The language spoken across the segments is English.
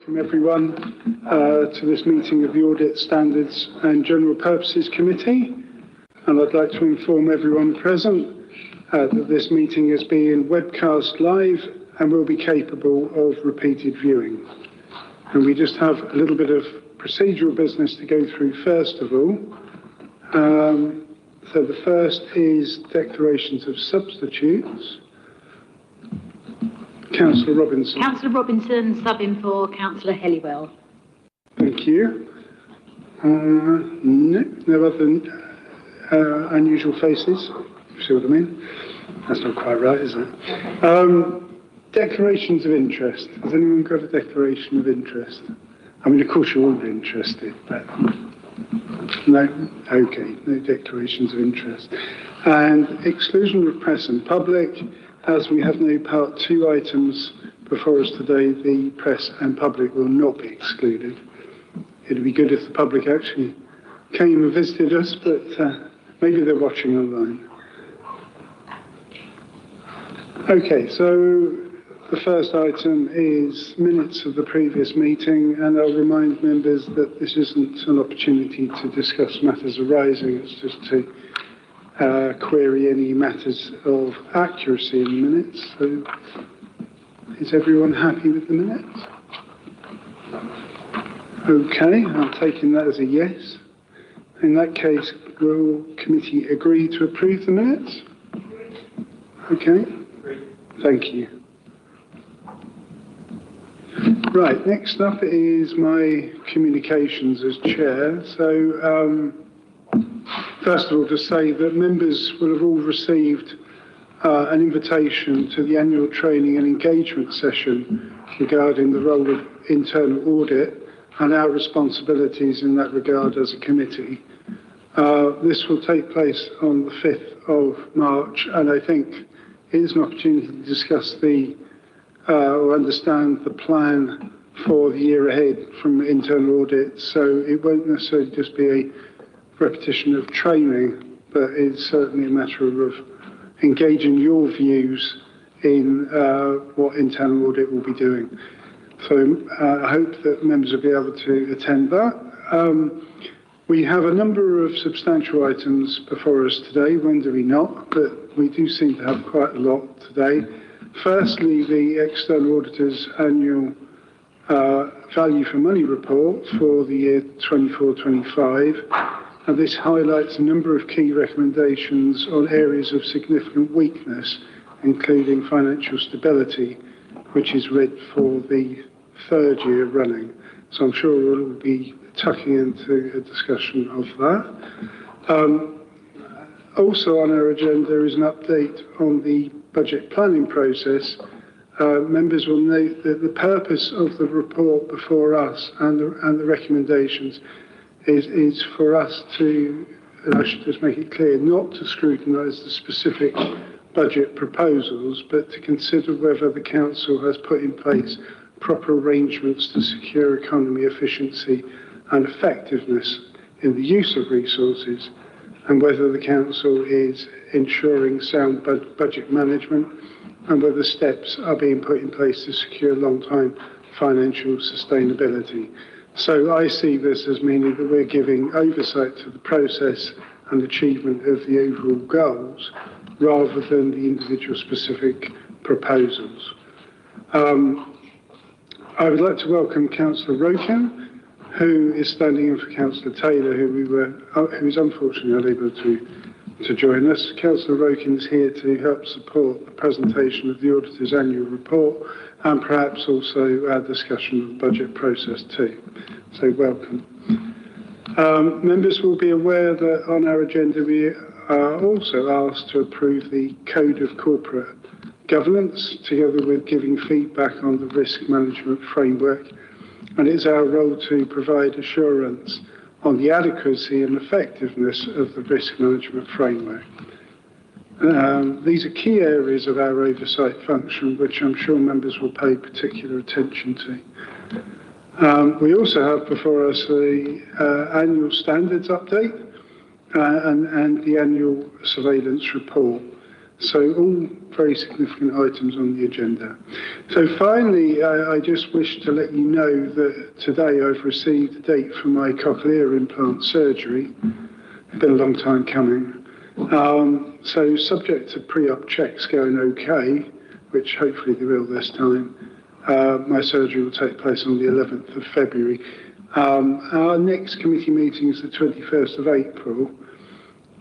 Welcome everyone to this meeting of the Audit Standards and General Purposes Committee, and I'd like to inform everyone present that this meeting is being webcast live and will be capable of repeated viewing. And we just have a little bit of procedural business to go through first of all. So the first is declarations of substitutes. Councillor Robinson. Councillor Robinson, subbing for Councillor Helliwell. Thank you. No other unusual faces. You see what I mean? That's not quite right, is it? Declarations of interest. Has anyone got a declaration of interest? I mean, of course you're all interested, but no. Okay, no declarations of interest. And exclusion of press and public. As we have no part 2 items before us today, the press and public will not be excluded. It would be good if the public actually came and visited us, but maybe they're watching online. Okay, so the first item is minutes of the previous meeting, and I'll remind members that this isn't an opportunity to discuss matters arising, it's just to query any matters of accuracy in the minutes. So, is everyone happy with the minutes? Okay, I'm taking that as a yes. In that case, will committee agree to approve the minutes? Okay, thank you. Right, next up is my communications as chair. So, first of all, to say that members will have all received an invitation to the annual training and engagement session regarding the role of internal audit and our responsibilities in that regard as a committee. This will take place on the 5th of March, and I think it is an opportunity to discuss or understand the plan for the year ahead from internal audit. So it won't necessarily just be a repetition of training, but it's certainly a matter of engaging your views in what internal audit will be doing. So I hope that members will be able to attend that. We have a number of substantial items before us today, when do we not? But we do seem to have quite a lot today. Firstly, the external auditor's annual value for money report for the year 24-25. And this highlights a number of key recommendations on areas of significant weakness, including financial stability, which is read for the 3rd year running. So I'm sure we'll be tucking into a discussion of that. Also on our agenda is an update on the budget planning process. Members will note that the purpose of the report before us and the recommendations is for us to, and I should just make it clear, not to scrutinise the specific budget proposals, but to consider whether the Council has put in place proper arrangements to secure economy, efficiency and effectiveness in the use of resources, and whether the Council is ensuring sound budget management and whether steps are being put in place to secure long-term financial sustainability. So I see this as meaning that we're giving oversight to the process and achievement of the overall goals rather than the individual specific proposals. I would like to welcome Councillor Roken, who is standing in for Councillor Taylor, who is unfortunately unable to join us. Councillor Roken is here to help support the presentation of the Auditor's annual report and perhaps also our discussion of the budget process too. So welcome. Members will be aware that on our agenda we are also asked to approve the Code of Corporate Governance together with giving feedback on the risk management framework, and it's our role to provide assurance on the adequacy and effectiveness of the risk management framework. These are key areas of our oversight function, which I'm sure members will pay particular attention to. We also have before us the annual standards update and the annual surveillance report. So all very significant items on the agenda. So finally, I just wish to let you know that today I've received a date for my cochlear implant surgery. It's been a long time coming. So subject to pre-op checks going okay, which hopefully they will this time, my surgery will take place on the 11th of February. Our next committee meeting is the 21st of April.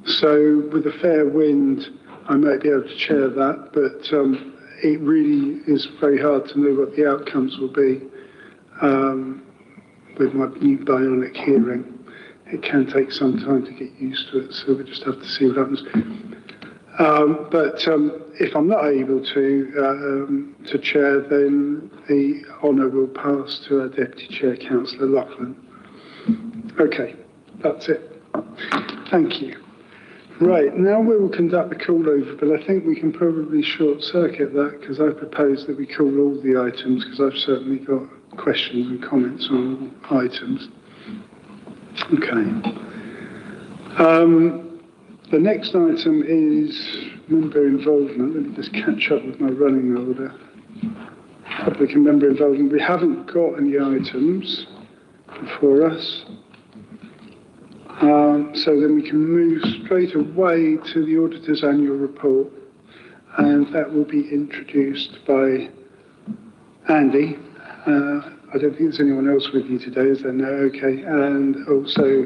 So with a fair wind, I might be able to chair that, but it really is very hard to know what the outcomes will be with my new bionic hearing. It can take some time to get used to it, so we'll just have to see what happens. But if I'm not able to chair, then the honour will pass to our Deputy Chair, Councillor Loughlin. Okay, that's it. Thank you. Right, now we will conduct the call over, but I think we can probably short circuit that because I propose that we call all the items because I've certainly got questions and comments on all items. Okay. The next item is member involvement. Let me just catch up with my running order. Public and member involvement. We haven't got any items before us. So then we can move straight away to the auditor's annual report, and that will be introduced by Andy. I don't think there's anyone else with you today, is there? No, okay. And also,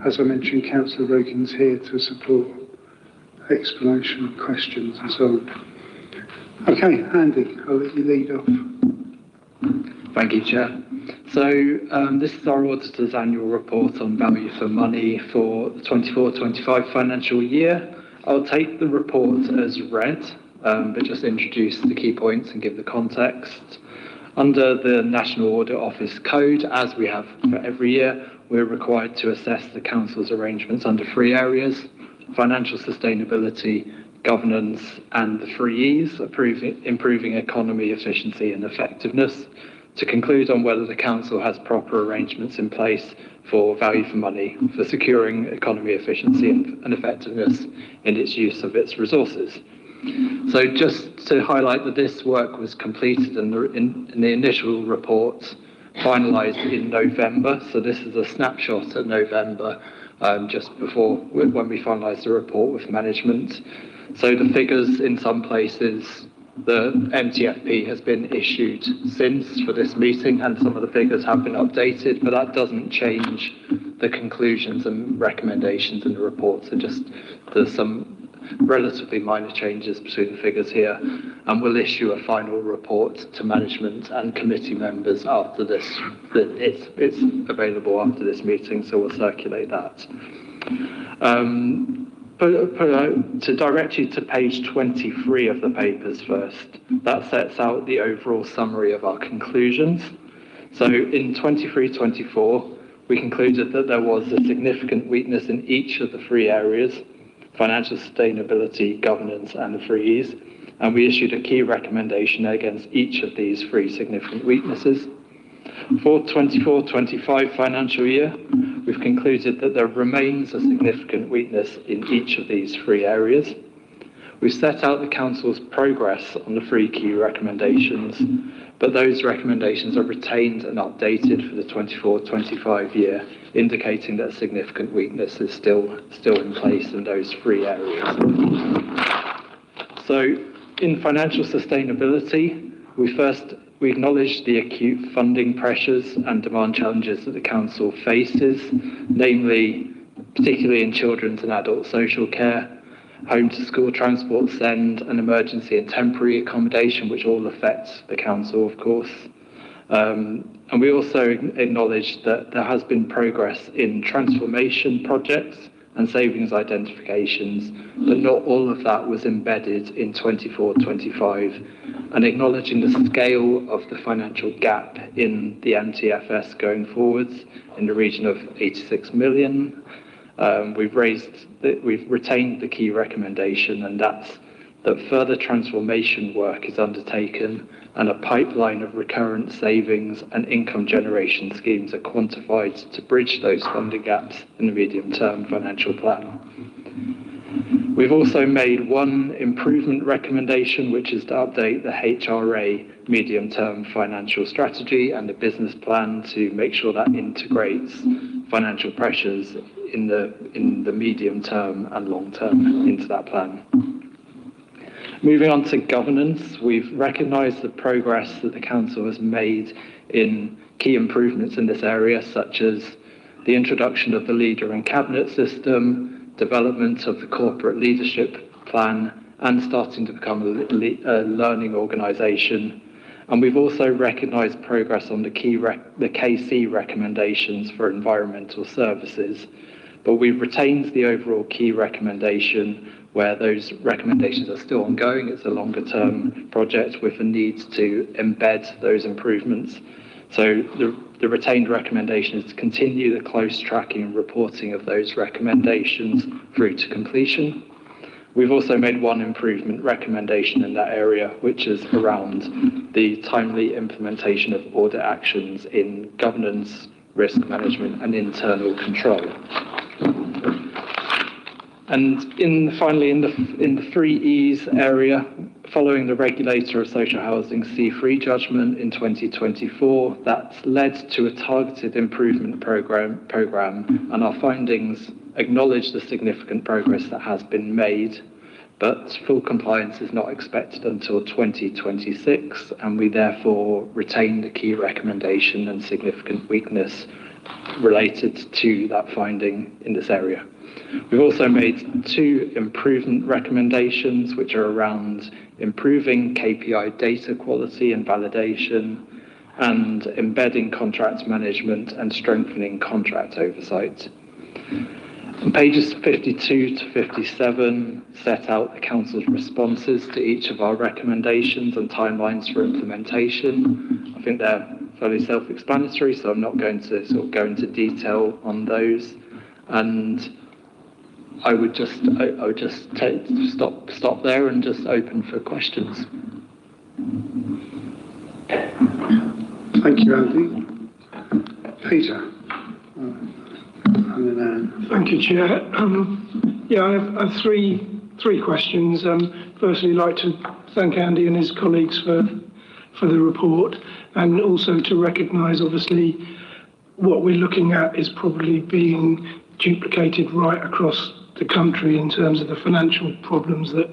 as I mentioned, Councillor Rogan's here to support explanation, questions and so on. Okay, Andy, I'll let you lead off. Thank you, Chair. So this is our auditor's annual report on value for money for the 24-25 financial year. I'll take the report as read, but just introduce the key points and give the context. Under the National Audit Office Code, as we have for every year, we're required to assess the Council's arrangements under three areas: financial sustainability, governance, and the three E's, improving economy, efficiency and effectiveness, to conclude on whether the Council has proper arrangements in place for value for money, for securing economy, efficiency and effectiveness in its use of its resources. So just to highlight that this work was completed in the initial report, finalised in November. So this is a snapshot at November, just before when we finalised the report with management. So the figures in some places, the MTFP has been issued since for this meeting, and some of the figures have been updated, but that doesn't change the conclusions and recommendations in the report. So just there's some relatively minor changes between the figures here, and we'll issue a final report to management and committee members after this. It's available after this meeting, so we'll circulate that. To direct you to page 23 of the papers first, that sets out the overall summary of our conclusions. So in 23-24, we concluded that there was a significant weakness in each of the three areas: financial sustainability, governance, and the three E's, and we issued a key recommendation against each of these three significant weaknesses. For 24-25 financial year, we've concluded that there remains a significant weakness in each of these three areas. We've set out the Council's progress on the three key recommendations, but those recommendations are retained and updated for the 24-25 year, indicating that a significant weakness is still in place in those three areas. So in financial sustainability, we acknowledge the acute funding pressures and demand challenges that the Council faces, namely, particularly in children's and adult social care, home to school transport send, and emergency and temporary accommodation, which all affect the Council, of course. And we also acknowledge that there has been progress in transformation projects and savings identifications, but not all of that was embedded in 24-25, and acknowledging the scale of the financial gap in the MTFS going forwards in the region of 86 million. We've retained the key recommendation, and that's that further transformation work is undertaken and a pipeline of recurrent savings and income generation schemes are quantified to bridge those funding gaps in the medium-term financial plan. We've also made one improvement recommendation, which is to update the HRA medium-term financial strategy and the business plan to make sure that integrates financial pressures in the medium term and long term into that plan. Moving on to governance, we've recognised the progress that the Council has made in key improvements in this area, such as the introduction of the leader and cabinet system, development of the corporate leadership plan, and starting to become a learning organisation. And we've also recognised progress on the KC recommendations for environmental services, but we've retained the overall key recommendation where those recommendations are still ongoing. It's a longer term project with a need to embed those improvements. So the retained recommendation is to continue the close tracking and reporting of those recommendations through to completion. We've also made one improvement recommendation in that area, which is around the timely implementation of audit actions in governance, risk management and internal control. And finally, in the 3Es area, following the Regulator of Social Housing C3 judgment in 2024, that's led to a targeted improvement programme, and our findings acknowledge the significant progress that has been made, but full compliance is not expected until 2026, and we therefore retain the key recommendation and significant weakness related to that finding in this area. We've also made two improvement recommendations, which are around improving KPI data quality and validation, and embedding contract management and strengthening contract oversight. And pages 52 to 57 set out the Council's responses to each of our recommendations and timelines for implementation. I think they're fairly self-explanatory, so I'm not going to sort of go into detail on those. And I would just stop there and just open for questions. Thank you, Andy. Peter. And then Anne. Thank you, Chair. I have three questions. Firstly, I'd like to thank Andy and his colleagues for the report, and also to recognise, obviously, what we're looking at is probably being duplicated right across the country in terms of the financial problems that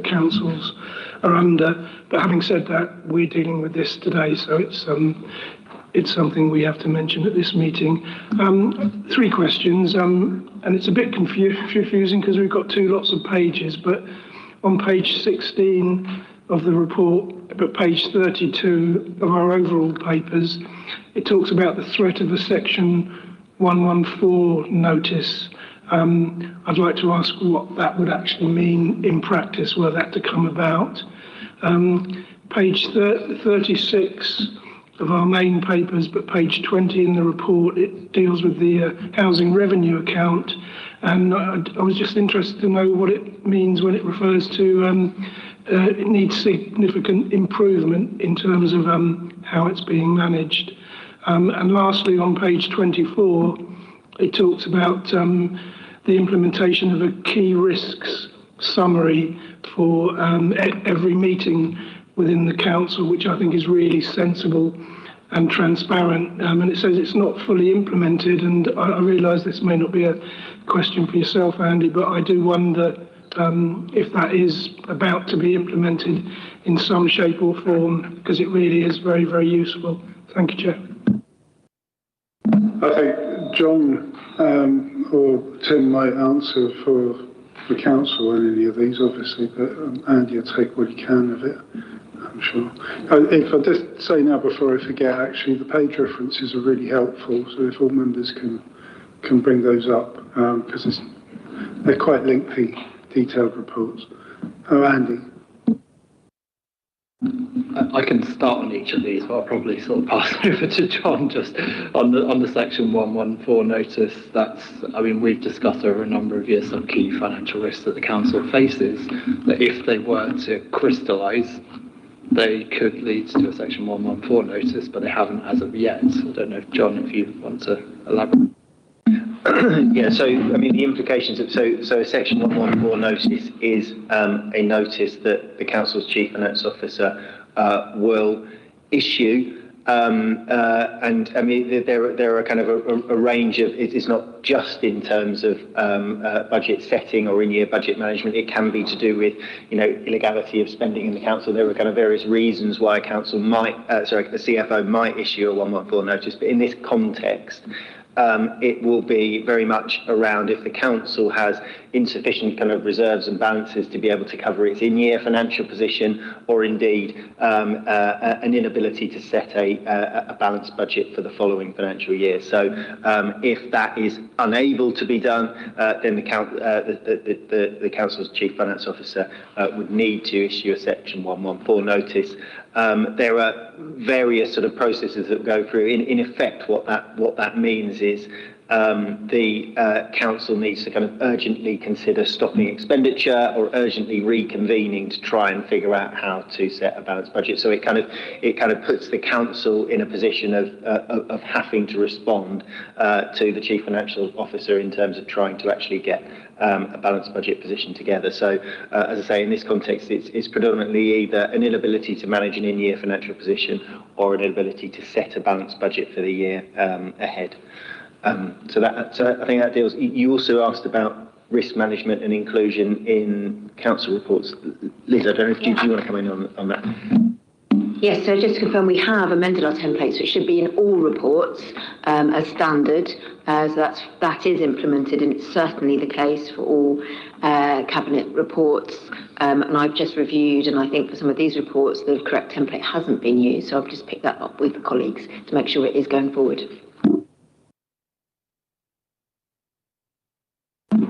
councils are under. But having said that, we're dealing with this today, so it's something we have to mention at this meeting. Three questions, and it's a bit confusing because we've got two lots of pages, but on page 16 of the report, but page 32 of our overall papers, it talks about the threat of a section 114 notice. I'd like to ask what that would actually mean in practice, were that to come about. Page 36 of our main papers, but page 20 in the report, it deals with the housing revenue account. And I was just interested to know what it means when it refers to it needs significant improvement in terms of how it's being managed. And lastly, on page 24, it talks about the implementation of a key risks summary for every meeting within the council, which I think is really sensible and transparent. And it says it's not fully implemented, and I realise this may not be a question for yourself, Andy, but I do wonder if that is about to be implemented in some shape or form, because it really is very, very useful. Thank you, Chair. I think John or Tim might answer for the council on any of these, obviously, but Andy will take what he can of it, I'm sure. If I just say now before I forget, actually, the page references are really helpful, so if all members can bring those up, because they're quite lengthy, detailed reports. Oh, Andy. I can start on each of these, but I'll probably sort of pass over to John just on the section 114 notice. We've discussed over a number of years some key financial risks that the council faces, that if they were to crystallise, they could lead to a section 114 notice, but they haven't as of yet. I don't know, John, if you want to elaborate. Yeah, so I mean the implications of so a section 114 notice is a notice that the council's chief finance officer will issue, and I mean there are kind of a range of, it's not just in terms of budget setting or in-year budget management. It can be to do with illegality of spending in the council. There are kind of various reasons why a council might the CFO might issue a 114 notice, but in this context, it will be very much around if the council has insufficient kind of reserves and balances to be able to cover its in-year financial position, or indeed an inability to set a balanced budget for the following financial year. So if that is unable to be done, then the council's chief finance officer would need to issue a section 114 notice. There are various sort of processes that go through. In effect, what that means is the council needs to kind of urgently consider stopping expenditure or urgently reconvening to try and figure out how to set a balanced budget. So it kind of puts the council in a position of having to respond to the chief financial officer in terms of trying to actually get a balanced budget position together. So, as I say, in this context, it's predominantly either an inability to manage an in-year financial position or an inability to set a balanced budget for the year ahead. So I think that deals. You also asked about risk management and inclusion in council reports. Liz, I don't know if you want to come in on that. Yes, so just to confirm, we have amended our template, so it should be in all reports as standard. So that is implemented, and it's certainly the case for all cabinet reports. And I've just reviewed, and I think for some of these reports, the correct template hasn't been used. So I've just picked that up with the colleagues to make sure it is going forward.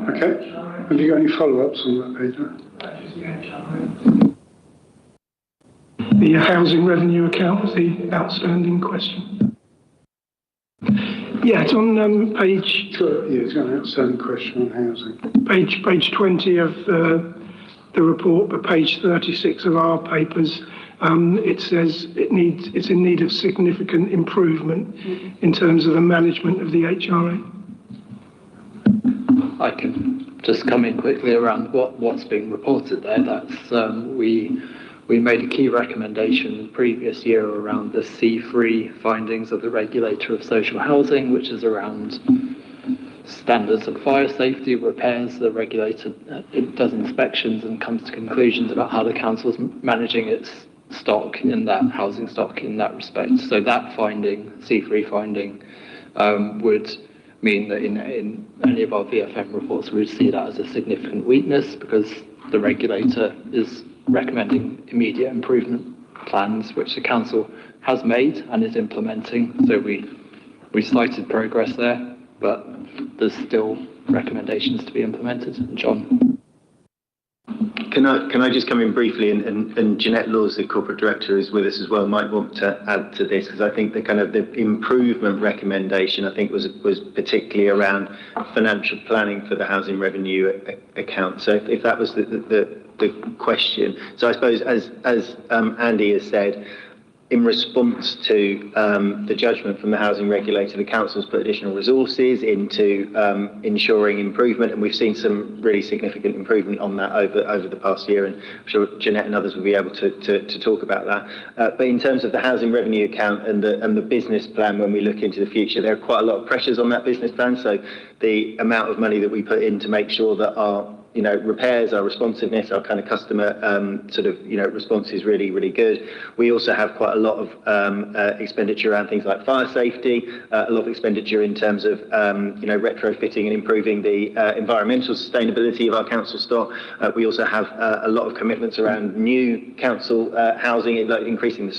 Okay. Have you got any follow-ups on that, Peter? The housing revenue account was the outstanding question. Yeah, it's on page... Sure, yeah, it's got an outstanding question on housing. Page 20 of the report, but page 36 of our papers, it says it's in need of significant improvement in terms of the management of the HRA. I can just come in quickly around what's being reported there. That's we made a key recommendation previous year around the C3 findings of the regulator of social housing, which is around standards of fire safety, repairs. The regulator does inspections and comes to conclusions about how the council's managing its stock in that housing stock in that respect. So that finding, C3 finding, would mean that in any of our VFM reports we would see that as a significant weakness, because the regulator is recommending immediate improvement plans, which the council has made and is implementing. So we cited progress there, but there's still recommendations to be implemented. John. Can I just come in briefly, and Jeanette Laws, the corporate director, is with us as well, might want to add to this, because I think the improvement recommendation, I think, was particularly around financial planning for the housing revenue account. So if that was the question, so I suppose as Andy has said, in response to the judgment from the housing regulator, the council's put additional resources into ensuring improvement, and we've seen some really significant improvement on that over the past year, and I'm sure Jeanette and others will be able to talk about that. But in terms of the housing revenue account and the business plan, when we look into the future, there are quite a lot of pressures on that business plan. So the amount of money that we put in to make sure that our repairs, our responsiveness, our kind of customer response is really, really good. We also have quite a lot of expenditure around things like fire safety, a lot of expenditure in terms of retrofitting and improving the environmental sustainability of our council stock. We also have a lot of commitments around new council housing, like increasing the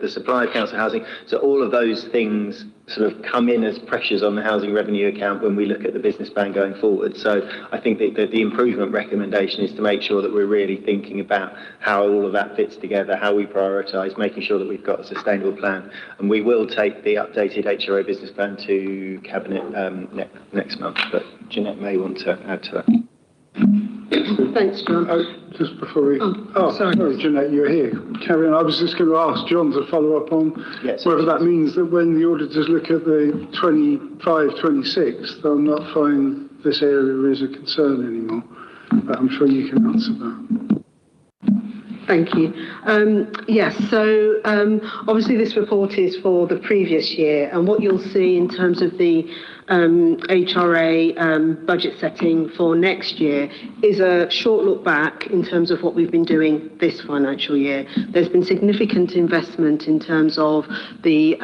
supply of council housing. So all of those things sort of come in as pressures on the housing revenue account when we look at the business plan going forward. So I think that the improvement recommendation is to make sure that we're really thinking about how all of that fits together, how we prioritise, making sure that we've got a sustainable plan. And we will take the updated HRA business plan to Cabinet next month, but Jeanette may want to add to that. Thanks, John. Just before we... sorry. Sorry, Jeanette, you're here. Carry on. I was just going to ask John to follow up on whether that means that when the auditors look at the 25-26, they'll not find this area is a concern anymore. But I'm sure you can answer that. Thank you. Yes, so obviously this report is for the previous year, and what you'll see in terms of the HRA budget setting for next year is a short look back in terms of what we've been doing this financial year. There's been significant investment in terms of the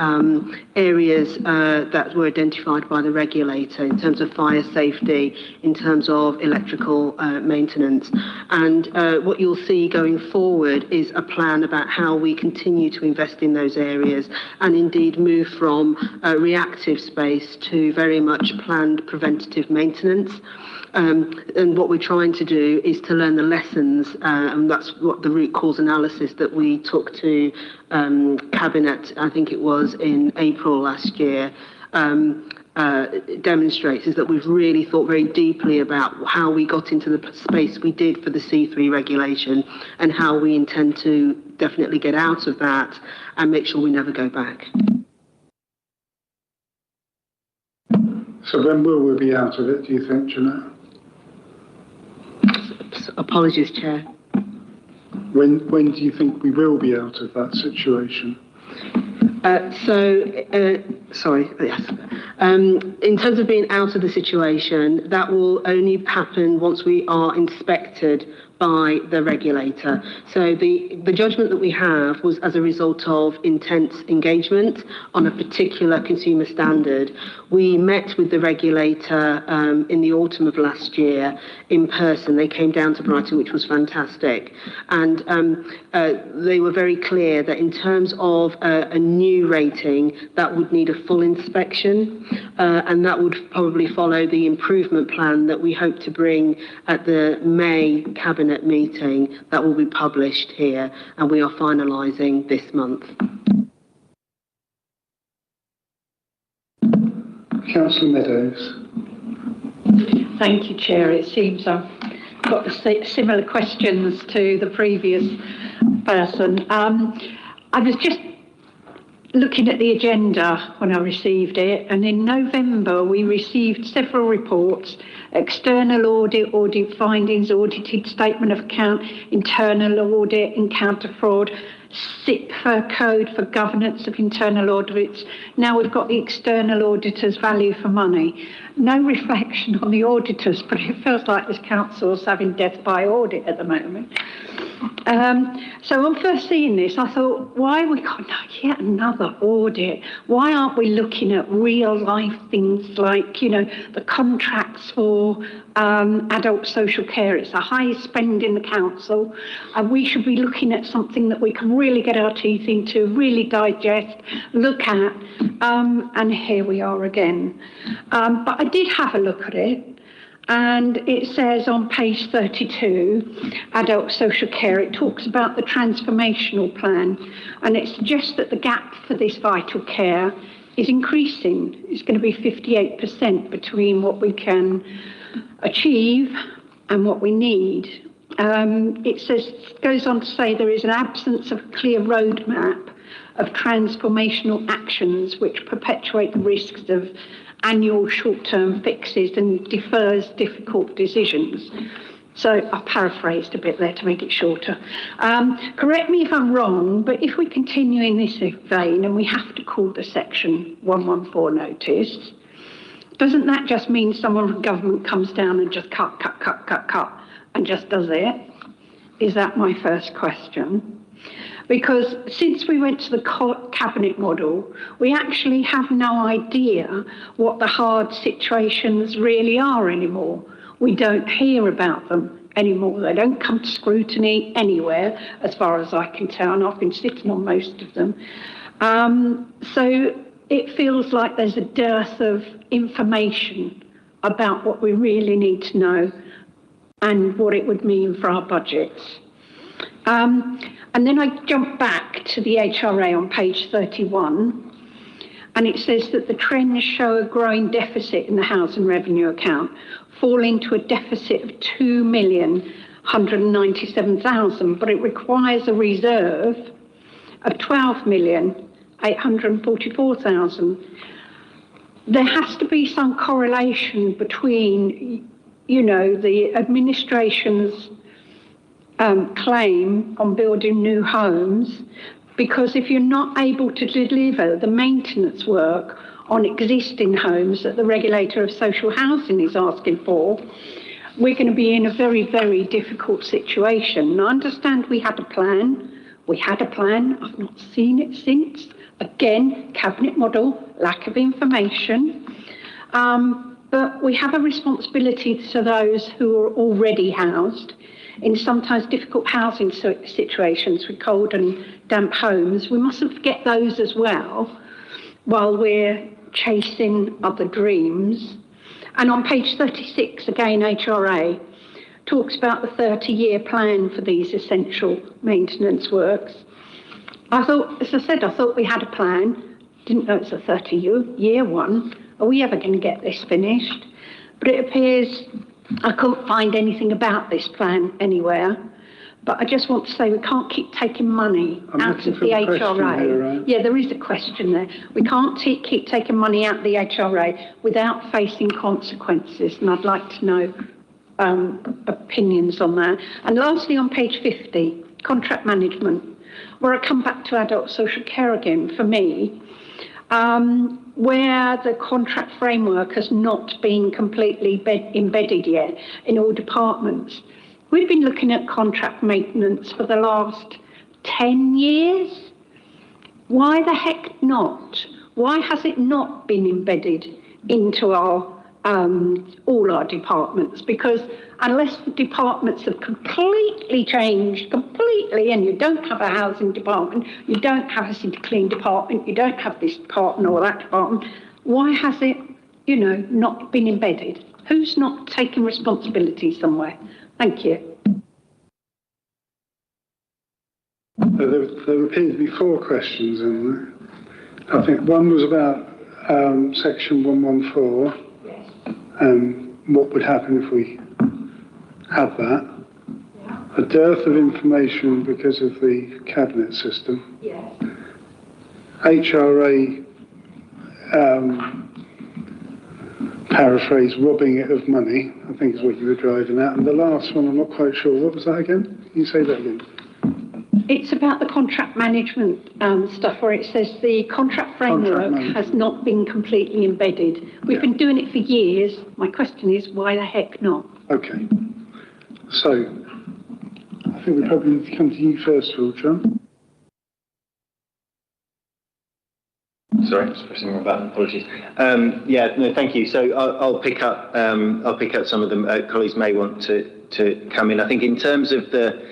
areas that were identified by the regulator in terms of fire safety, in terms of electrical maintenance. And what you'll see going forward is a plan about how we continue to invest in those areas and indeed move from reactive space to very much planned preventative maintenance. And what we're trying to do is to learn the lessons, and that's what the root cause analysis that we took to Cabinet, I think it was in April last year, demonstrates, is that we've really thought very deeply about how we got into the space we did for the C3 regulation and how we intend to definitely get out of that and make sure we never go back. So when will we be out of it, do you think, Jeanette? Apologies, Chair. When do you think we will be out of that situation? Sorry, yes. In terms of being out of the situation, that will only happen once we are inspected by the regulator. So the judgment that we have was as a result of intense engagement on a particular consumer standard. We met with the regulator in the autumn of last year in person. They came down to Brighton, which was fantastic. And they were very clear that in terms of a new rating, that would need a full inspection, and that would probably follow the improvement plan that we hope to bring at the May Cabinet meeting that will be published here, and we are finalising this month. Councillor Meadows. Thank you, Chair. It seems I've got the similar questions to the previous person. I was just looking at the agenda when I received it, and in November we received several reports: external audit, audit findings, audited statement of account, internal audit, encounter fraud, SIPFA code for governance of internal audits. Now we've got the external auditor's value for money. No reflection on the auditors, but it feels like this council's having death by audit at the moment. So on first seeing this, I thought, why have we got yet another audit? Why aren't we looking at real life things like, you know, the contracts for adult social care? It's the highest spend in the council, and we should be looking at something that we can really get our teeth into, really digest, look at, and here we are again. But I did have a look at it. And it says on page 32, adult social care, it talks about the transformational plan, and it suggests that the gap for this vital care is increasing. It's going to be 58% between what we can achieve and what we need. It goes on to say there is an absence of a clear roadmap of transformational actions which perpetuate the risks of annual short-term fixes and defers difficult decisions. So I paraphrased a bit there to make it shorter. Correct me if I'm wrong, but if we continue in this vein and we have to call the section 114 notice, doesn't that just mean someone from government comes down and just cut, and just does it? Is that my first question? Because since we went to the cabinet model, we actually have no idea what the hard situations really are anymore. We don't hear about them anymore. They don't come to scrutiny anywhere, as far as I can tell, and I've been sitting on most of them. So it feels like there's a dearth of information about what we really need to know and what it would mean for our budgets. And then I jump back to the HRA on page 31, and it says that the trends show a growing deficit in the housing revenue account, falling to a deficit of 2,197,000, but it requires a reserve of 12,844,000. There has to be some correlation between, the administration's claim on building new homes, because if you're not able to deliver the maintenance work on existing homes that the regulator of social housing is asking for, we're going to be in a very, very difficult situation. And I understand we had a plan. I've not seen it since. Again, cabinet model, lack of information. But we have a responsibility to those who are already housed in sometimes difficult housing situations with cold and damp homes. We mustn't forget those as well while we're chasing other dreams. And on page 36, again, HRA talks about the 30-year plan for these essential maintenance works. I thought we had a plan. Didn't know it's a 30-year one. Are we ever going to get this finished? But it appears I couldn't find anything about this plan anywhere. But I just want to say we can't keep taking money out of the HRA. Here, right? Yeah, there is a question there. We can't keep taking money out of the HRA without facing consequences. And I'd like to know opinions on that. And lastly, on page 50, contract management, where I come back to adult social care again, for me, where the contract framework has not been completely embedded yet in all departments. We've been looking at contract maintenance for the last 10 years. Why the heck not? Why has it not been embedded into our all our departments? Because unless the departments have completely changed, and you don't have a housing department, you don't have a city clean department, you don't have this department or that department, why has it, not been embedded? Who's not taking responsibility somewhere? Thank you. There appear to be 4 questions in there. I think one was about section 114, and what would happen if we had that. A dearth of information because of the cabinet system. Yes. HRA, paraphrase, robbing it of money, I think is what you were driving at. And the last one, I'm not quite sure. What was that again? Can you say that again? It's about the contract management stuff where it says the contract framework has not been completely embedded. We've been doing it for years. My question is, why the heck not? Okay. So, I think we probably need to come to you first of all, John. Sorry, just pressing my button. Apologies. Thank you. So I'll pick up some of the colleagues may want to come in. I think in terms of the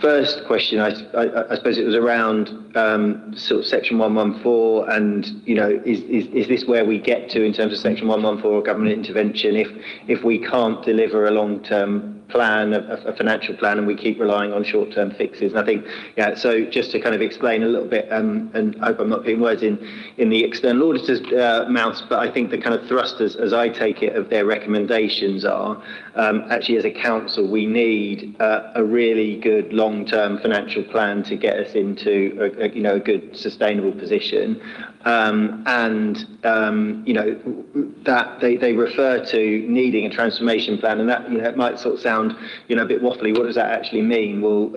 first question, I suppose it was around sort of section 114, and is this where we get to in terms of section 114 or government intervention if we can't deliver a long-term plan, a financial plan, and we keep relying on short-term fixes? And I think, so just to kind of explain a little bit, and I hope I'm not putting words in the external auditor's mouths, but I think the kind of thrust, as I take it, of their recommendations are, actually as a council, we need a really good long-term financial plan to get us into a good sustainable position. That they refer to needing a transformation plan, and that it might sort of sound a bit waffly. What does that actually mean? Well,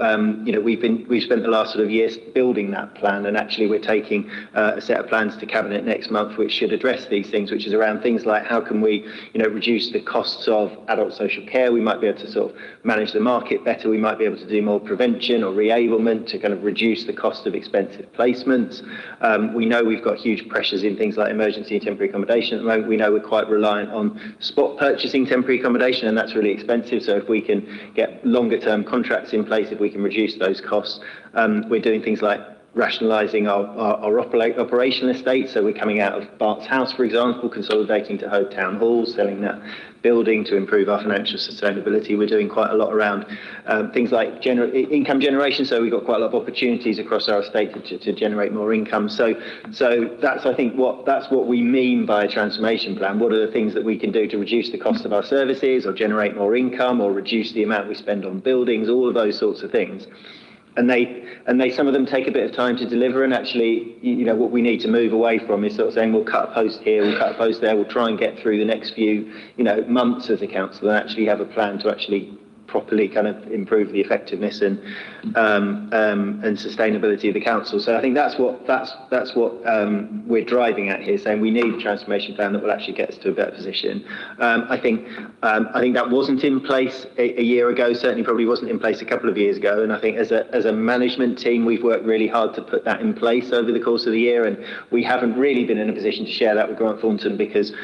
we've spent the last sort of years building that plan, and actually we're taking a set of plans to cabinet next month, which should address these things, which is around things like how can we reduce the costs of adult social care. We might be able to sort of manage the market better. We might be able to do more prevention or reablement to kind of reduce the cost of expensive placements. We know we've got huge pressures in things like emergency and temporary accommodation at the moment. We know we're quite reliant on spot purchasing temporary accommodation, and that's really expensive. So if we can get longer term contracts in place, if we can reduce those costs, we're doing things like rationalising our operational estate. So we're coming out of Bart's House, for example, consolidating to Hove Town Hall, selling that building to improve our financial sustainability. We're doing quite a lot around things like income generation. So we've got quite a lot of opportunities across our estate to generate more income. So that's, I think, that's what we mean by a transformation plan. What are the things that we can do to reduce the cost of our services, or generate more income, or reduce the amount we spend on buildings, all of those sorts of things. And they some of them take a bit of time to deliver, and actually, what we need to move away from is sort of saying, we'll cut a post here, we'll cut a post there, we'll try and get through the next few, months as a council, and actually have a plan to actually properly kind of improve the effectiveness and sustainability of the council. So I think that's what we're driving at here, saying we need a transformation plan that will actually get us to a better position. I think that wasn't in place a year ago. Certainly, probably wasn't in place a couple of years ago. And I think as a management team, we've worked really hard to put that in place over the course of the year. And we haven't really been in a position to share that with Grant Thornton because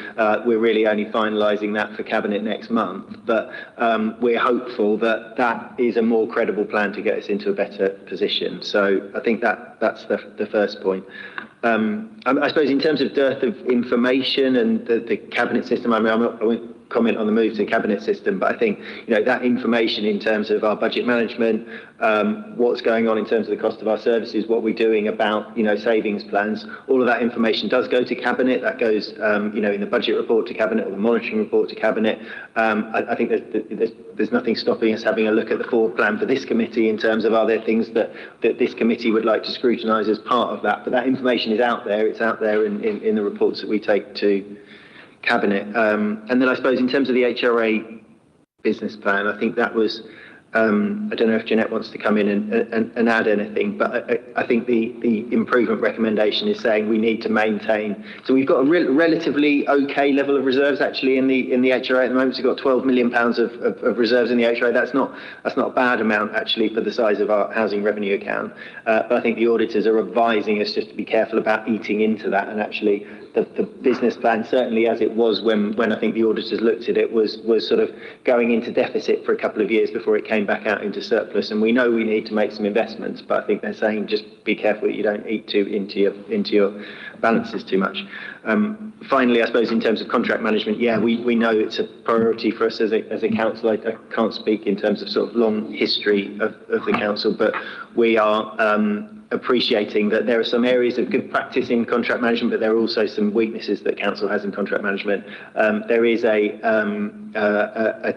we're really only finalising that for Cabinet next month. But we're hopeful that is a more credible plan to get us into a better position. So I think that's the first point. I suppose in terms of dearth of information and the Cabinet system, I won't comment on the move to the Cabinet system, but I think that information in terms of our budget management, what's going on in terms of the cost of our services, what we're doing about savings plans, all of that information does go to Cabinet. That goes in the budget report to Cabinet, or the monitoring report to Cabinet. I think there's nothing stopping us having a look at the forward plan for this committee in terms of, are there things that this committee would like to scrutinise as part of that. But that information is out there. It's out there in the reports that we take to Cabinet. And then I suppose in terms of the HRA business plan, I think that was, I don't know if Jeanette wants to come in and add anything, but I think the improvement recommendation is saying we need to maintain. So we've got a relatively okay level of reserves actually in the HRA at the moment. So we've got £12 million of reserves in the HRA. That's not a bad amount actually for the size of our housing revenue account. But I think the auditors are advising us just to be careful about eating into that, and actually the business plan, certainly as it was when I think the auditors looked at it, was sort of going into deficit for a couple of years before it came back out into surplus. And we know we need to make some investments, but I think they're saying just be careful that you don't eat into your balances too much. Finally, I suppose in terms of contract management, we know it's a priority for us as a council. I can't speak in terms of sort of long history of the council, but we are appreciating that there are some areas of good practice in contract management, but there are also some weaknesses that council has in contract management. There is a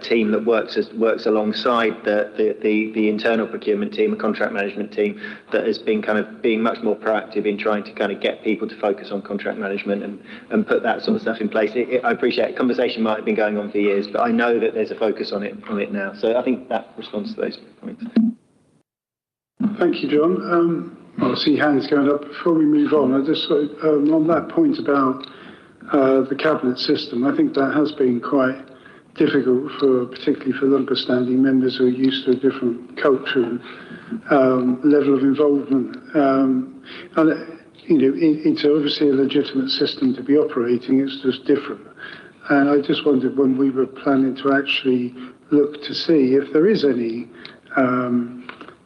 team that works alongside the internal procurement team, a contract management team, that has been kind of being much more proactive in trying to kind of get people to focus on contract management and put that sort of stuff in place. I appreciate conversation might have been going on for years, but I know that there's a focus on it now. So I think that responds to those points. Thank you, John. I see hands going up. Before we move on, I just on that point about the Cabinet system, I think that has been quite difficult particularly for longer standing members who are used to a different culture and level of involvement. And it's obviously a legitimate system to be operating, it's just different. And I just wondered when we were planning to actually look to see if there is any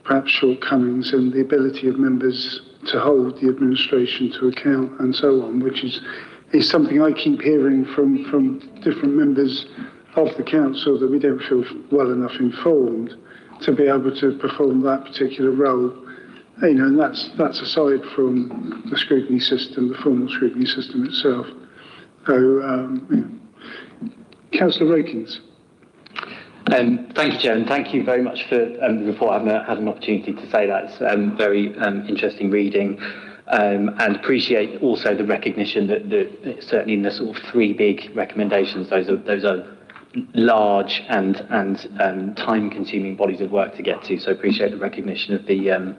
perhaps shortcomings in the ability of members to hold the administration to account and so on, which is something I keep hearing from different members of the council, that we don't feel well enough informed to be able to perform that particular role. And that's aside from the scrutiny system, the formal scrutiny system itself. So, Councillor Rakins. Thank you, Chair, and thank you very much for the report. I haven't had an opportunity to say that. It's very interesting reading, and appreciate also the recognition that certainly in the sort of three big recommendations, those are large and time-consuming bodies of work to get to. So appreciate the recognition of the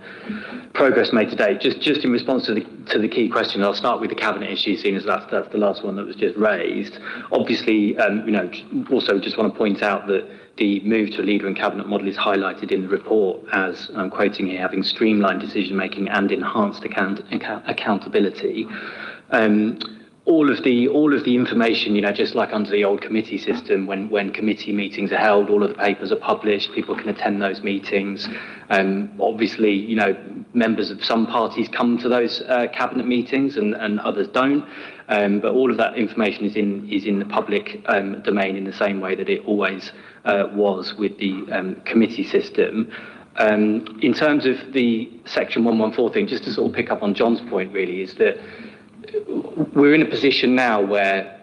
progress made today. Just in response to the key question, I'll start with the Cabinet issue, seeing as that's the last one that was just raised. Obviously, also just want to point out that the move to a leader and Cabinet model is highlighted in the report as, I'm quoting here, having streamlined decision-making and enhanced accountability. all of the information, just like under the old committee system, when committee meetings are held, all of the papers are published, people can attend those meetings. Obviously, members of some parties come to those cabinet meetings and others don't. But all of that information is in the public domain in the same way that it always was with the committee system. In terms of the Section 114 thing, just to sort of pick up on John's point, really, is that we're in a position now where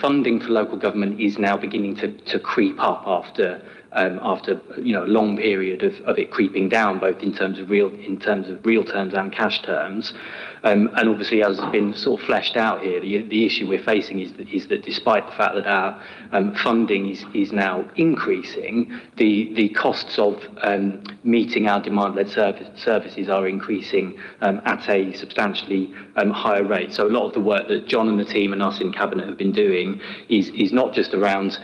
funding for local government is now beginning to creep up after a long period of it creeping down, both in terms of real terms and cash terms. And obviously, as has been sort of fleshed out here, the issue we're facing is that despite the fact that our funding is now increasing, the costs of meeting our demand-led services are increasing at a substantially higher rate. So a lot of the work that John and the team and us in Cabinet have been doing is not just around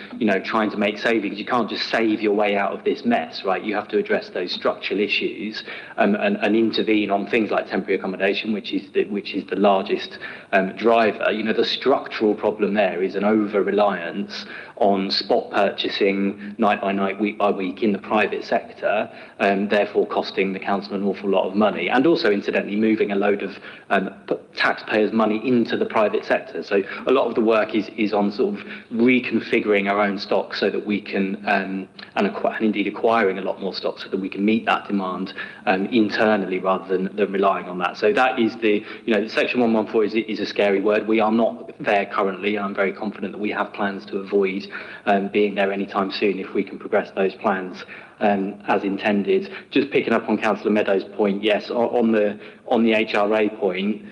trying to make savings. You can't just save your way out of this mess, right? You have to address those structural issues and intervene on things like temporary accommodation, which is the largest driver. The structural problem there is an over-reliance on spot purchasing night by night, week by week in the private sector, therefore costing the council an awful lot of money, and also incidentally moving a load of taxpayers' money into the private sector. So a lot of the work is on sort of reconfiguring our own stock so that we can, and indeed acquiring a lot more stock so that we can meet that demand internally rather than relying on that. So that is Section 114 is a scary word. We are not there currently, and I'm very confident that we have plans to avoid being there anytime soon if we can progress those plans as intended. Just picking up on Councillor Meadows' point, yes, on the HRA point,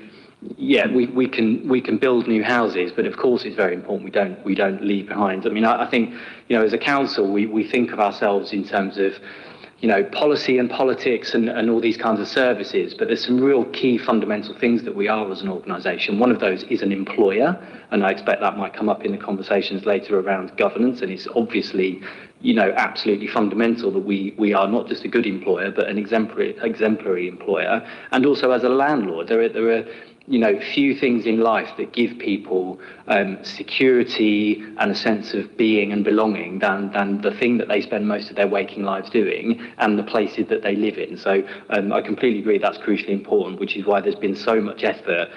yeah, we can build new houses, but of course it's very important we don't leave behind. I mean, I think as a council we think of ourselves in terms of policy and politics and all these kinds of services, but there's some real key fundamental things that we are as an organisation. One of those is an employer, and I expect that might come up in the conversations later around governance, and it's obviously absolutely fundamental that we are not just a good employer, but an exemplary employer. And also as a landlord, there are few things in life that give people security and a sense of being and belonging than the thing that they spend most of their waking lives doing and the places that they live in. So I completely agree that's crucially important, which is why there's been so much effort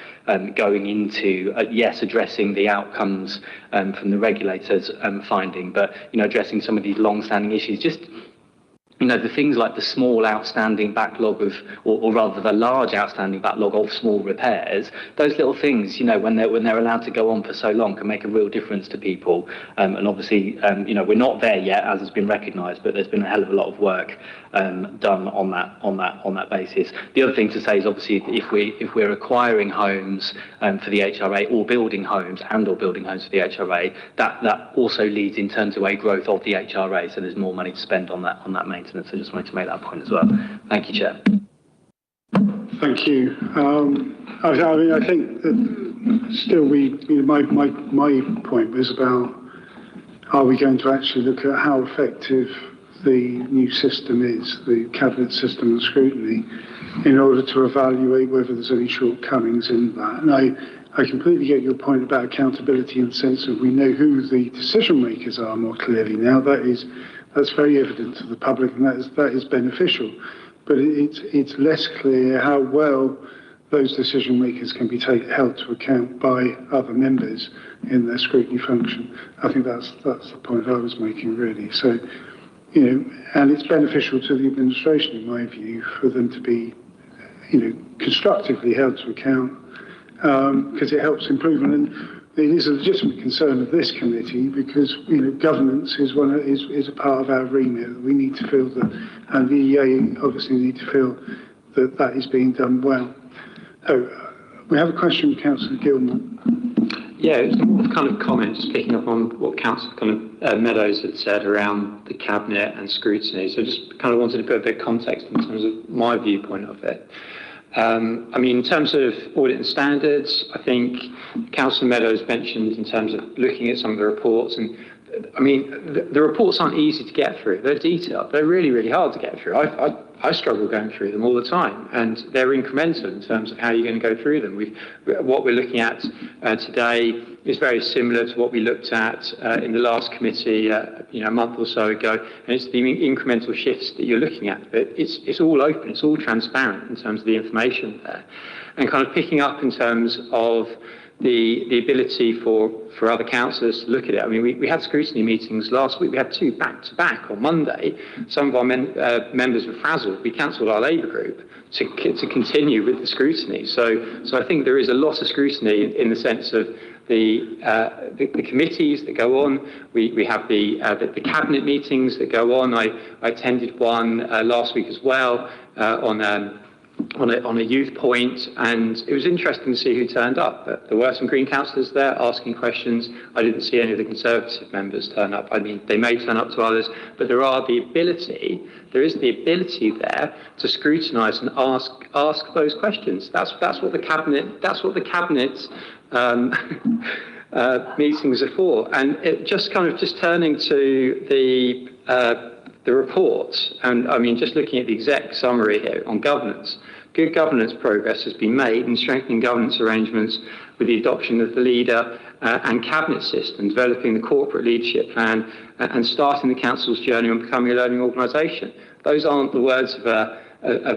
going into, addressing the outcomes from the regulators' finding, but, addressing some of these long-standing issues. Just the things like the small outstanding backlog of, or rather the large outstanding backlog of small repairs, those little things, when they're allowed to go on for so long, can make a real difference to people. And obviously, we're not there yet, as has been recognised, but there's been a hell of a lot of work done on that basis. The other thing to say is obviously if we're acquiring homes for the HRA or building homes for the HRA, that also leads in turn to a growth of the HRA. So there's more money to spend on that maintenance. I just wanted to make that point as well. Thank you, Chair. Thank you. I think that still my point was about, are we going to actually look at how effective the new system is, the cabinet system of scrutiny, in order to evaluate whether there's any shortcomings in that. And I completely get your point about accountability in the sense of we know who the decision makers are more clearly now. That's very evident to the public, and that is beneficial. But it's less clear how well those decision makers can be held to account by other members in their scrutiny function. I think that's the point I was making, really. So, and it's beneficial to the administration, in my view, for them to be, constructively held to account, because it helps improvement. And it is a legitimate concern of this committee because, governance is a part of our remit. We need to feel that, and the EA obviously need to feel that is being done well. So, we have a question from Councillor Gilmore. Yeah, it was more kind of comments picking up on what Councillor Meadows had said around the cabinet and scrutiny. So just kind of wanted to put a bit of context in terms of my viewpoint of it. In terms of audit and standards, I think Councillor Meadows mentioned in terms of looking at some of the reports, and the reports aren't easy to get through. They're detailed. They're really, really hard to get through. I struggle going through them all the time, and they're incremental in terms of how you're going to go through them. What we're looking at today is very similar to what we looked at in the last committee, a month or so ago, and it's the incremental shifts that you're looking at. But it's all open, it's all transparent in terms of the information there, and kind of picking up in terms of the ability for other councillors to look at it. I mean, we had scrutiny meetings last week. We had 2 back-to-back on Monday. Some of our members were frazzled. We cancelled our Labour group to continue with the scrutiny. So I think there is a lot of scrutiny in the sense of the committees that go on. We have the cabinet meetings that go on. I attended one last week as well on a youth point, and it was interesting to see who turned up. But there were some Green councillors there asking questions. I didn't see any of the Conservative members turn up. I mean, they may turn up to others, but there is the ability there to scrutinise and ask those questions. That's what the cabinet meetings are for. And it just turning to the report, and I mean, just looking at the exec summary here on governance, good governance progress has been made in strengthening governance arrangements with the adoption of the leader and cabinet system, developing the corporate leadership plan, and starting the council's journey on becoming a learning organisation. Those aren't the words of a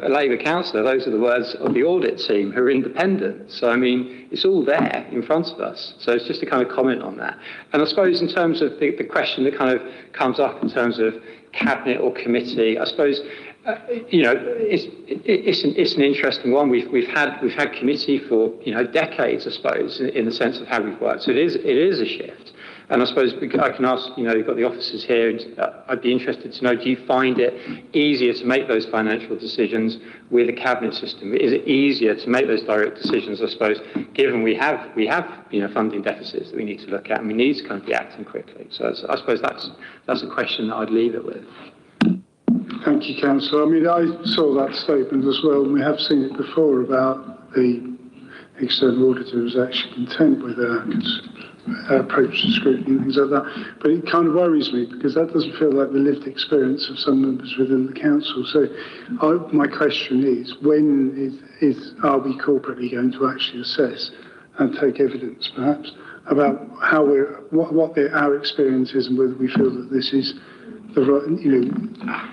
Labour councillor, those are the words of the audit team who are independent. So, I mean, it's all there in front of us. So it's just to kind of comment on that. And I suppose in terms of the question that kind of comes up in terms of cabinet or committee, I suppose, it's an interesting one. We've had committee for, decades, I suppose, in the sense of how we've worked. So it is a shift. And I suppose I can ask, you've got the officers here, and I'd be interested to know, do you find it easier to make those financial decisions with a cabinet system? Is it easier to make those direct decisions, I suppose, given we have funding deficits that we need to look at, and we need to kind of be acting quickly? So I suppose that's a question that I'd leave it with. Thank you, Councillor. I mean, I saw that statement as well, and we have seen it before about the external auditor was actually content with our approach to scrutiny and things like that. But it kind of worries me because that doesn't feel like the lived experience of some members within the council. So my question is, when are we corporately going to actually assess and take evidence, perhaps, about how what our experience is and whether we feel that this is the right,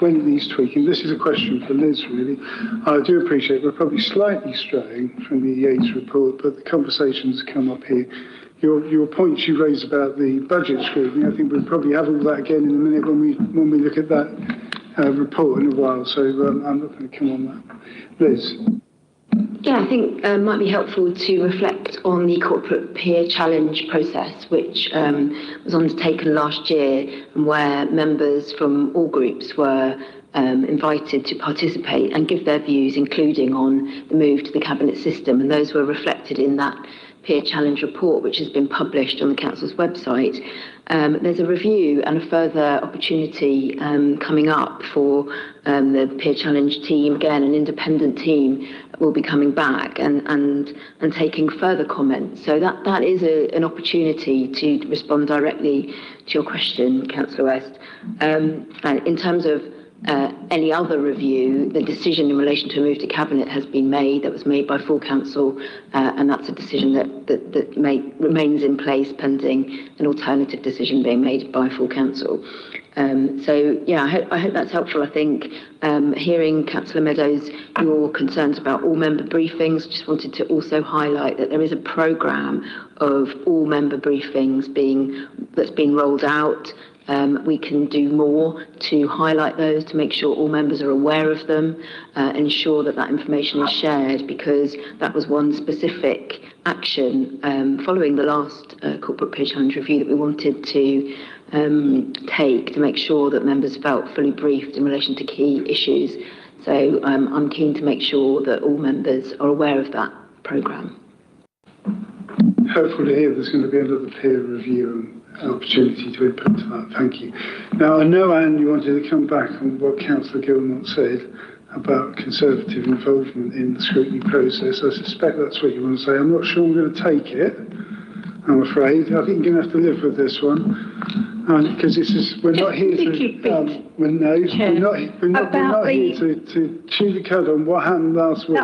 when it needs tweaking. This is a question for Liz, really. I do appreciate we're probably slightly straying from the Yates report, but the conversations come up here. Your points you raised about the budget scrutiny, I think we'll probably have all that again in a minute when we look at that report in a while. So I'm not going to come on that. Liz. Yeah, I think might be helpful to reflect on the corporate peer challenge process, which was undertaken last year, and where members from all groups were invited to participate and give their views, including on the move to the cabinet system, and those were reflected in that peer challenge report, which has been published on the council's website. There's a review and a further opportunity coming up for the peer challenge team. Again, an independent team will be coming back and taking further comments. So that is an opportunity to respond directly to your question, Councillor West. And in terms of any other review, the decision in relation to a move to cabinet has been made. That was made by full council, and that's a decision that remains in place pending an alternative decision being made by full council. So yeah, I hope that's helpful. I think hearing Councillor Meadows, your concerns about all member briefings, just wanted to also highlight that there is a programme of all member briefings that's being rolled out. We can do more to highlight those, to make sure all members are aware of them, ensure that information is shared, because that was one specific action following the last corporate peer challenge review that we wanted to take to make sure that members felt fully briefed in relation to key issues. So I'm keen to make sure that all members are aware of that programme. Helpful to hear there's going to be another peer review and opportunity to input to that. Thank you. Now, I know, Anne, you wanted to come back on what Councillor Gilmore said about Conservative involvement in the scrutiny process. I suspect that's what you want to say. I'm not sure I'm going to take it, I'm afraid. I think you're going to have to live with this one, because we're not here to. We're not here to chew the cud on what happened last week.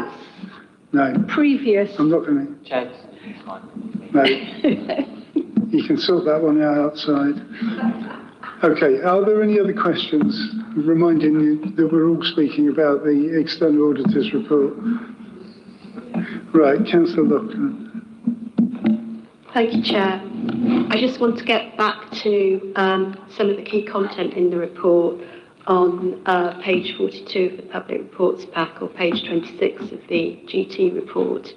No. Previous. I'm not going to. Chair, No. You can sort that one out outside. Okay. Are there any other questions? Reminding you that we're all speaking about the external auditor's report. Right, Councillor Loughnan. Thank you, Chair. I just want to get back to some of the key content in the report on page 42 of the Public Reports Pack or page 26 of the GT report,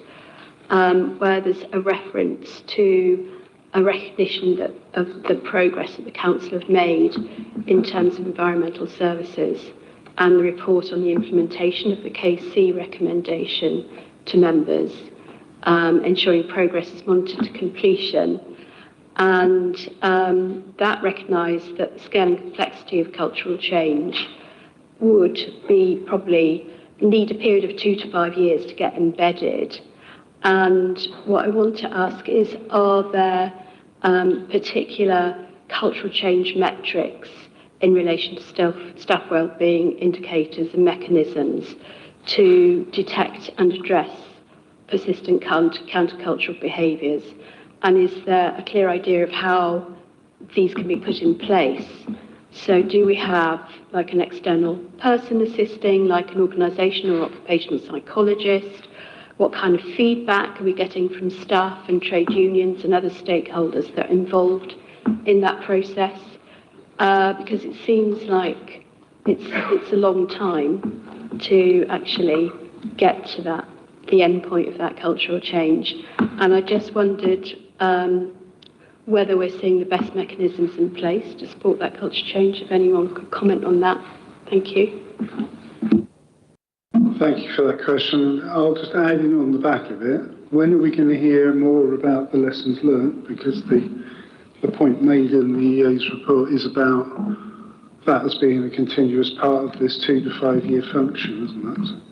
where there's a reference to a recognition of the progress that the Council have made in terms of environmental services, and the report on the implementation of the KC recommendation to members, ensuring progress is monitored to completion. And that recognised that the scale and complexity of cultural change would be probably need a period of 2 to 5 years to get embedded. And what I want to ask is, are there particular cultural change metrics in relation to staff wellbeing indicators and mechanisms to detect and address persistent countercultural behaviours? And is there a clear idea of how these can be put in place? So do we have like an external person assisting, like an organisation or occupational psychologist? What kind of feedback are we getting from staff and trade unions and other stakeholders that are involved in that process? Because it seems like it's a long time to actually get to the end point of that cultural change. And I just wondered whether we're seeing the best mechanisms in place to support that culture change. If anyone could comment on that. Thank you. Thank you for that question. I'll just add in on the back of it. When are we going to hear more about the lessons learned? Because the point made in the EA's report is about that as being a continuous part of this 2 to 5 year function, isn't it?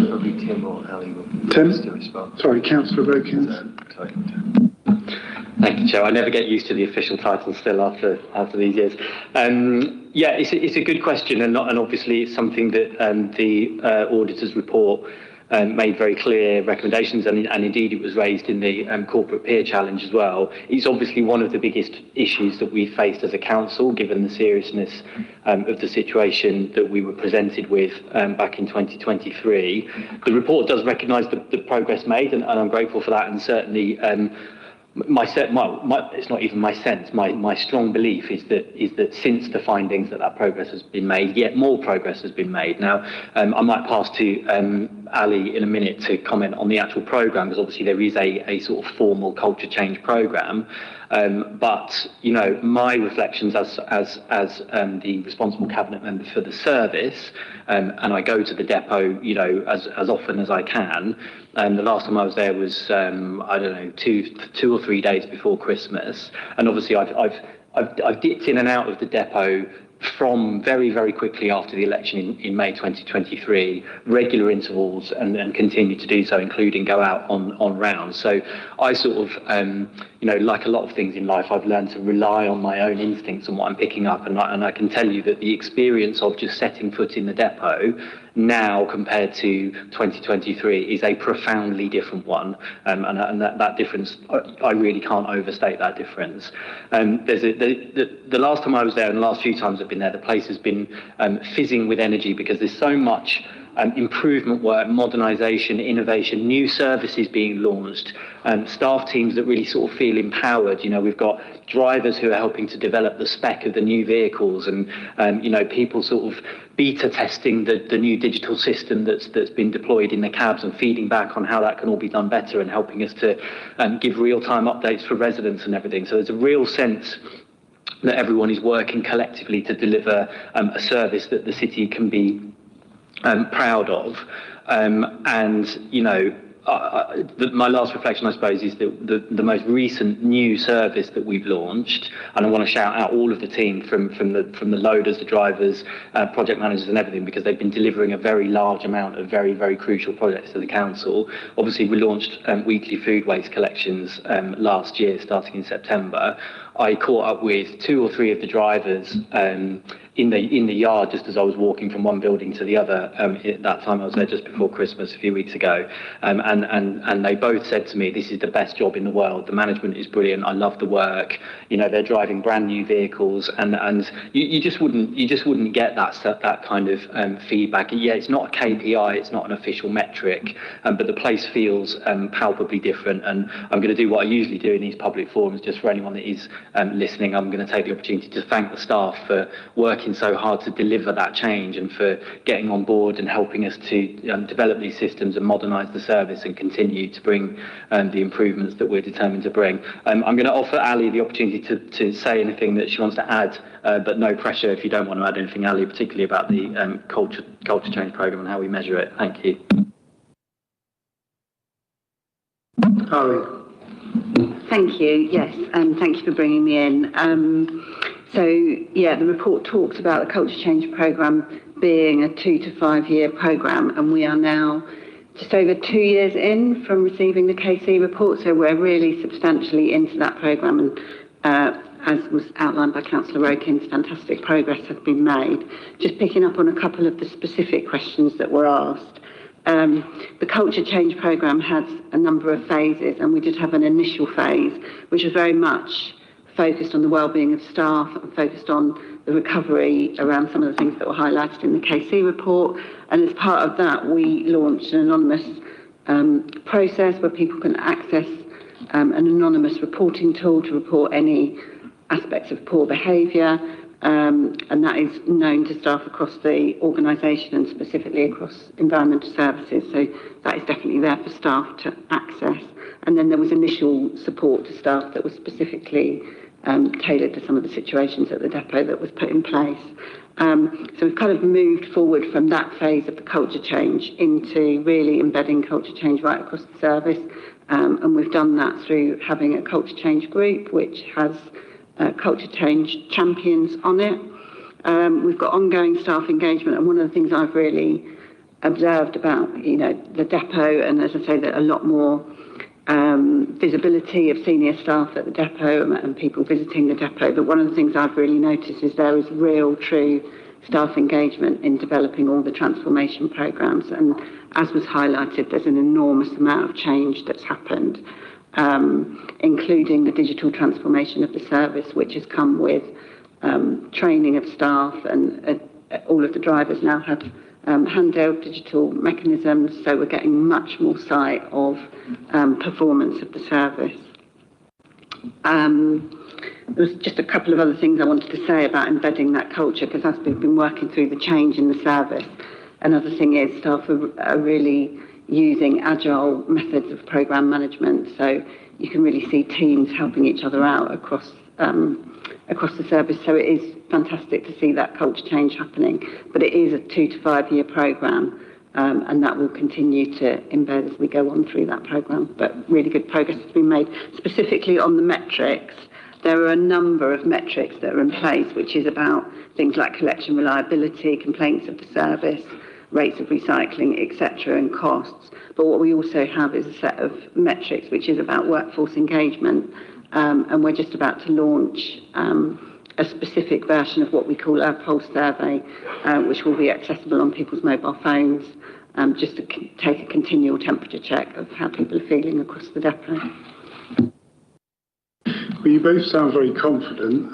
Probably Tim or Ali will Tim? to respond. Sorry, Councillor Wilkins. Sorry. Thank you, Chair. I never get used to the official title still after these years. Yeah, it's a good question, and obviously it's something that the auditor's report made very clear recommendations, and indeed it was raised in the corporate peer challenge as well. It's obviously one of the biggest issues that we faced as a council, given the seriousness of the situation that we were presented with back in 2023. The report does recognise the progress made, and I'm grateful for that, and certainly it's not even my sense. My strong belief is that since the findings that progress has been made, yet more progress has been made. Now, I might pass to Ali in a minute to comment on the actual programme, because obviously there is a sort of formal culture change programme. But you know, my reflections as the responsible cabinet member for the service, and I go to the depot, you know, as often as I can. The last time I was there was I don't know, two or 3 days before Christmas, and obviously I've dipped in and out of the depot from very, very quickly after the election in May 2023, regular intervals, and continue to do so, including go out on rounds. So I sort of, you know, like a lot of things in life, I've learned to rely on my own instincts and what I'm picking up. And I can tell you that the experience of just setting foot in the depot now compared to 2023 is a profoundly different one. And that difference, I really can't overstate that difference. The last time I was there, and the last few times I've been there, the place has been fizzing with energy, because there's so much improvement work, modernisation, innovation, new services being launched, staff teams that really sort of feel empowered. You know, we've got drivers who are helping to develop the spec of the new vehicles, and you know, people sort of beta testing the new digital system that's been deployed in the cabs, and feeding back on how that can all be done better, and helping us to give real-time updates for residents and everything. So there's a real sense that everyone is working collectively to deliver a service that the city can be proud of. And, you know, my last reflection, I suppose, is that the most recent new service that we've launched, and I want to shout out all of the team from the loaders, the drivers, project managers and everything, because they've been delivering a very large amount of very, very crucial projects to the council. Obviously, we launched weekly food waste collections last year, starting in September. I caught up with 2 or 3 of the drivers in the yard just as I was walking from one building to the other. At that time I was there just before Christmas a few weeks ago, and they both said to me, this is the best job in the world. The management is brilliant. I love the work. You know, they're driving brand new vehicles, and you just wouldn't get that kind of feedback. Yeah, it's not a KPI, it's not an official metric, but the place feels palpably different. And I'm going to do what I usually do in these public forums, just for anyone that is listening. I'm going to take the opportunity to thank the staff for working so hard to deliver that change and for getting on board and helping us to develop these systems and modernise the service and continue to bring the improvements that we're determined to bring. I'm going to offer Ali the opportunity to say anything that she wants to add, but no pressure if you don't want to add anything, Ali, particularly about the culture change programme and how we measure it. Thank you. Ali. Thank you. Yes, and thank you for bringing me in. So, yeah, the report talks about the culture change programme being a 2 to 5 year programme, and we are now just over 2 years in from receiving the KC report, so we're really substantially into that programme, and as was outlined by Councillor Rokins, fantastic progress has been made. Just picking up on a couple of the specific questions that were asked. The culture change programme has a number of phases, and we did have an initial phase which was very much focused on the wellbeing of staff and focused on the recovery around some of the things that were highlighted in the KC report. And as part of that, we launched an anonymous process where people can access an anonymous reporting tool to report any aspects of poor behaviour, and that is known to staff across the organisation and specifically across environmental services. So that is definitely there for staff to access. And then there was initial support to staff that was specifically tailored to some of the situations at the depot that was put in place. So we've kind of moved forward from that phase of the culture change into really embedding culture change right across the service. And we've done that through having a culture change group, which has culture change champions on it. We've got ongoing staff engagement, and one of the things I've really observed about, the depot, and as I say, that a lot more visibility of senior staff at the depot and people visiting the depot. But one of the things I've really noticed is there is real, true staff engagement in developing all the transformation programmes. And as was highlighted, there's an enormous amount of change that's happened, including the digital transformation of the service, which has come with training of staff, and all of the drivers now have handheld digital mechanisms, so we're getting much more sight of performance of the service. There was just a couple of other things I wanted to say about embedding that culture, because as we've been working through the change in the service, another thing is staff are really using agile methods of programme management, so you can really see teams helping each other out across the service. So it is fantastic to see that culture change happening, but it is a 2 to 5 year programme, and that will continue to embed as we go on through that programme. But really good progress has been made. Specifically on the metrics, there are a number of metrics that are in place, which is about things like collection reliability, complaints of the service, rates of recycling, etc., and costs. But what we also have is a set of metrics which is about workforce engagement, and we're just about to launch a specific version of what we call our pulse survey, which will be accessible on people's mobile phones, just to take a continual temperature check of how people are feeling across the depot. Well, you both sound very confident,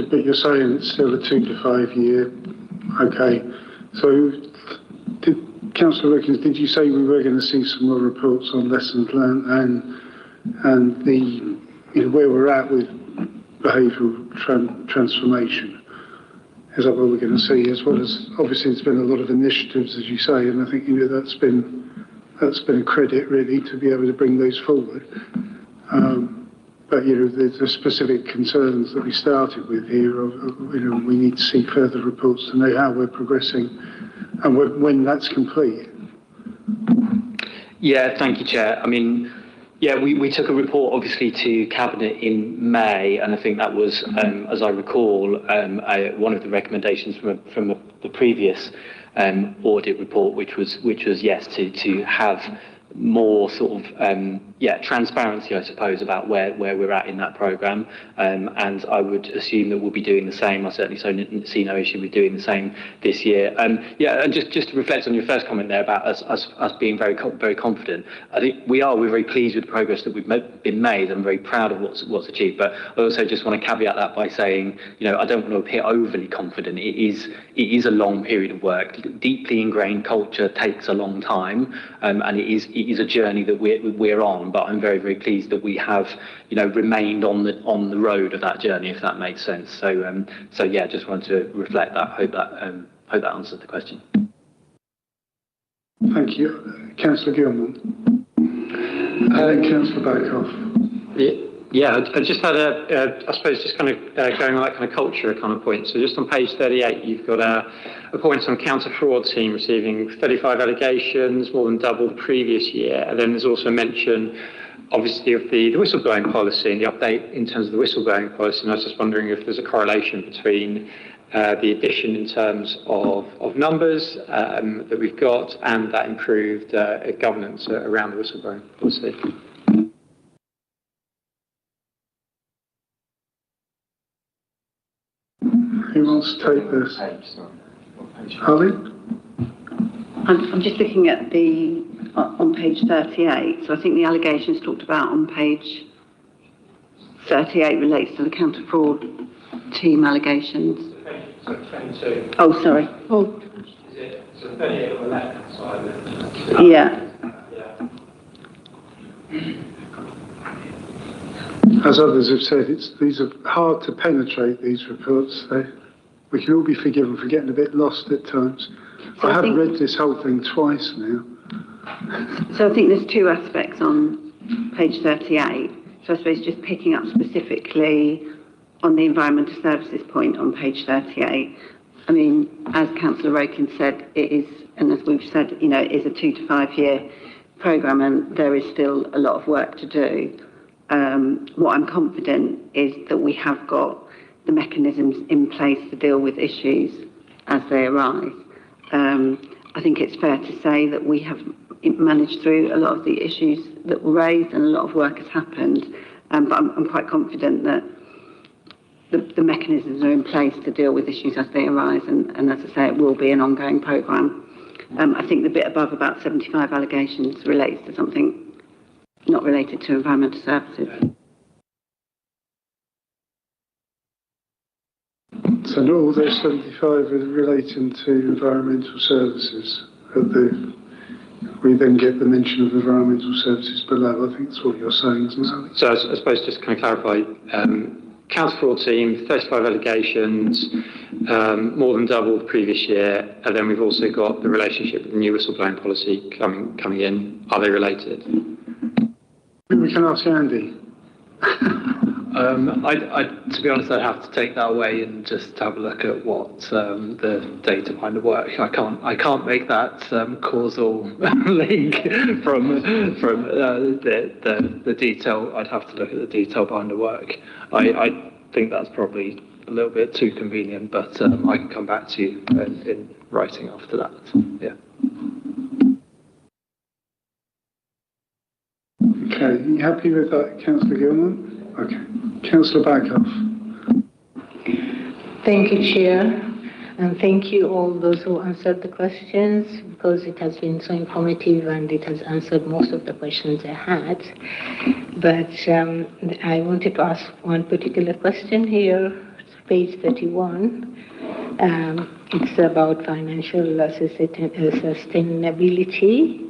but you're saying it's still a 2 to 5 year. Okay, so Councillor Wilkins, did you say we were going to see some more reports on lessons learned and the where we're at with behavioural transformation? Is that what we're going to see? As well as obviously there's been a lot of initiatives, as you say, and I think that's been a credit really to be able to bring those forward. But the specific concerns that we started with here, we need to see further reports to know how we're progressing and when that's complete. Yeah, thank you, Chair. I mean, yeah, we took a report obviously to Cabinet in May, and I think that was, as I recall, one of the recommendations from the previous audit report, which was yes to have more sort of transparency, I suppose, about where we're at in that programme, and I would assume that we'll be doing the same. I certainly see no issue with doing the same this year. And just to reflect on your first comment there about us being very confident, I think we're very pleased with the progress that we've been made. I'm very proud of what's achieved, but I also just want to caveat that by saying, I don't want to appear overly confident. It is a long period of work. Deeply ingrained culture takes a long time, and it is a journey that we're on. But I'm very, very pleased that we have, remained on the road of that journey, if that makes sense. So yeah, just wanted to reflect that. Hope that answered the question. Thank you, Councillor Gilman. Councillor Bacoff. Yeah, I just had I suppose just kind of going on that kind of culture kind of point. So just on page 38, you've got a point on counter-fraud team receiving 35 allegations, more than double the previous year. And then there's also mention, obviously, of the whistleblowing policy and the update in terms of the whistleblowing policy. And I was just wondering if there's a correlation between the addition in terms of numbers that we've got and that improved governance around the whistleblowing policy. Who wants to take this? Holly? I'm just looking at on page 38. So I think the allegations talked about on page 38 relates to the counter-fraud team allegations. Oh, sorry. Oh. So 38 on the left side. Yeah. As others have said, these are hard to penetrate, these reports. We can all be forgiven for getting a bit lost at times. So I have read this whole thing twice now. So I think there's two aspects on page 38. So I suppose just picking up specifically on the environmental services point on page 38. I mean, as Councillor Rokin said, it is, and as we've said, it is a 2 to 5 year programme, and there is still a lot of work to do. What I'm confident is that we have got the mechanisms in place to deal with issues as they arise. I think it's fair to say that we have managed through a lot of the issues that were raised and a lot of work has happened, but I'm quite confident that the mechanisms are in place to deal with issues as they arise, and as I say, it will be an ongoing programme. I think the bit above about 75 allegations relates to something not related to environmental services. So not all those 75 are relating to environmental services. We then get the mention of environmental services below. I think that's what you're saying, isn't it? So I suppose just to kind of clarify, counter-fraud team, 35 allegations, more than double the previous year, and then we've also got the relationship with the new whistleblowing policy coming in. Are they related? We can ask Andy. To be honest, I'd have to take that away and just have a look at what the data behind the work. I can't make that causal link from the detail. I'd have to look at the detail behind the work. I think that's probably a little bit too convenient, but I can come back to you in writing after that. Yeah. Okay, you happy with that, Councillor Gilman? Okay. Councillor Bacoff. Thank you, Chair, and thank you all those who answered the questions, because it has been so informative and it has answered most of the questions I had. But I wanted to ask one particular question here, page 31. It's about financial sustainability.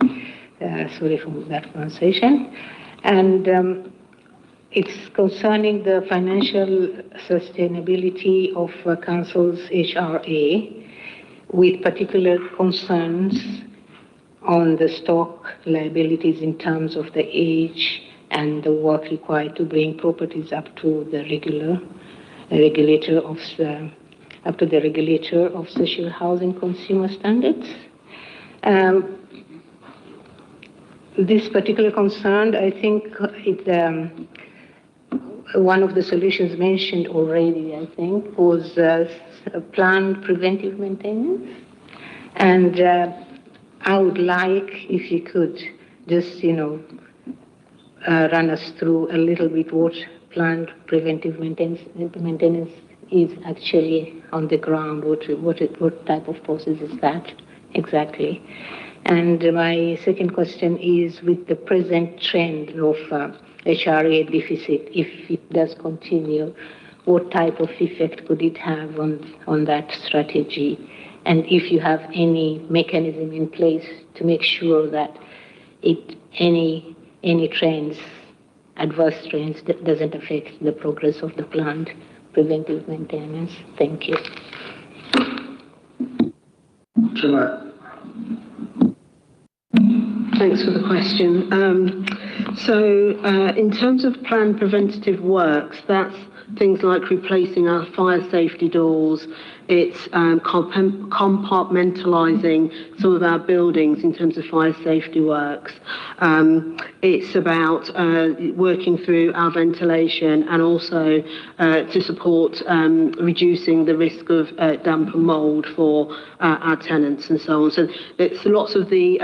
Sorry for that pronunciation. And it's concerning the financial sustainability of Council's HRA, with particular concerns on the stock liabilities in terms of the age and the work required to bring properties up to the regulator of social housing consumer standards. this particular concern, I think one of the solutions mentioned already, I think, was planned preventive maintenance. And I would like if you could just, run us through a little bit what planned preventive maintenance is actually on the ground. What type of process is that exactly? And my second question is, with the present trend of HRA deficit, if it does continue, what type of effect could it have on that strategy? And if you have any mechanism in place to make sure that any trends, adverse trends, that doesn't affect the progress of the planned preventive maintenance. Thank you. Jeanette. Thanks for the question. In terms of planned preventative works, that's things like replacing our fire safety doors. It's compartmentalising some of our buildings in terms of fire safety works. It's about working through our ventilation and also to support reducing the risk of damp and mould for our tenants and so on. So it's lots of the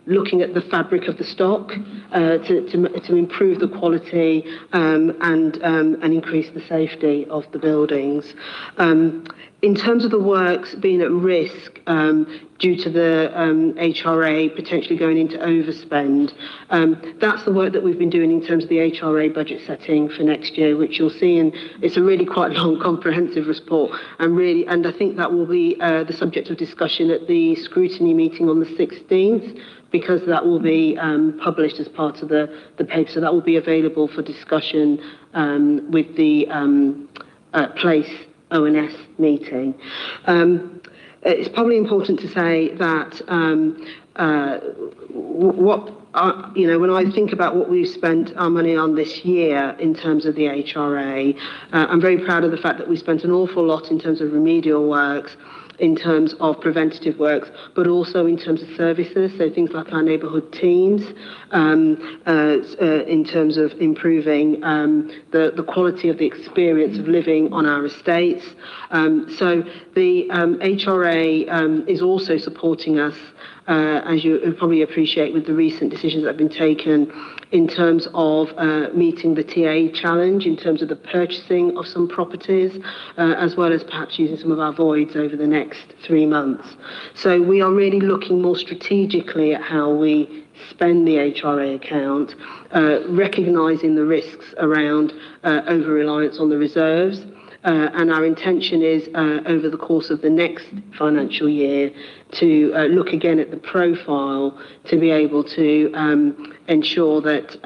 looking at the fabric of the stock to improve the quality and increase the safety of the buildings. In terms of the works being at risk due to the HRA potentially going into overspend, that's the work that we've been doing in terms of the HRA budget setting for next year, which you'll see, and it's a really quite long, comprehensive report, and I think that will be the subject of discussion at the scrutiny meeting on the 16th, because that will be published as part of the paper, so that will be available for discussion with the place ONS meeting. It's probably important to say that when I think about what we've spent our money on this year in terms of the HRA, I'm very proud of the fact that we spent an awful lot in terms of remedial works, in terms of preventative works, but also in terms of services, so things like our neighbourhood teams, in terms of improving the quality of the experience of living on our estates. So the HRA is also supporting us, as you probably appreciate, with the recent decisions that have been taken in terms of meeting the TA challenge, in terms of the purchasing of some properties, as well as perhaps using some of our voids over the next 3 months. So we are really looking more strategically at how we spend the HRA account, recognising the risks around over-reliance on the reserves. And our intention is, over the course of the next financial year, to look again at the profile to be able to ensure that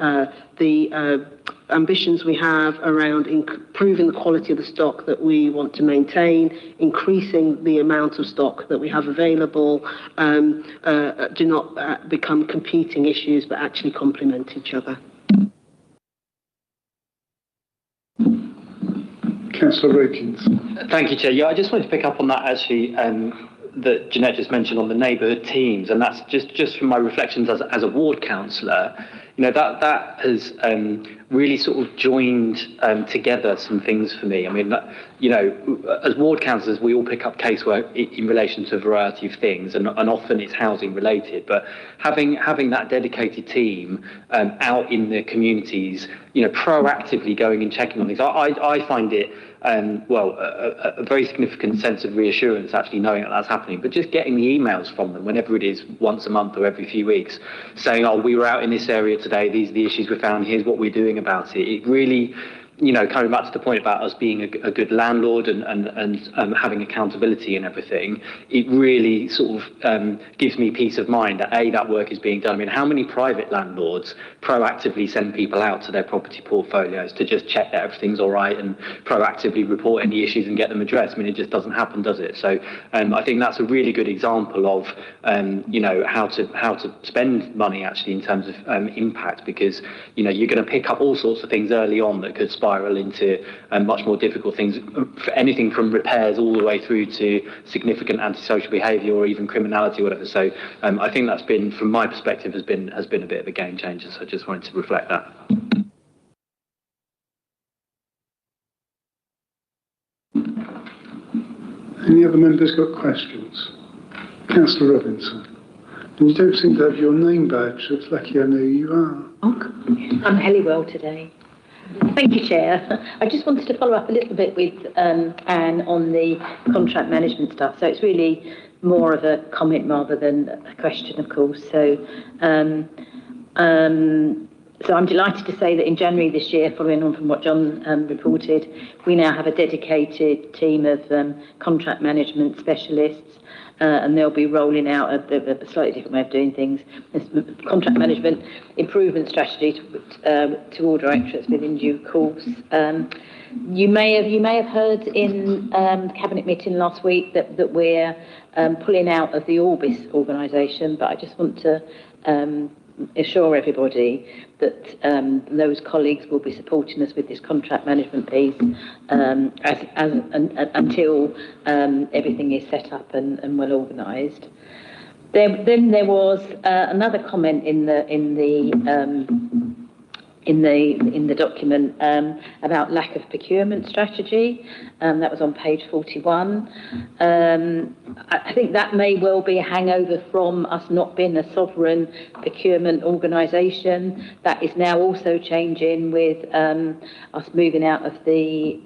the ambitions we have around improving the quality of the stock that we want to maintain, increasing the amount of stock that we have available, do not become competing issues but actually complement each other. Councillor Wilkins. Thank you, Chair. Yeah, I just wanted to pick up on that actually, that Jeanette just mentioned on the neighbourhood teams, and that's just from my reflections as a ward councillor. That has really sort of joined together some things for me. I mean, as ward councillors, we all pick up casework in relation to a variety of things, and often it's housing related. But having that dedicated team out in the communities, proactively going and checking on things, I find it a very significant sense of reassurance actually knowing that that's happening, but just getting the emails from them whenever it is, once a month or every few weeks, saying, we were out in this area today, these are the issues we found, here's what we're doing about it. It really, coming back to the point about us being a good landlord and having accountability and everything, it really sort of gives me peace of mind that that work is being done. I mean, how many private landlords proactively send people out to their property portfolios to just check that everything's all right and proactively report any issues and get them addressed? I mean, it just doesn't happen, does it? So I think that's a really good example of how to spend money actually in terms of impact, because you're going to pick up all sorts of things early on that could spiral into much more difficult things, for anything from repairs all the way through to significant antisocial behaviour or even criminality or whatever. So I think that's been, from my perspective, has been a bit of a game changer. So I just wanted to reflect that. Any other members got questions? Councillor Robinson. And you don't seem to have your name badge. It's lucky I know who you are. I'm Helliwell today. Thank you, Chair. I just wanted to follow up a little bit with Anne on the contract management stuff. So it's really more of a comment rather than a question, of course. So so I'm delighted to say that in January this year, following on from what John reported, we now have a dedicated team of contract management specialists, and they'll be rolling out a slightly different way of doing things. Contract management improvement strategy to all directorates within due course. You may have heard in the cabinet meeting last week that we're pulling out of the Orbis organisation, but I just want to assure everybody that those colleagues will be supporting us with this contract management piece until everything is set up and well organised. Then there was another comment in the document about lack of procurement strategy. That was on page 41. I think that may well be a hangover from us not being a sovereign procurement organisation. That is now also changing with us moving out of the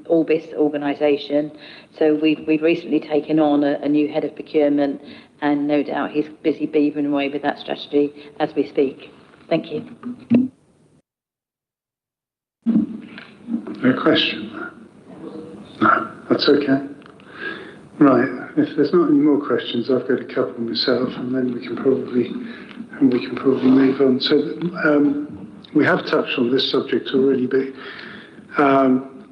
Orbis organisation. So we've recently taken on a new head of procurement, and no doubt he's busy beavering away with that strategy as we speak. Thank you. No question? No, that's okay. Right, if there's not any more questions, I've got a couple myself, and then we can probably move on. So we have touched on this subject already, but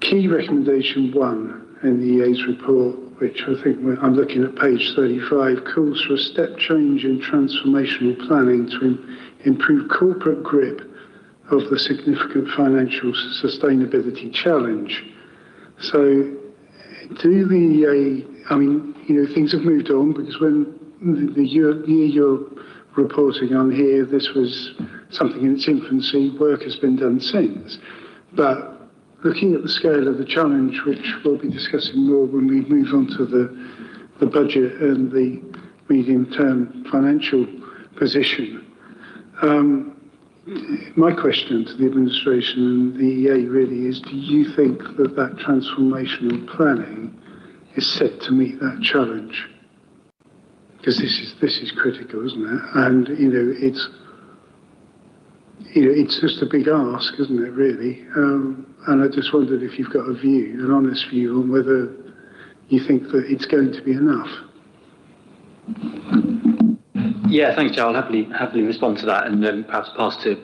key recommendation 1 in the EA's report, which I think I'm looking at page 35, calls for a step change in transformational planning to improve corporate grip of the significant financial sustainability challenge. So do the EA, things have moved on, because when the year you're reporting on here, this was something in its infancy. Work has been done since. But looking at the scale of the challenge, which we'll be discussing more when we move on to the budget and the medium-term financial position, my question to the administration and the EA really is, do you think that transformational planning is set to meet that challenge? Because this is critical, isn't it? And it's just a big ask, isn't it, really? And I just wondered if you've got an honest view on whether you think that it's going to be enough. Yeah, thanks, Joe. I'll happily respond to that, and then perhaps pass to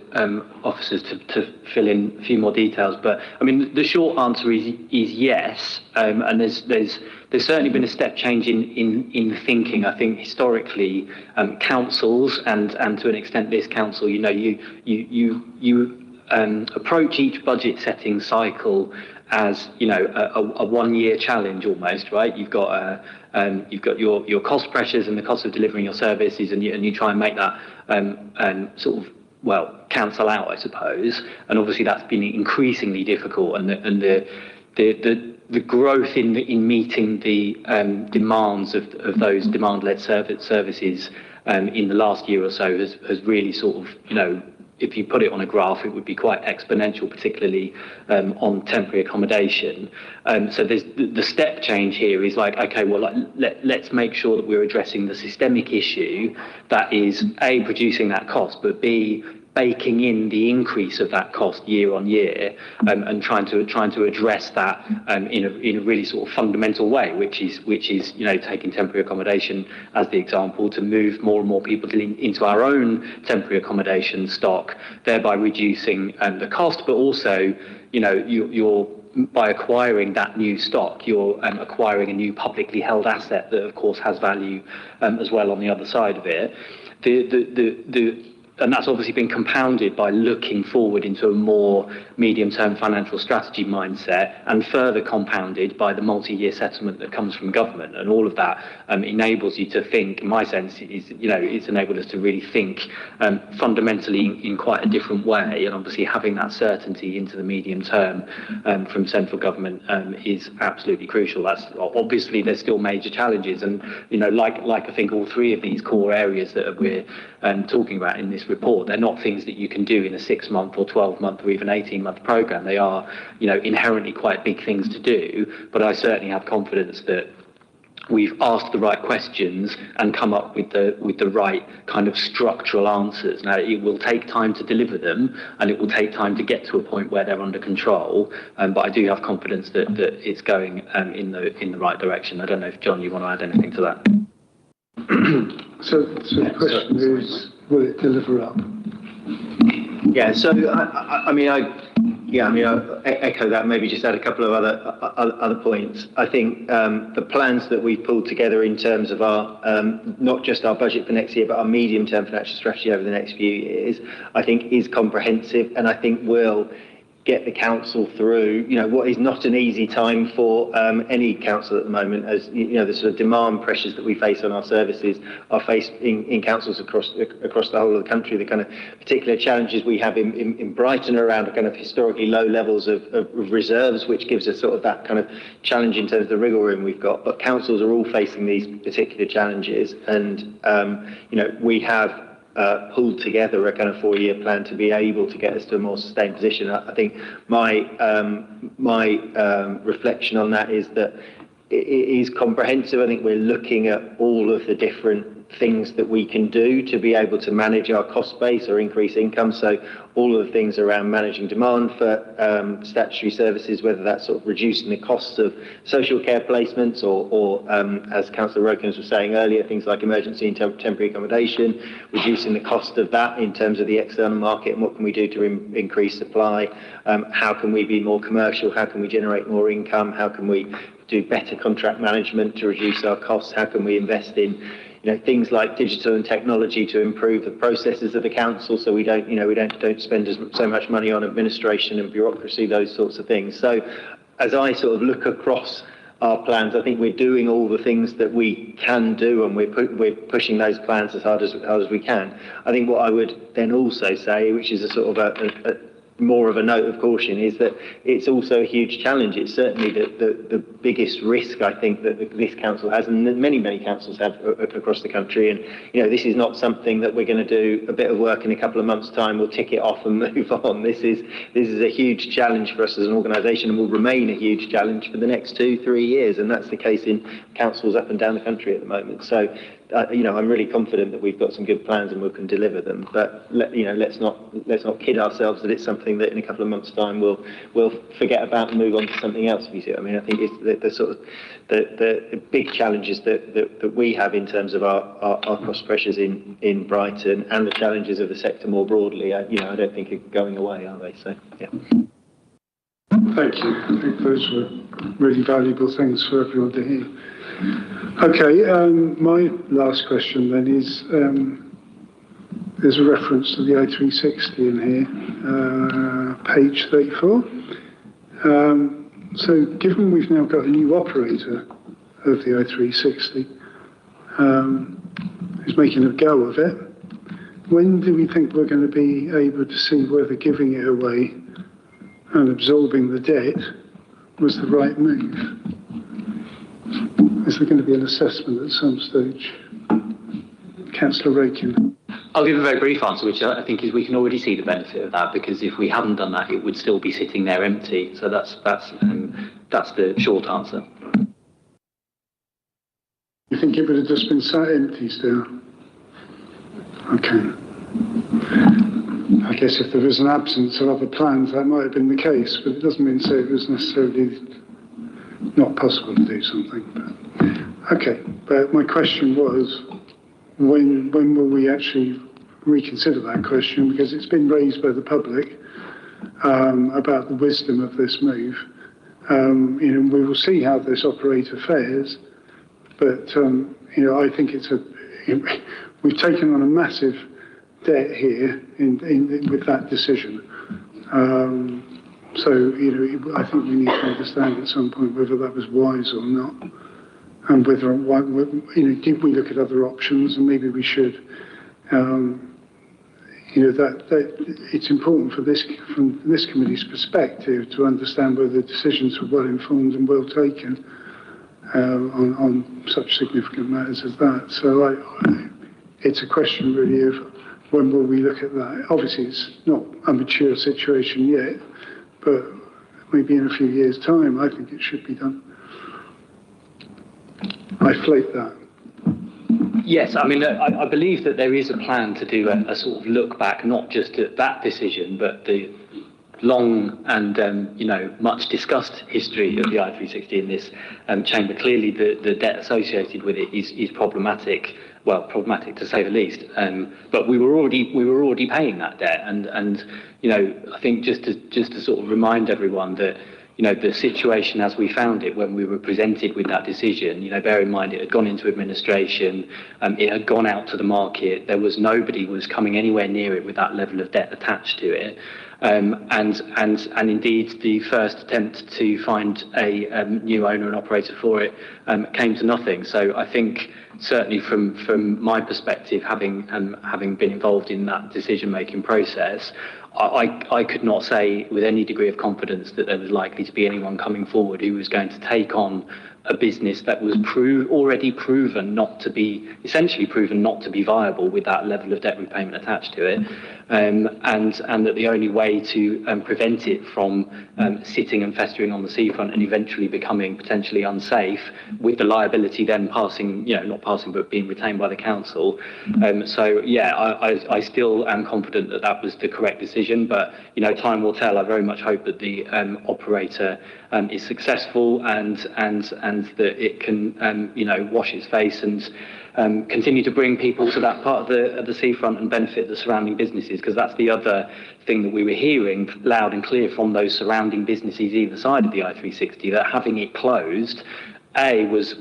officers to fill in a few more details. But I mean, the short answer is yes, and there's certainly been a step change in thinking. I think historically, councils and to an extent this council, you approach each budget setting cycle as a 1 year challenge almost, right? You've got your cost pressures and the cost of delivering your services, and you try and make that cancel out, I suppose. And obviously that's been increasingly difficult, and the growth in meeting the demands of those demand-led services in the last year or so has really sort of, if you put it on a graph, it would be quite exponential, particularly on temporary accommodation. So there's the step change here is like, okay, well, let's make sure that we're addressing the systemic issue that is A, producing that cost, but B, baking in the increase of that cost year on year, and trying to address that in a really sort of fundamental way, which is taking temporary accommodation as the example to move more and more people into our own temporary accommodation stock, thereby reducing the cost, but also you're by acquiring that new stock, you're acquiring a new publicly held asset that of course has value as well on the other side of it. And that's obviously been compounded by looking forward into a more medium-term financial strategy mindset, and further compounded by the multi-year settlement that comes from government. And all of that enables you to think, in my sense, it's enabled us to really think fundamentally in quite a different way. And obviously having that certainty into the medium term from central government is absolutely crucial. That's obviously there's still major challenges, and like I think all three of these core areas that we're talking about in this report, they're not things that you can do in a 6-month or 12-month or even 18-month program. They are inherently quite big things to do, but I certainly have confidence that we've asked the right questions and come up with the right kind of structural answers. Now, it will take time to deliver them, and it will take time to get to a point where they're under control. But I do have confidence that it's going in the right direction. I don't know if John, you want to add anything to that. So the question is, will it deliver up? Yeah. So I echo that. Maybe just add a couple of other points. I think the plans that we've pulled together in terms of our not just our budget for next year, but our medium-term financial strategy over the next few years, I think is comprehensive, and I think will get the council through what is not an easy time for any council at the moment, as the sort of demand pressures that we face on our services are faced in councils across the whole of the country. The kind of particular challenges we have in Brighton around kind of historically low levels of reserves, which gives us sort of that kind of challenge in terms of the wriggle room we've got. But councils are all facing these particular challenges, and we have pulled together a kind of 4-year plan to be able to get us to a more sustained position. I think my reflection on that is that it is comprehensive. I think we're looking at all of the different things that we can do to be able to manage our cost base or increase income. So all of the things around managing demand for statutory services, whether that's sort of reducing the costs of social care placements or as Councillor Rokins was saying earlier, things like emergency and temporary accommodation, reducing the cost of that in terms of the external market, and what can we do to increase supply? How can we be more commercial? How can we generate more income? How can we do better contract management to reduce our costs? How can we invest in things like digital and technology to improve the processes of the council, so we don't spend so much money on administration and bureaucracy, those sorts of things. So as I sort of look across our plans, I think we're doing all the things that we can do, and we're pushing those plans as hard as we can. I think what I would then also say, which is a sort of more of a note of caution, is that it's also a huge challenge. It's certainly the biggest risk, I think, that this council has, and that many councils have across the country. And this is not something that we're going to do a bit of work in a couple of months' time, we'll tick it off and move on. This is a huge challenge for us as an organisation, and will remain a huge challenge for the next 2-3 years. And that's the case in councils up and down the country at the moment. So I'm really confident that we've got some good plans and we can deliver them. But let's not kid ourselves that it's something that in a couple of months' time we'll forget about and move on to something else. If you see what I mean, I think it's the sort of the big challenges that we have in terms of our cost pressures in Brighton, and the challenges of the sector more broadly. I don't think are going away, are they? So yeah. Thank you. I think those were really valuable things for everyone to hear. Okay, my last question then is, there's a reference to the O360 in here, page 34. So given we've now got a new operator of the O360, who's making a go of it, when do we think we're going to be able to see whether giving it away and absorbing the debt was the right move? Is there going to be an assessment at some stage? Councillor Rakin. I'll give a very brief answer, which I think is we can already see the benefit of that, because if we hadn't done that, it would still be sitting there empty. So that's the short answer. You think it would have just been sat empty still? Okay. I guess if there was an absence of other plans, that might have been the case, but it doesn't mean to say it was necessarily not possible to do something. But okay. But my question was, when will we actually reconsider that question? Because it's been raised by the public about the wisdom of this move. We will see how this operator fares, but I think we've taken on a massive debt here with that decision. So, I think we need to understand at some point whether that was wise or not, and whether, did we look at other options, and maybe we should. That it's important from this committee's perspective to understand whether the decisions were well informed and well taken on such significant matters as that. So it's a question really of when will we look at that. Obviously it's not a mature situation yet, but maybe in a few years' time I think it should be done. I float that. Yes, I mean, I believe that there is a plan to do a sort of look back, not just at that decision, but the long and, much discussed history of the I-360 in this chamber. Clearly, the debt associated with it is problematic, well, problematic to say the least. But we were already paying that debt. And I think just to sort of remind everyone that, the situation as we found it when we were presented with that decision, bear in mind it had gone into administration, it had gone out to the market, nobody was coming anywhere near it with that level of debt attached to it. And indeed the first attempt to find a new owner and operator for it came to nothing. So I think certainly from my perspective, having been involved in that decision-making process, I could not say with any degree of confidence that there was likely to be anyone coming forward who was going to take on a business that was already proven not to be viable with that level of debt repayment attached to it, and that the only way to prevent it from sitting and festering on the seafront and eventually becoming potentially unsafe, with the liability then but being retained by the council. I still am confident that that was the correct decision, but time will tell. I very much hope that the operator is successful and that it can wash its face and continue to bring people to that part of the seafront and benefit the surrounding businesses, because that's the other thing that we were hearing loud and clear from those surrounding businesses either side of the I-360, that having it closed was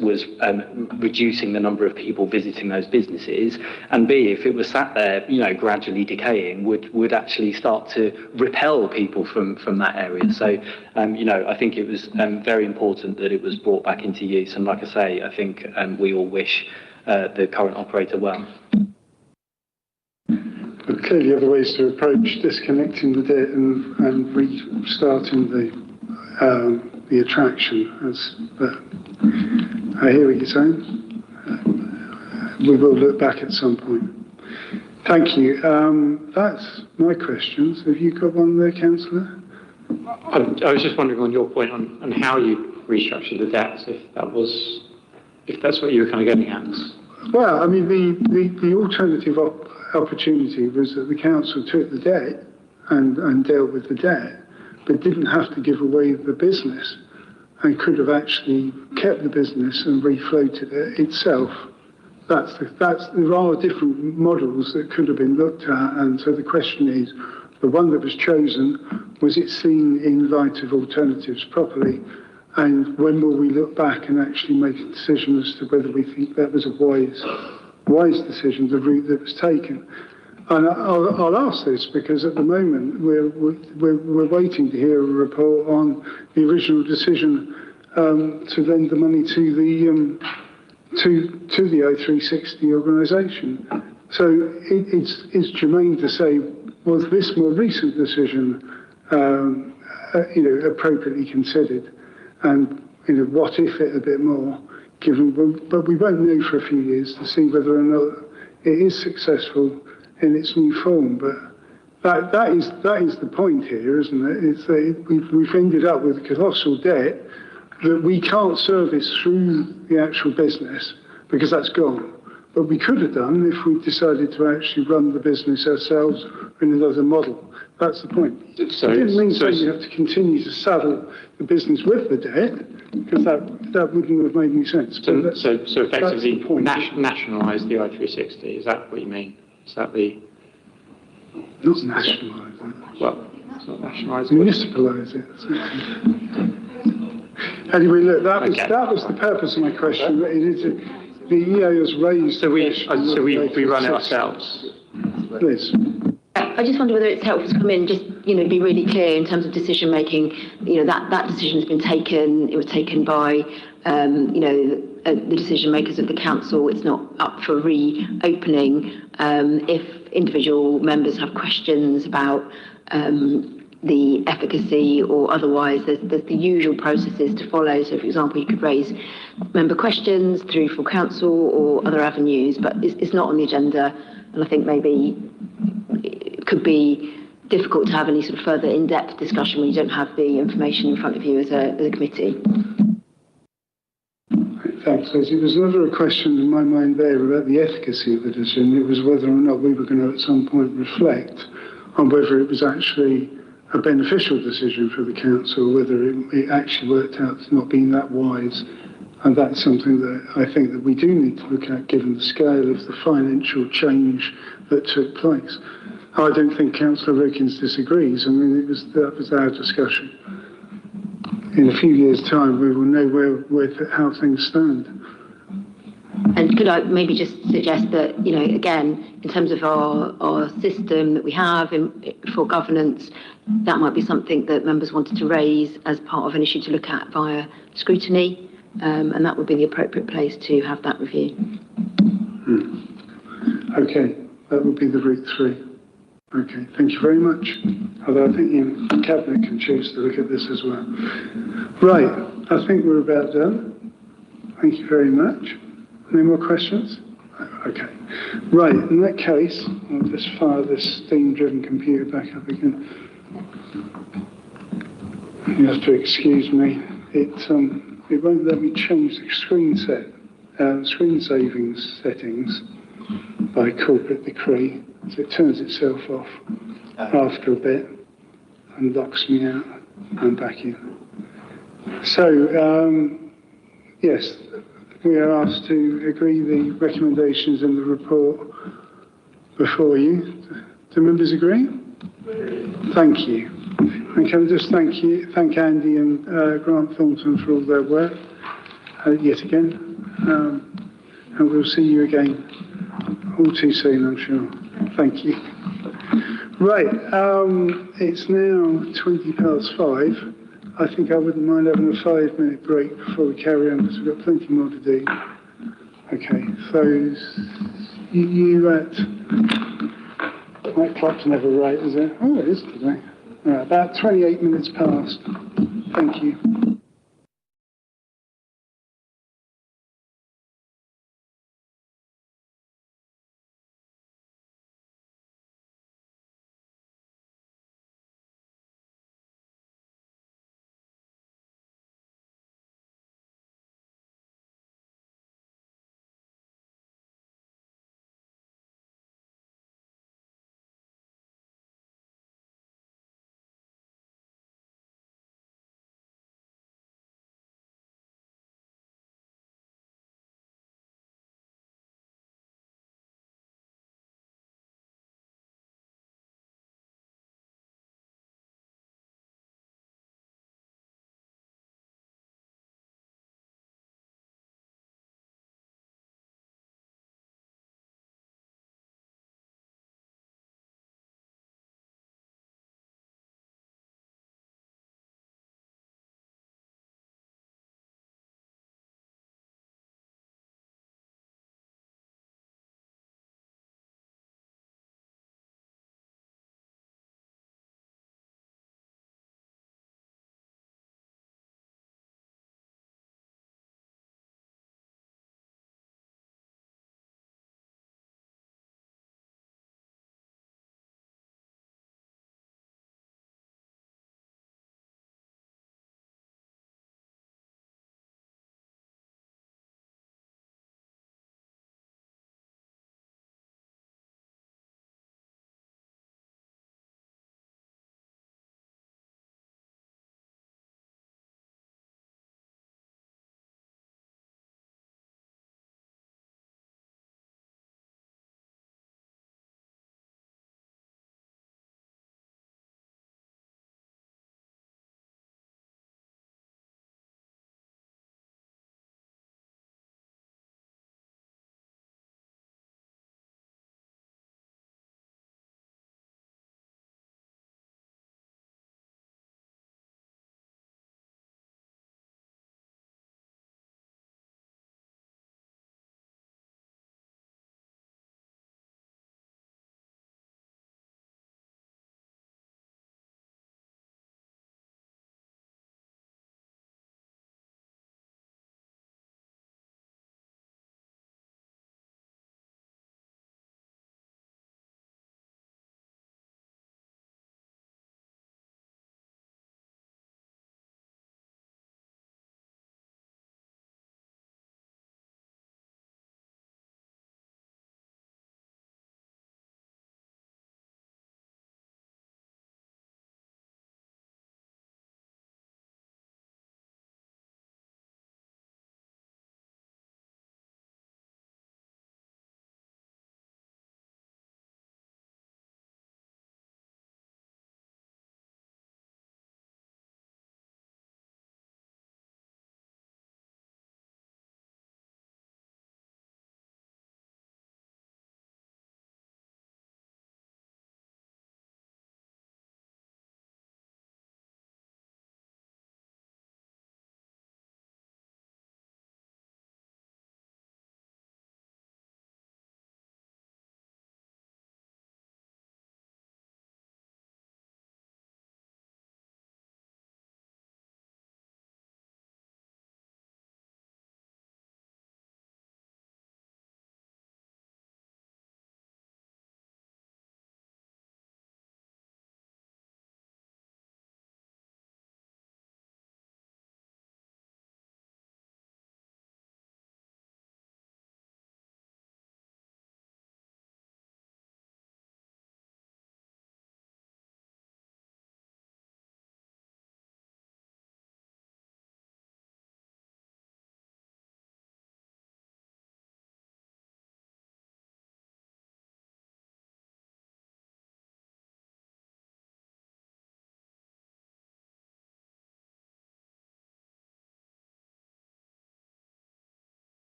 reducing the number of people visiting those businesses, and B, if it was sat there, gradually decaying, would actually start to repel people from that area. So, I think it was very important that it was brought back into use. And like I say, I think we all wish the current operator well. But clearly, other ways to approach disconnecting the debt and restarting the attraction. I hear what you're saying. We will look back at some point. Thank you. That's my questions. Have you got one there, Councillor? I was just wondering on your point on how you restructured the debts, if that's what you were kind of getting at. Well, I mean, the alternative opportunity was that the council took the debt and dealt with the debt, but didn't have to give away the business, and could have actually kept the business and refloated it itself. There are different models that could have been looked at, and so the question is, the one that was chosen, was it seen in light of alternatives properly? And when will we look back and actually make a decision as to whether we think that was a wise decision, the route that was taken? And I'll ask this because at the moment we're waiting to hear a report on the original decision to lend the money to the O360 organisation. So it's germane to say, was this more recent decision appropriately considered? And what if it a bit more, but we won't know for a few years to see whether or not it is successful in its new form. But that is the point here, isn't it? It's we've ended up with a colossal debt that we can't service through the actual business because that's gone. But we could have done if we decided to actually run the business ourselves in another model. That's the point. So it didn't mean you have to continue to saddle the business with the debt, because that wouldn't have made any sense. So effectively nationalise the I-360, is that what you mean? Is that the... Not nationalise it. Well, it's not nationalise it. Municipalise it. Anyway, look, that was the purpose of my question. The EA has raised... So we run it ourselves? Please. I just wonder whether it's helpful to come in and just, be really clear in terms of decision making. That decision has been taken. It was taken by, the decision makers of the council. It's not up for reopening. If individual members have questions about the efficacy or otherwise, there's the usual processes to follow. So, for example, you could raise member questions through full council or other avenues, but it's not on the agenda. And I think maybe it could be difficult to have any sort of further in-depth discussion when you don't have the information in front of you as a committee. Thanks, Leslie. There's another question in my mind there about the efficacy of the decision. It was whether or not we were going to at some point reflect on whether it was actually a beneficial decision for the council, whether it actually worked out to not being that wise. And that's something that I think that we do need to look at, given the scale of the financial change that took place. I don't think Councillor Wilkins disagrees. I mean, that was our discussion. In a few years' time, we will know how things stand. And could I maybe just suggest that, again, in terms of our system that we have for governance, that might be something that members wanted to raise as part of an issue to look at via scrutiny, and that would be the appropriate place to have that review. Okay, that would be the route 3. Okay, thank you very much. Although I think the Cabinet can choose to look at this as well. Right, I think we're about done. Thank you very much. Any more questions? Okay. Right, in that case, I'll just fire this steam-driven computer back up again. You have to excuse me. It won't let me change the screen saving settings by corporate decree. So it turns itself off after a bit and locks me out and back in. So, yes, we are asked to agree the recommendations in the report before you. Do members agree? Thank you. And can I just thank Andy and Grant Thornton for all their work yet again. And we'll see you again all too soon, I'm sure. Thank you. Right, it's now 5:20. I think I wouldn't mind having a 5-minute break before we carry on, because we've got plenty more to do. Okay, so that clock's never right, is it? Oh, it is today. All right, about 28 minutes past. Thank you.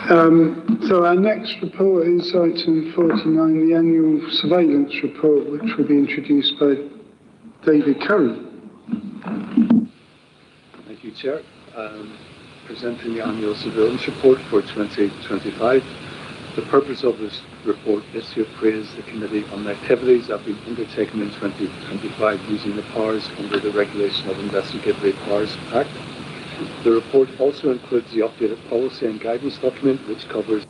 So our next report is item 49, the annual surveillance report, which will be introduced by David Curry. Thank you, Chair. Presenting the annual surveillance report for 2025. The purpose of this report is to appraise the committee on the activities that have been undertaken in 2025 using the powers under the Regulation of Investigatory Powers Act. The report also includes the updated policy and guidance document, which covers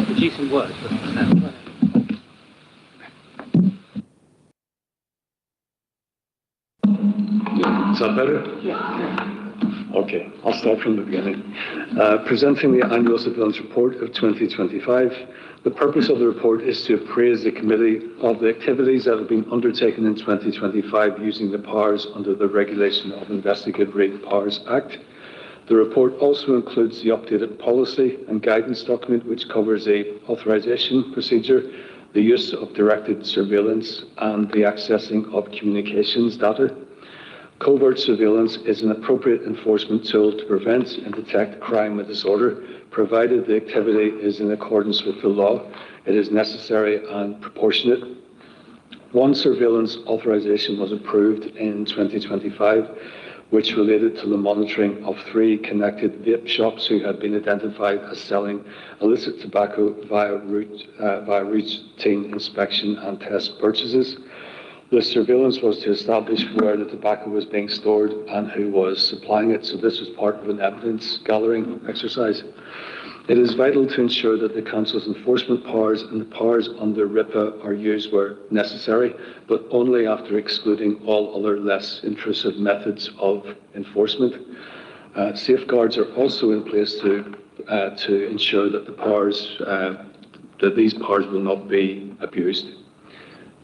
Producing words. Is that better? Yeah. Okay, I'll start from the beginning. Presenting the annual surveillance report of 2025. The purpose of the report is to appraise the committee of the activities that have been undertaken in 2025 using the powers under the Regulation of Investigatory Powers Act. The report also includes the updated policy and guidance document, which covers the authorization procedure, the use of directed surveillance, and the accessing of communications data. Covert surveillance is an appropriate enforcement tool to prevent and detect crime and disorder, provided the activity is in accordance with the law. It is necessary and proportionate. One surveillance authorization was approved in 2025, which related to the monitoring of 3 connected vape shops who had been identified as selling illicit tobacco via routine inspection and test purchases. The surveillance was to establish where the tobacco was being stored and who was supplying it, so this was part of an evidence gathering exercise. It is vital to ensure that the Council's enforcement powers and the powers under RIPA are used where necessary, but only after excluding all other less intrusive methods of enforcement. Safeguards are also in place to ensure that that these powers will not be abused.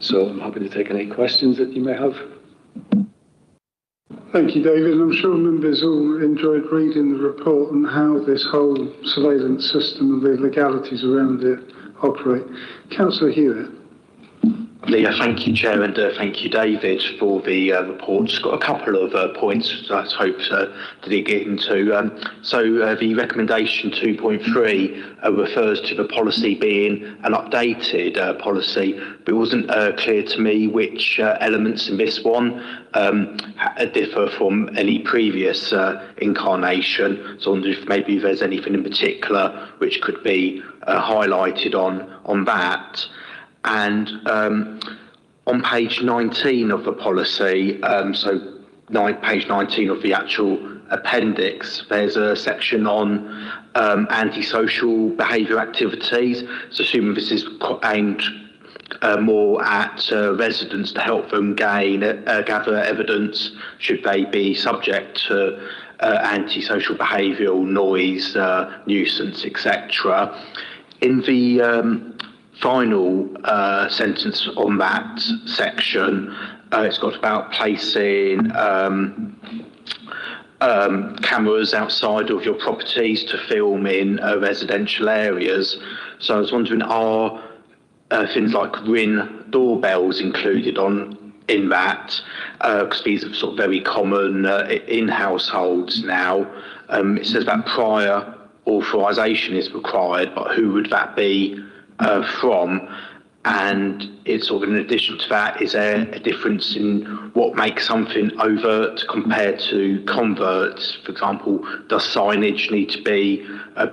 So I'm happy to take any questions that you may have. Thank you, David. I'm sure members all enjoyed reading the report on how this whole surveillance system and the legalities around it operate. Councillor Hewitt. Yeah, thank you, Chair, and thank you, David, for the report. Just got a couple of points I hope to dig into. So the recommendation 2.3 refers to the policy being an updated policy, but it wasn't clear to me which elements in this one differ from any previous incarnation. So I wonder if maybe there's anything in particular which could be highlighted on that. And on page 19 of the policy, page 19 of the actual appendix, there's a section on antisocial behaviour activities. So assuming this is aimed more at residents to help them gather evidence should they be subject to antisocial behaviour or noise, nuisance, etc. In the final sentence on that section, it's got about placing cameras outside of your properties to film in residential areas. So I was wondering, are things like Ring doorbells included in that? Because these are sort of very common in households now. It says that prior authorisation is required, but who would that be from? And it's sort of in addition to that, is there a difference in what makes something overt compared to covert? For example, does signage need to be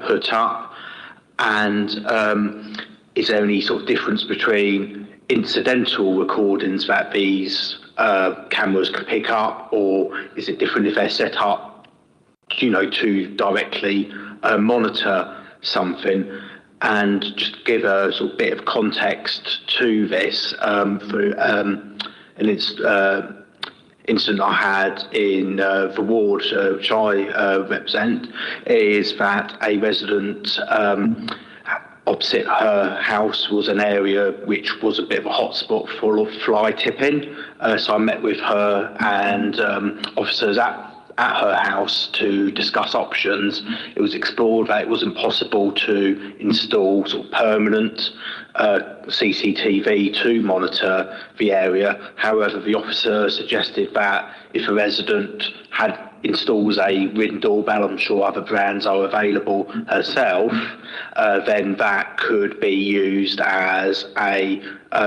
put up? And is there any sort of difference between incidental recordings that these cameras can pick up, or is it different if they're set up, to directly monitor something? And just give a sort of bit of context to this, for an incident I had in the ward which I represent, is that a resident opposite her house was an area which was a bit of a hotspot full of fly tipping. So I met with her and officers at her house to discuss options. It was explored that it wasn't possible to install sort of permanent CCTV to monitor the area. However, the officer suggested that if a resident had installs a Ring doorbell, I'm sure other brands are available herself, then that could be used as a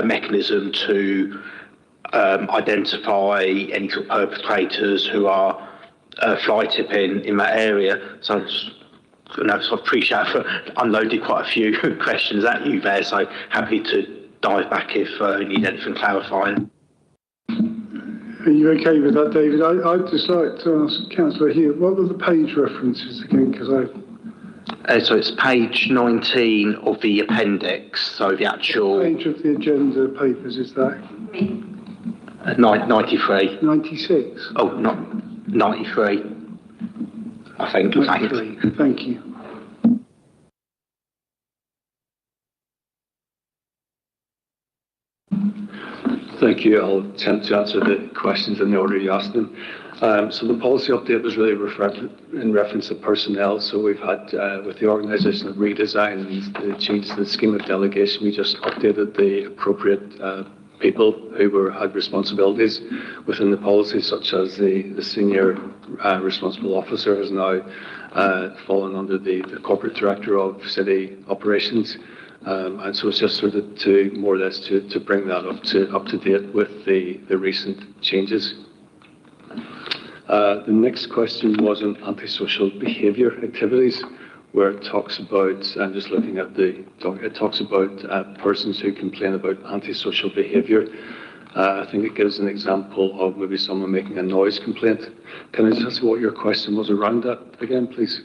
mechanism to identify any sort of perpetrators who are fly tipping in that area. So I appreciate I've unloaded quite a few questions at you there, so happy to dive back if you need anything clarifying. Are you okay with that, David? I'd just like to ask Councillor Hewitt, what were the page references again? Because so it's page 19 of the appendix, so the actual... What page of the agenda papers is that? 93. 96? Oh, not 93, I think. 93, thank you. Thank you. I'll attempt to answer the questions in the order you asked them. So the policy update was really in reference to personnel. So we've had, with the organisational redesign and the change to the scheme of delegation, we just updated the appropriate people who had responsibilities within the policy, such as the senior responsible officer has now fallen under the corporate director of city operations. And so it's just sort of to more or less to bring that up to date with the recent changes. The next question was on antisocial behaviour activities, where it talks about, I'm just looking at it talks about persons who complain about antisocial behaviour. I think it gives an example of maybe someone making a noise complaint. Can I just ask what your question was around that again, please?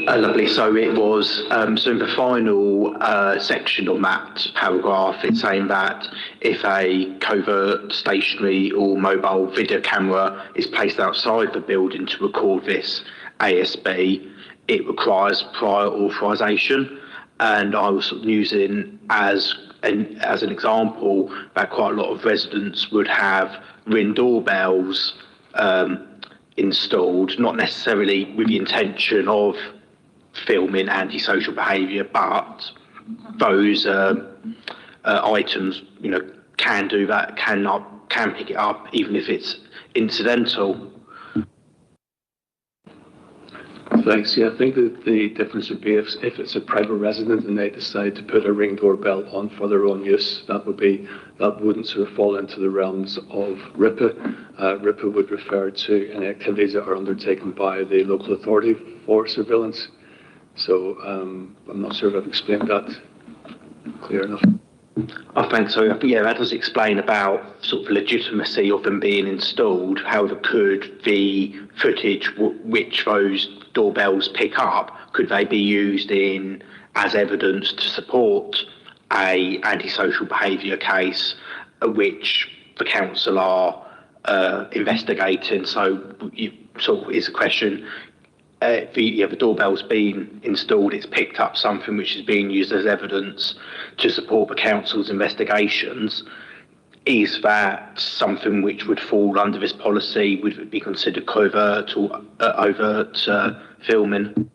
Lovely. So it was, so in the final section on that paragraph, it's saying that if a covert stationary or mobile video camera is placed outside the building to record this ASB, it requires prior authorisation. And I was using as an example that quite a lot of residents would have Ring doorbells installed, not necessarily with the intention of filming antisocial behaviour, but those items, can do that, can pick it up, even if it's incidental. Thanks. Yeah, I think that the difference would be if it's a private resident and they decide to put a Ring doorbell on for their own use, that wouldn't sort of fall into the realms of RIPA. RIPA would refer to any activities that are undertaken by the local authority for surveillance. So I'm not sure if I've explained that clear enough. I think so. Yeah, that does explain about sort of legitimacy of them being installed. However, could the footage which those doorbells pick up, could they be used as evidence to support a antisocial behaviour case, which the council are investigating? So is a question. The doorbell's been installed, it's picked up something which is being used as evidence to support the council's investigations. Is that something which would fall under this policy? Would it be considered covert or overt filming?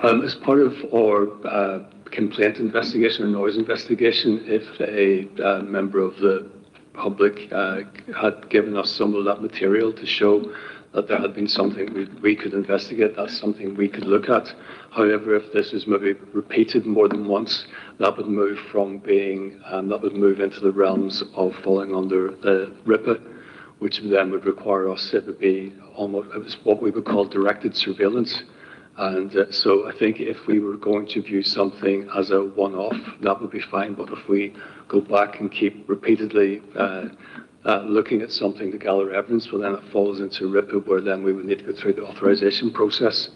As part of our complaint investigation or noise investigation, if a member of the public had given us some of that material to show that there had been something we could investigate, that's something we could look at. However, if this is maybe repeated more than once, that would move into the realms of falling under the RIPA, which then would require us, it would be almost what we would call directed surveillance. And so I think if we were going to view something as a one-off, that would be fine. But if we go back and keep repeatedly looking at something to gather evidence, well, then it falls into RIPA, where then we would need to go through the authorisation process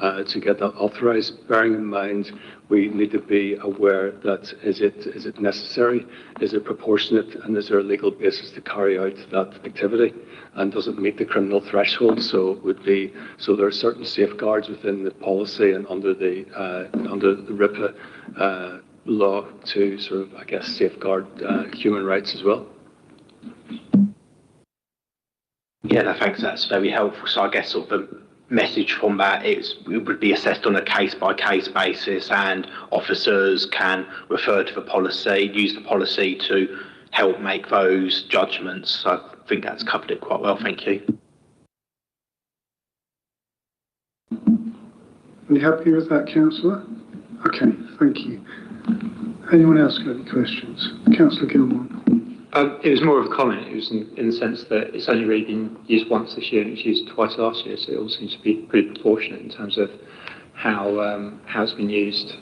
to get that authorised. Bearing in mind, we need to be aware that is it necessary, is it proportionate, and is there a legal basis to carry out that activity, and does it meet the criminal threshold? So there are certain safeguards within the policy and under the RIPA law to sort of, I guess, safeguard human rights as well. Yeah, thanks. That's very helpful. So I guess sort of message from that it would be assessed on a case-by-case basis, and officers can refer to the policy, use the policy to help make those judgments. So I think that's covered it quite well. Thank you. Are you happy with that, Councillor? Okay, thank you. Anyone else got any questions? Councillor Gilmore. It was more of a comment. It was in the sense that it's only really been used once this year and it was used twice last year, so it all seems to be pretty proportionate in terms of how it's been used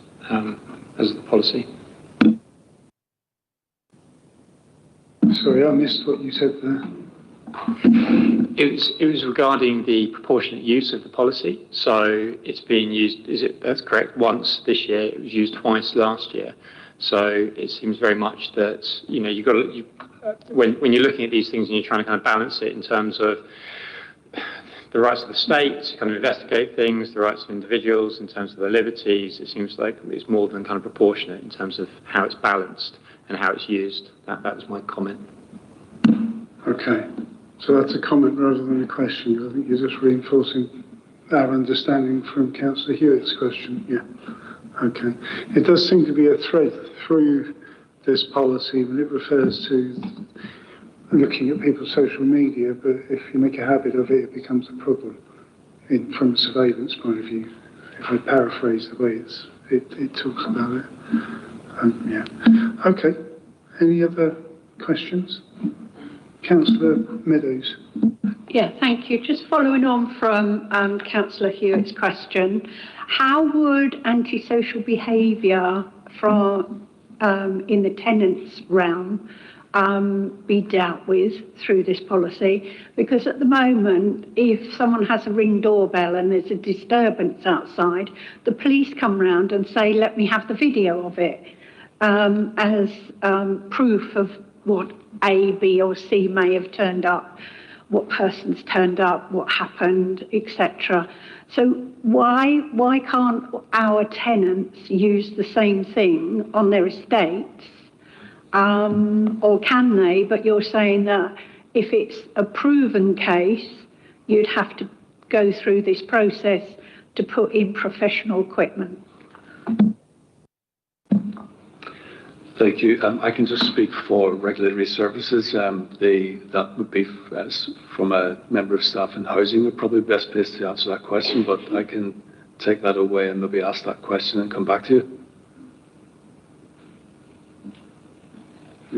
as the policy. Sorry, I missed what you said there. It was regarding the proportionate use of the policy. So it's being used, that's correct, once this year. It was used twice last year. So it seems very much that, when you're looking at these things and you're trying to kind of balance it in terms of the rights of the state to kind of investigate things, the rights of individuals in terms of their liberties, it seems like it's more than kind of proportionate in terms of how it's balanced and how it's used. That was my comment. Okay, so that's a comment rather than a question. I think you're just reinforcing our understanding from Councillor Hewitt's question. Yeah. Okay. It does seem to be a thread through this policy when it refers to looking at people's social media, but if you make a habit of it, it becomes a problem from a surveillance point of view. If I paraphrase the way it talks about it. Yeah. Okay. Any other questions? Councillor Meadows. Yeah, thank you. Just following on from Councillor Hewitt's question, how would antisocial behaviour from in the tenants' realm be dealt with through this policy? Because at the moment, if someone has a ring doorbell and there's a disturbance outside, the police come round and say, let me have the video of it as proof of what A, B or C may have turned up, what person's turned up, what happened, etc. So why can't our tenants use the same thing on their estates? Or can they? But you're saying that if it's a proven case, you'd have to go through this process to put in professional equipment. Thank you. I can just speak for regulatory services. That would be from a member of staff in housing would probably be best placed to answer that question, but I can take that away and maybe ask that question and come back to you.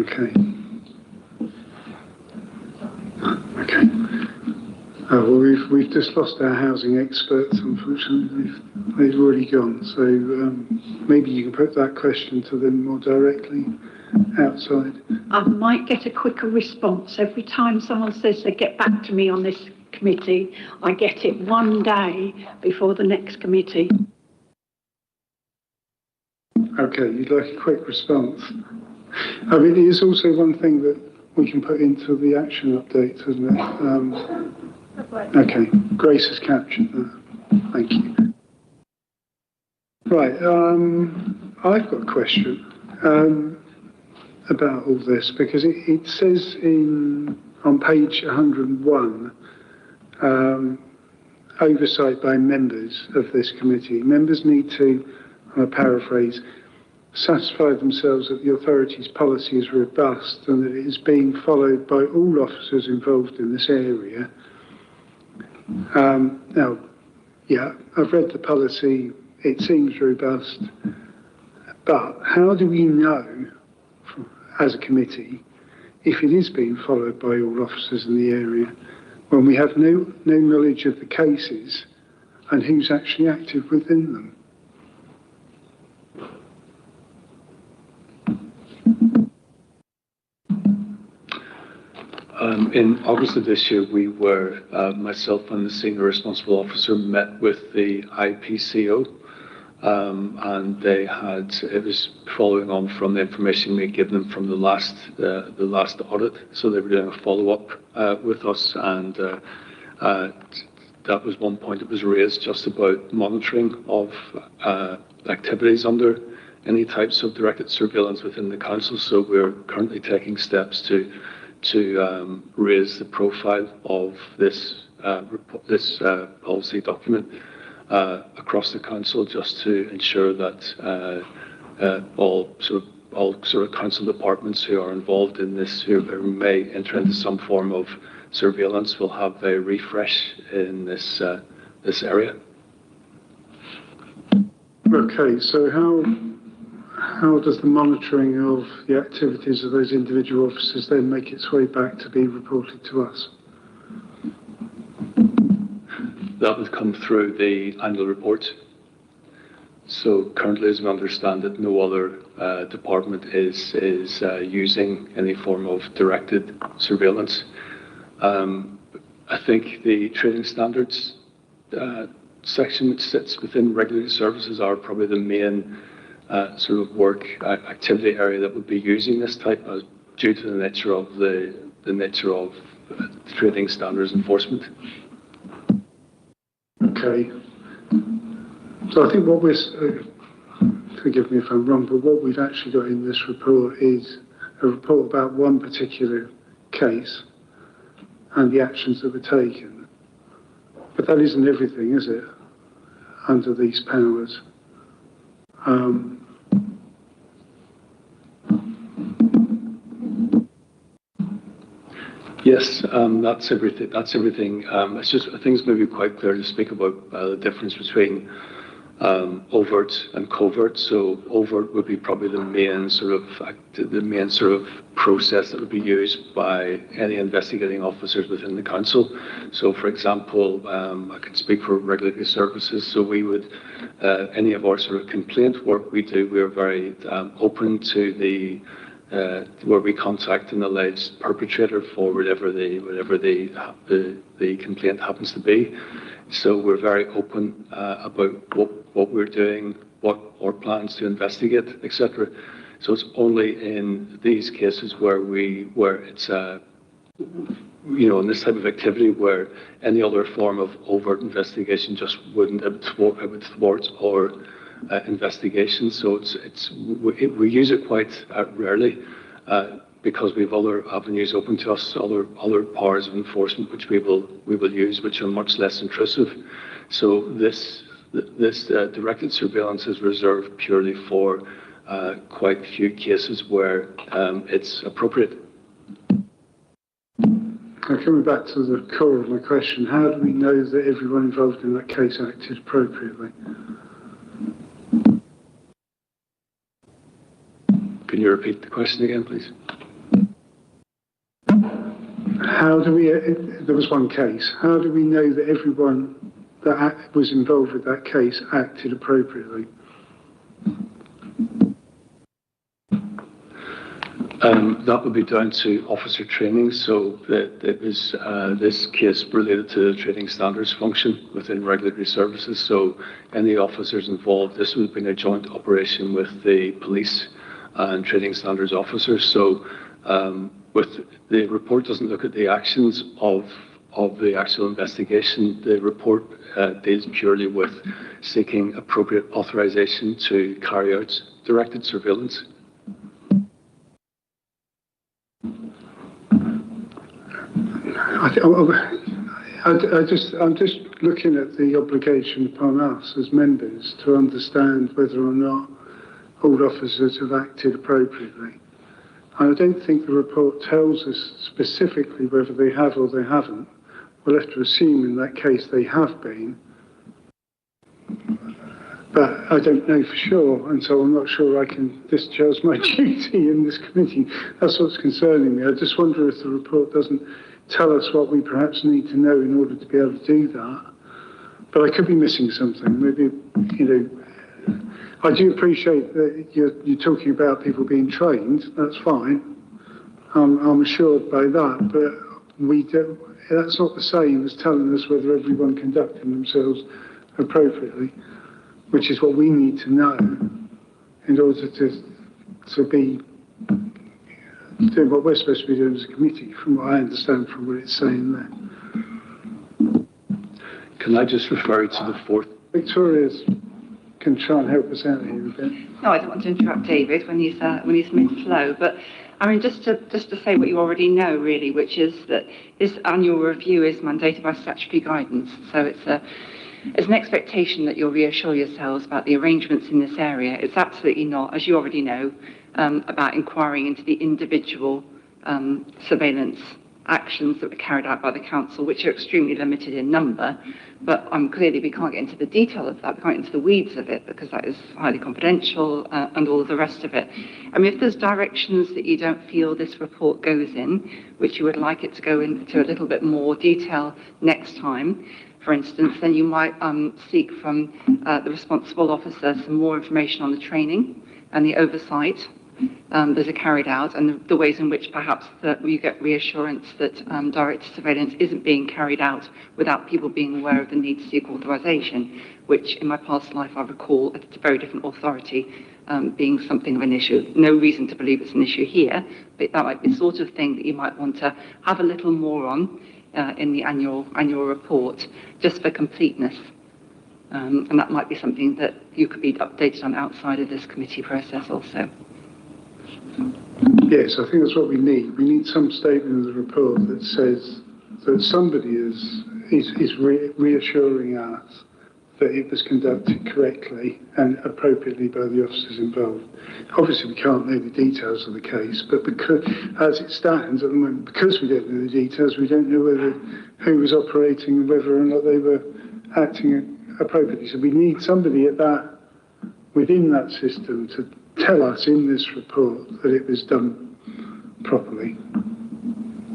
Okay. Okay. Well, we've just lost our housing experts, unfortunately. They've already gone. So maybe you can put that question to them more directly outside. I might get a quicker response. Every time someone says they get back to me on this committee, I get it one day before the next committee. Okay, you'd like a quick response. I mean, it is also one thing that we can put into the action update, isn't it? Okay, Grace has captured that. Thank you. Right, I've got a question about all this, because it says on page 101, oversight by members of this committee. Members need to, I'm going to paraphrase, satisfy themselves that the authority's policy is robust and that it is being followed by all officers involved in this area. Now, yeah, I've read the policy, it seems robust, but how do we know, as a committee, if it is being followed by all officers in the area, when we have no knowledge of the cases and who's actually active within them? In August of this year, we were, myself and the senior responsible officer met with the IPCO, and it was following on from the information we had given them from the last audit. So they were doing a follow-up with us, and that was one point that was raised, just about monitoring of activities under any types of directed surveillance within the council. So we're currently taking steps to raise the profile of this policy document across the council, just to ensure that all sort of council departments who are involved in this, who may enter into some form of surveillance, will have a refresh in this area. Okay, so how does the monitoring of the activities of those individual officers then make its way back to be reported to us? That would come through the annual report. So currently, as we understand it, no other department is using any form of directed surveillance. I think the training standards section, which sits within regulatory services, are probably the main sort of work activity area that would be using this type of, due to the nature of the nature of training standards enforcement. Okay. So I think what we're, forgive me if I'm wrong, but what we've actually got in this report is a report about one particular case and the actions that were taken. But that isn't everything, is it, under these powers? Yes, that's everything. That's everything. It's just, I think it's maybe quite clear to speak about the difference between overt and covert. So overt would be probably the main sort of process that would be used by any investigating officers within the council. So, for example, I can speak for regulatory services. So we would, any of our sort of complaint work we do, we're very open to the where we contact an alleged perpetrator for whatever the complaint happens to be. So we're very open about what we're doing, what our plans to investigate, etc. So it's only in these cases where it's in this type of activity where any other form of overt investigation just wouldn't thwart our investigation. So we use it quite rarely because we have other avenues open to us, other powers of enforcement which we will use, which are much less intrusive. So this directed surveillance is reserved purely for quite a few cases where it's appropriate. Coming back to the core of my question, how do we know that everyone involved in that case acted appropriately? Can you repeat the question again, please? How do we, there was one case, how do we know that everyone that was involved with that case acted appropriately? That would be down to officer training. So it was this case related to the training standards function within regulatory services. So any officers involved, this would have been a joint operation with the police and training standards officers. So with the report doesn't look at the actions of the actual investigation. The report deals purely with seeking appropriate authorization to carry out directed surveillance. I'm just looking at the obligation upon us as members to understand whether or not all officers have acted appropriately. I don't think the report tells us specifically whether they have or they haven't. We'll have to assume in that case they have been. But I don't know for sure, and so I'm not sure I can discharge my duty in this committee. That's what's concerning me. I just wonder if the report doesn't tell us what we perhaps need to know in order to be able to do that. But I could be missing something. Maybe, I do appreciate that you're talking about people being trained. That's fine. I'm assured by that, but that's not the same as telling us whether everyone conducted themselves appropriately, which is what we need to know in order to be doing what we're supposed to be doing as a committee, from what I understand from what it's saying there. Can I just refer you to the fourth? Victoria can try and help us out here a bit. No, I don't want to interrupt David when he's mid-flow, but I mean, just to say what you already know, really, which is that this annual review is mandated by statutory guidance. So it's an expectation that you'll reassure yourselves about the arrangements in this area. It's absolutely not, as you already know, about inquiring into the individual surveillance actions that were carried out by the council, which are extremely limited in number. But clearly we can't get into the detail of that, we can't get into the weeds of it, because that is highly confidential and all of the rest of it. I mean, if there's directions that you don't feel this report goes in, which you would like it to go into a little bit more detail next time, for instance, then you might seek from the responsible officer some more information on the training and the oversight that are carried out, and the ways in which perhaps that you get reassurance that direct surveillance isn't being carried out without people being aware of the need to seek authorisation, which in my past life I recall at a very different authority being something of an issue. No reason to believe it's an issue here, but that might be the sort of thing that you might want to have a little more on in the annual report, just for completeness. And that might be something that you could be updated on outside of this committee process also. Yes, I think that's what we need. We need some statement in the report that says that somebody is reassuring us that it was conducted correctly and appropriately by the officers involved. Obviously, we can't know the details of the case, but because, as it stands at the moment, because we don't know the details, we don't know who was operating and whether or not they were acting appropriately. So we need somebody within that system to tell us in this report that it was done properly.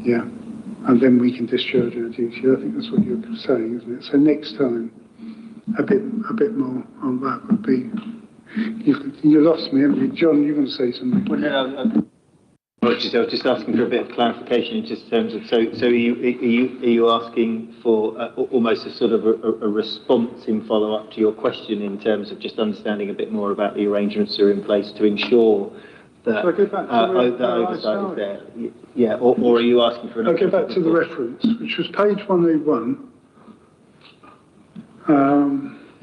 Yeah. And then we can discharge our duty. I think that's what you're saying, isn't it? So next time, a bit more on that would be... You lost me, haven't you? John, you want to say something? Well, no, I was just asking for a bit of clarification in just terms of, so are you asking for almost a sort of a response in follow-up to your question in terms of just understanding a bit more about the arrangements that are in place to ensure that the oversight is there? Yeah, or are you asking for an... I'll go back to the reference, which was page 101.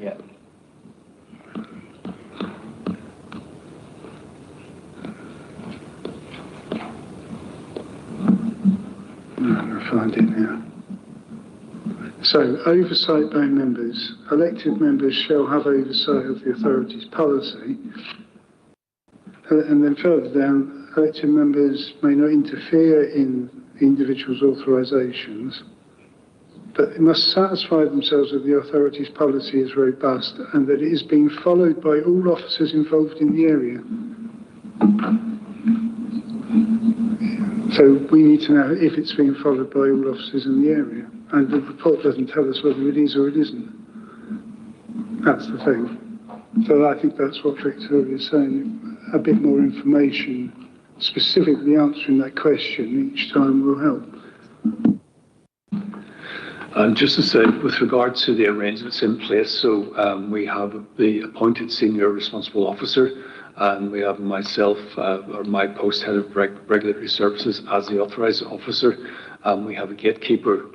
Yeah. I'll find it now. So, oversight by members. Elected members shall have oversight of the authority's policy. And then further down, elected members may not interfere in the individual's authorisations, but they must satisfy themselves that the authority's policy is robust and that it is being followed by all officers involved in the area. So we need to know if it's being followed by all officers in the area. And the report doesn't tell us whether it is or it isn't. That's the thing. So I think that's what Victoria is saying. A bit more information, specifically answering that question each time will help. Just to say, with regard to the arrangements in place, so we have the appointed senior responsible officer, and we have myself, or my post head of regulatory services as the authorised officer. We have a gatekeeper,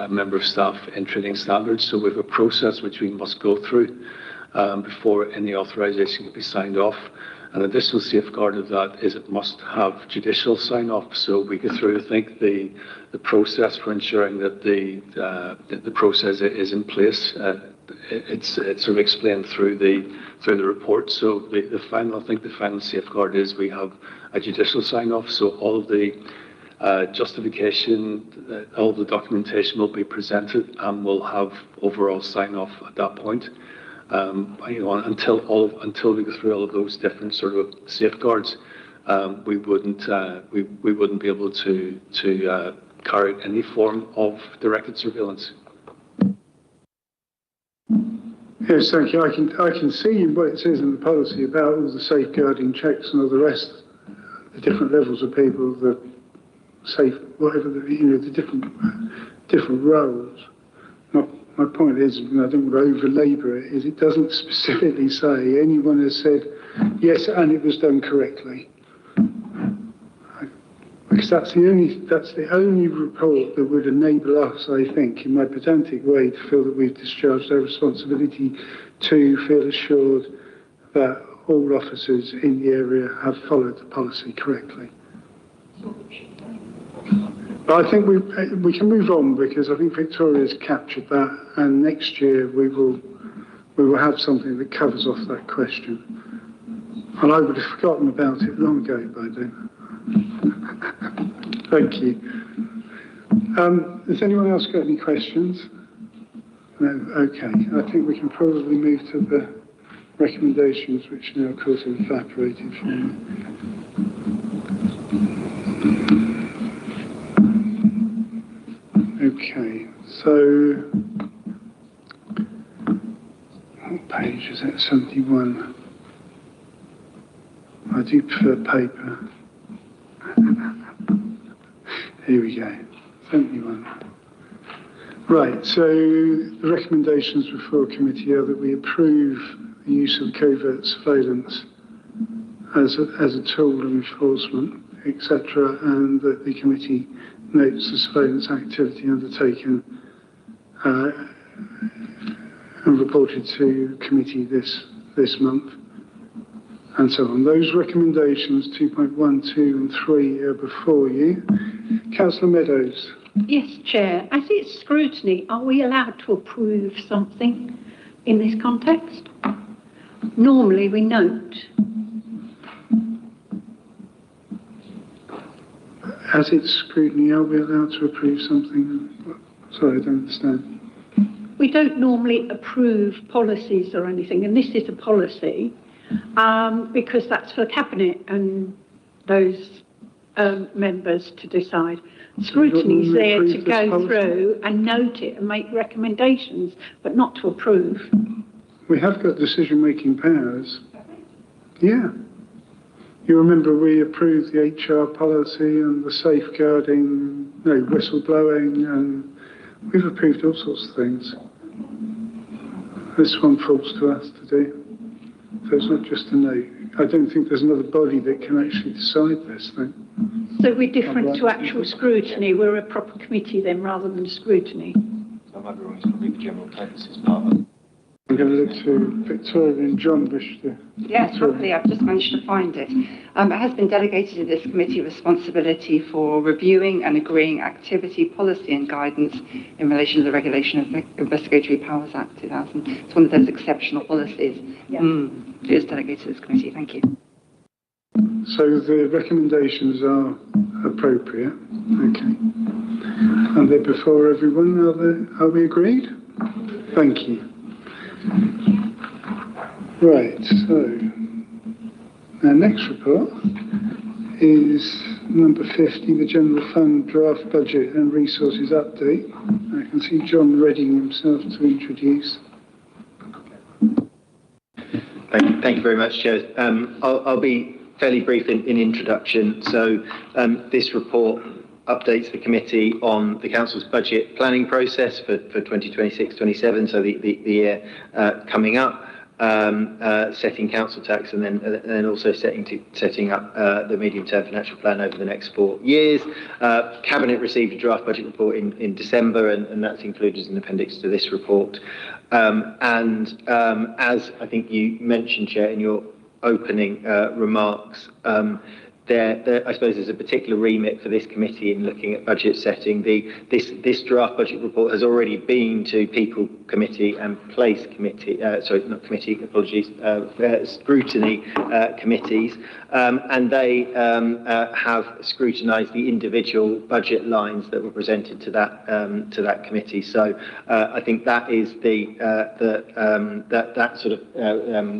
member of staff in training standards, so we have a process which we must go through before any authorisation can be signed off. An additional safeguard of that is it must have judicial sign-off. So we go through, I think, the process for ensuring that the process is in place. It's sort of explained through the report. So the final safeguard is we have a judicial sign-off. So all of the justification, all the documentation will be presented and we'll have overall sign-off at that point. Until we go through all of those different sort of safeguards, we wouldn't be able to carry out any form of directed surveillance. Yes, thank you. I can see what it says in the policy about all the safeguarding checks and all the rest, the different levels of people, the safe, whatever the different roles. My point is, and I don't want to over-labour it, is it doesn't specifically say anyone has said, yes, and it was done correctly. Because that's the only report that would enable us, I think, in my pedantic way, to feel that we've discharged our responsibility to feel assured that all officers in the area have followed the policy correctly. But I think we can move on because I think Victoria's captured that, and next year we will have something that covers off that question. And I would have forgotten about it long ago by then. Thank you. Has anyone else got any questions? No? Okay. I think we can probably move to the recommendations, which now, of course, have evaporated from me. Okay. So, what page is that? 71. I do prefer paper. Here we go. 71. Right, so the recommendations before committee are that we approve the use of covert surveillance as a tool of enforcement, etc., and that the committee notes the surveillance activity undertaken and reported to committee this month, and so on. Those recommendations, 2.1, 2 and 3, are before you. Councillor Meadows. Yes, Chair. As it's scrutiny, are we allowed to approve something in this context? Normally we note. As it's scrutiny, are we allowed to approve something? Sorry, I don't understand. We don't normally approve policies or anything, and this is a policy because that's for Cabinet and those members to decide. Scrutiny is there to go through and note it and make recommendations, but not to approve. We have got decision-making powers. Yeah. You remember we approved the HR policy and the safeguarding, whistleblowing, and we've approved all sorts of things. This one falls to us to do. So it's not just a note. I don't think there's another body that can actually decide this thing. So we're different to actual scrutiny. We're a proper committee then rather than scrutiny. So I might be wrong, it's probably the general purposes part of. I'm going to look to Victoria and John wish to. Yes, lovely. I've just managed to find it. It has been delegated to this committee responsibility for reviewing and agreeing activity, policy and guidance in relation to the Regulation of Investigatory Powers Act 2000. It's one of those exceptional policies. Yeah. It is delegated to this committee. Thank you. So the recommendations are appropriate. Okay. And they're before everyone. Are we agreed? Thank you. Right, so our next report is number 50, the General Fund Draft Budget and Resources Update. I can see John readying himself to introduce. Thank you very much, Chair. I'll be fairly brief in introduction. So this report updates the committee on the council's budget planning process for 2026-27, so the year coming up, setting council tax, and then also setting up the medium-term financial plan over the next 4 years. Cabinet received a draft budget report in December, and that's included as an appendix to this report. As I think you mentioned, Chair, in your opening remarks, I suppose there's a particular remit for this committee in looking at budget setting. This draft budget report has already been to People Committee and Place Committee, scrutiny committees, and they have scrutinised the individual budget lines that were presented to that committee. So I think that is that sort of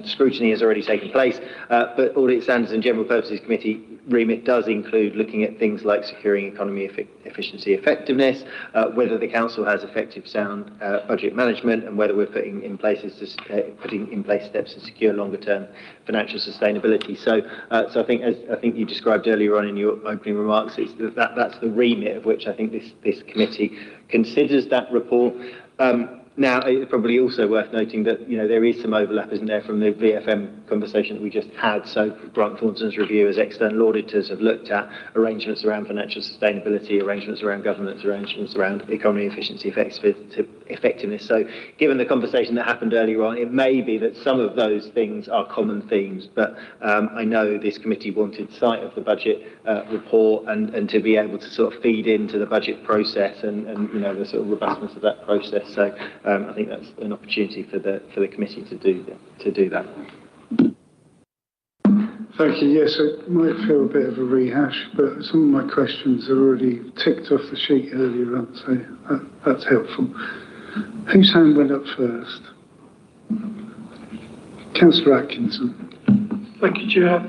scrutiny has already taken place. But Audit Standards and General Purposes Committee remit does include looking at things like securing economy efficiency effectiveness, whether the council has effective sound budget management, and whether we're putting in place steps to secure longer term financial sustainability. So I think you described earlier on in your opening remarks, that's the remit of which I think this committee considers that report. Now, it's probably also worth noting that, there is some overlap, isn't there, from the VFM conversation that we just had. So Brighton Thornton's review as external auditors have looked at arrangements around financial sustainability, arrangements around governance, arrangements around economy efficiency, effectiveness. So given the conversation that happened earlier on, it may be that some of those things are common themes, but I know this committee wanted sight of the budget report and to be able to sort of feed into the budget process and the sort of robustness of that process. So I think that's an opportunity for the committee to do that. Thank you. Yes, it might feel a bit of a rehash, but some of my questions are already ticked off the sheet earlier on, so that's helpful. Whose hand went up first? Councillor Atkinson. Thank you, Chair.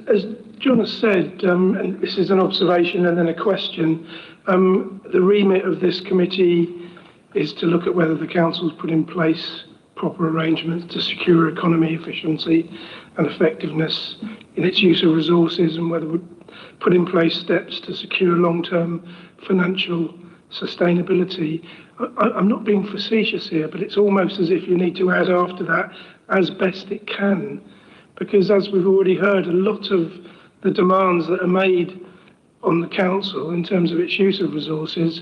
As John has said, and this is an observation and then a question, the remit of this committee is to look at whether the council's put in place proper arrangements to secure economy efficiency and effectiveness in its use of resources, and whether we put in place steps to secure long-term financial sustainability. I'm not being facetious here, but it's almost as if you need to add after that, as best it can, because as we've already heard, a lot of the demands that are made on the council in terms of its use of resources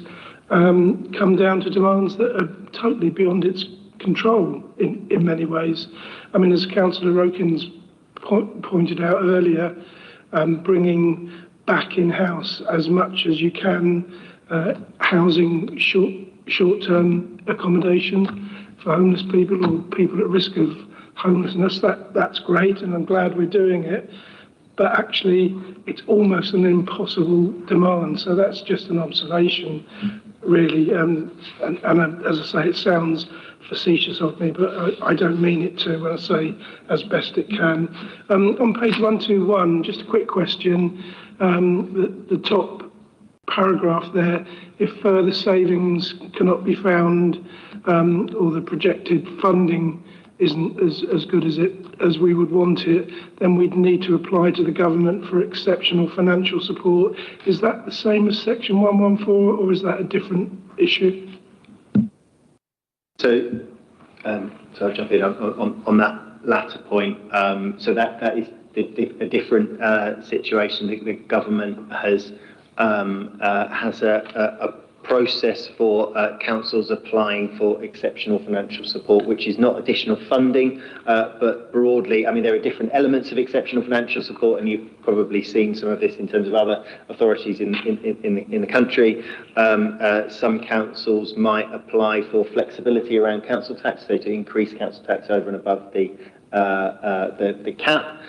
come down to demands that are totally beyond its control in many ways. I mean, as Councillor Rokins pointed out earlier, bringing back in-house as much as you can housing, short-term accommodation for homeless people or people at risk of homelessness, that's great, and I'm glad we're doing it. But actually, it's almost an impossible demand. So that's just an observation, really. And as I say, it sounds facetious of me, but I don't mean it to when I say as best it can. On page 121, just a quick question. The top paragraph there, if further savings cannot be found or the projected funding isn't as good as we would want it, then we'd need to apply to the government for exceptional financial support. Is that the same as section 114, or is that a different issue? So I'll jump in on that latter point. So that is a different situation. The government has a process for councils applying for exceptional financial support, which is not additional funding, but broadly, I mean, there are different elements of exceptional financial support, and you've probably seen some of this in terms of other authorities in the country. Some councils might apply for flexibility around council tax, so to increase council tax over and above the cap.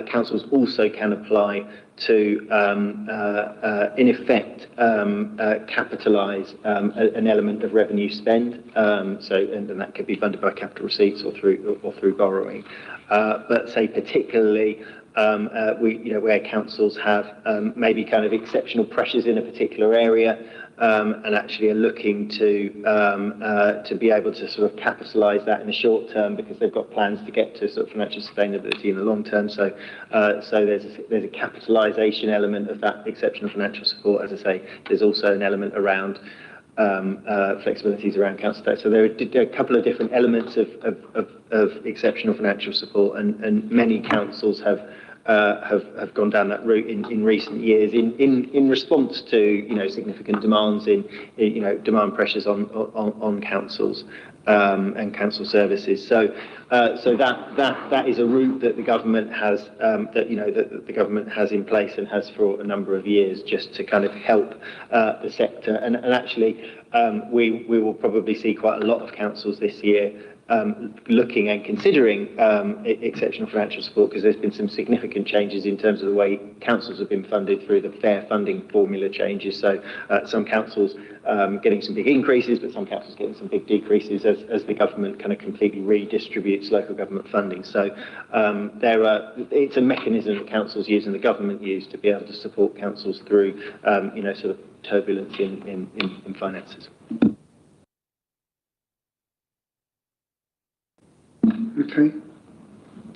Councils also can apply to, in effect, capitalise an element of revenue spend. And that could be funded by capital receipts or through borrowing. But say particularly where councils have maybe kind of exceptional pressures in a particular area, and actually are looking to be able to sort of capitalise that in the short term because they've got plans to get to sort of financial sustainability in the long term. So there's a capitalisation element of that exceptional financial support. As I say, there's also an element around flexibilities around council tax. So there are a couple of different elements of exceptional financial support, and many councils have gone down that route in recent years in response to significant demands in demand pressures on councils and council services. So that is a route that the government has that the government has in place and has for a number of years, just to kind of help the sector. And actually we will probably see quite a lot of councils this year looking and considering exceptional financial support, because there's been some significant changes in terms of the way councils have been funded through the fair funding formula changes. So some councils getting some big increases, but some councils getting some big decreases as the government kind of completely redistributes local government funding. So it's a mechanism that councils use and the government use to be able to support councils through sort of turbulence in finances. Okay.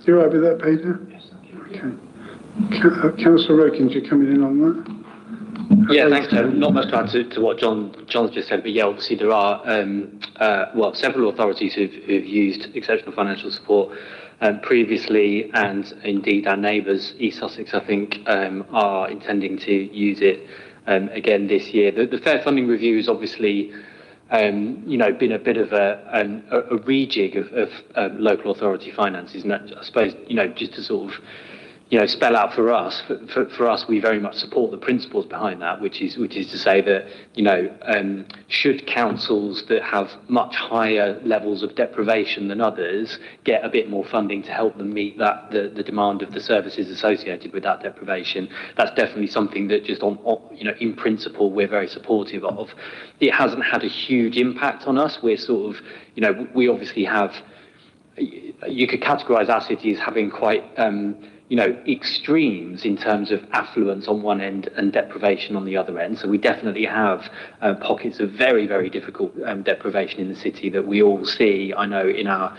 You all right with that, Peter? Yes, thank you. Okay. Councillor Rokins, you're coming in on that? Yeah, thanks, Chair. Not much to add to what John's just said, but yeah, obviously there are several authorities who've used exceptional financial support previously, and indeed our neighbours, East Sussex, I think, are intending to use it again this year. The fair funding review is obviously been a bit of a rejig of local authority finances, and I suppose just to sort of spell out for us, for us, we very much support the principles behind that, which is to say that should councils that have much higher levels of deprivation than others get a bit more funding to help them meet the demand of the services associated with that deprivation, that's definitely something that just in principle we're very supportive of. It hasn't had a huge impact on us. We're sort of we obviously have, you could categorise our city as having quite extremes in terms of affluence on one end and deprivation on the other end. So we definitely have pockets of very, very difficult deprivation in the city that we all see, I know, in our